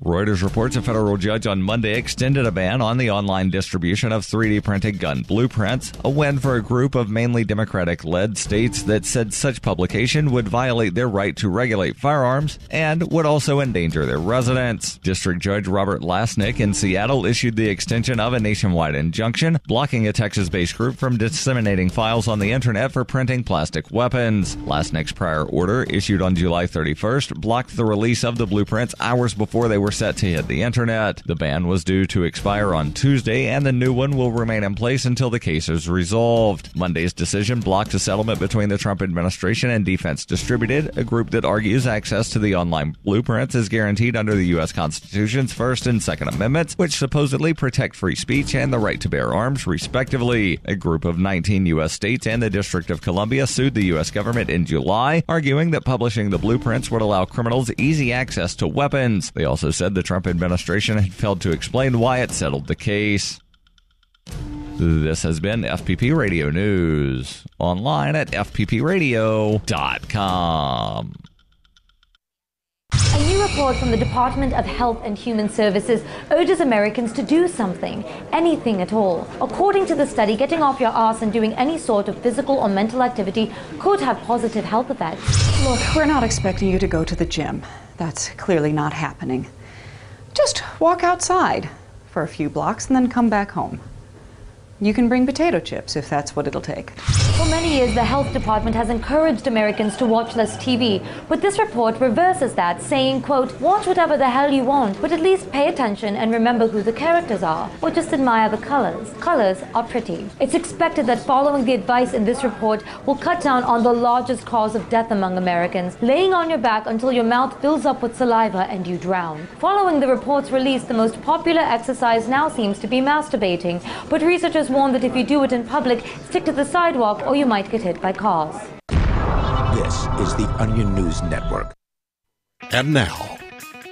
Reuters reports a federal judge on Monday extended a ban on the online distribution of 3D printed gun blueprints, a win for a group of mainly Democratic-led states that said such publication would violate their right to regulate firearms and would also endanger their residents. District Judge Robert Lasnik in Seattle issued the extension of a nationwide injunction blocking a Texas-based group from disseminating files on the internet for printing plastic weapons. Lasnik's prior order, issued on July 31st, blocked the release of the blueprints hours before they were set to hit the internet. The ban was due to expire on Tuesday, and the new one will remain in place until the case is resolved. Monday's decision blocked a settlement between the Trump administration and Defense Distributed, a group that argues access to the online blueprints is guaranteed under the U.S. Constitution's First and Second Amendments, which supposedly protect free speech and the right to bear arms, respectively. A group of 19 U.S. states and the District of Columbia sued the U.S. government in July, arguing that publishing the blueprints would allow criminals easy access to weapons. They also said the Trump administration had failed to explain why it settled the case. This has been FPP Radio News, online at fppradio.com. A new report from the Department of Health and Human Services urges Americans to do something, anything at all. According to the study, getting off your ass and doing any sort of physical or mental activity could have positive health effects. Look, we're not expecting you to go to the gym. That's clearly not happening. Just walk outside for a few blocks and then come back home. You can bring potato chips if that's what it'll take. For many years, the health department has encouraged Americans to watch less TV, but this report reverses that, saying, quote, watch whatever the hell you want, but at least pay attention and remember who the characters are, or just admire the colors. Colors are pretty. It's expected that following the advice in this report will cut down on the largest cause of death among Americans, laying on your back until your mouth fills up with saliva and you drown. Following the report's release, the most popular exercise now seems to be masturbating, but researchers warn that if you do it in public, stick to the sidewalk or you might get hit by cars. This is the Onion News Network. And now,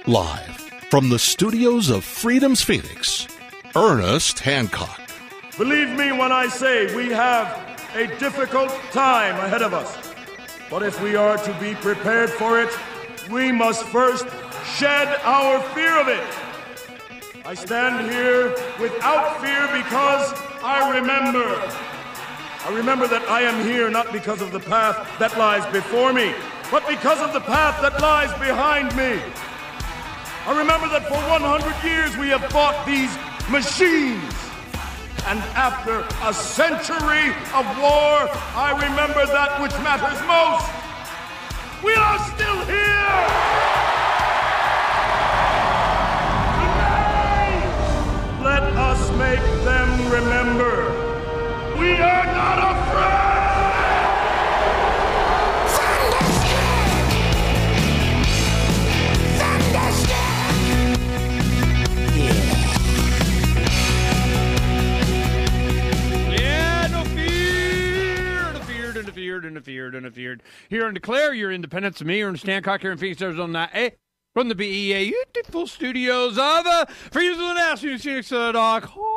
live from the studios of Freedom's Phoenix, Ernest Hancock. Believe me when I say we have a difficult time ahead of us. But if we are to be prepared for it, we must first shed our fear of it. I stand here without fear because I remember that I am here not because of the path that lies before me, but because of the path that lies behind me. I remember that for 100 years we have fought these machines. And after a century of war, I remember that which matters most. We are still here! Let us make them remember. We are not afraid! Thunderstruck! Yeah, no fear. Here and declare your independence of me, Ernest Hancock, here in Phoenix, Arizona. From the BEA beautiful studios of Freedom's Phoenix.com.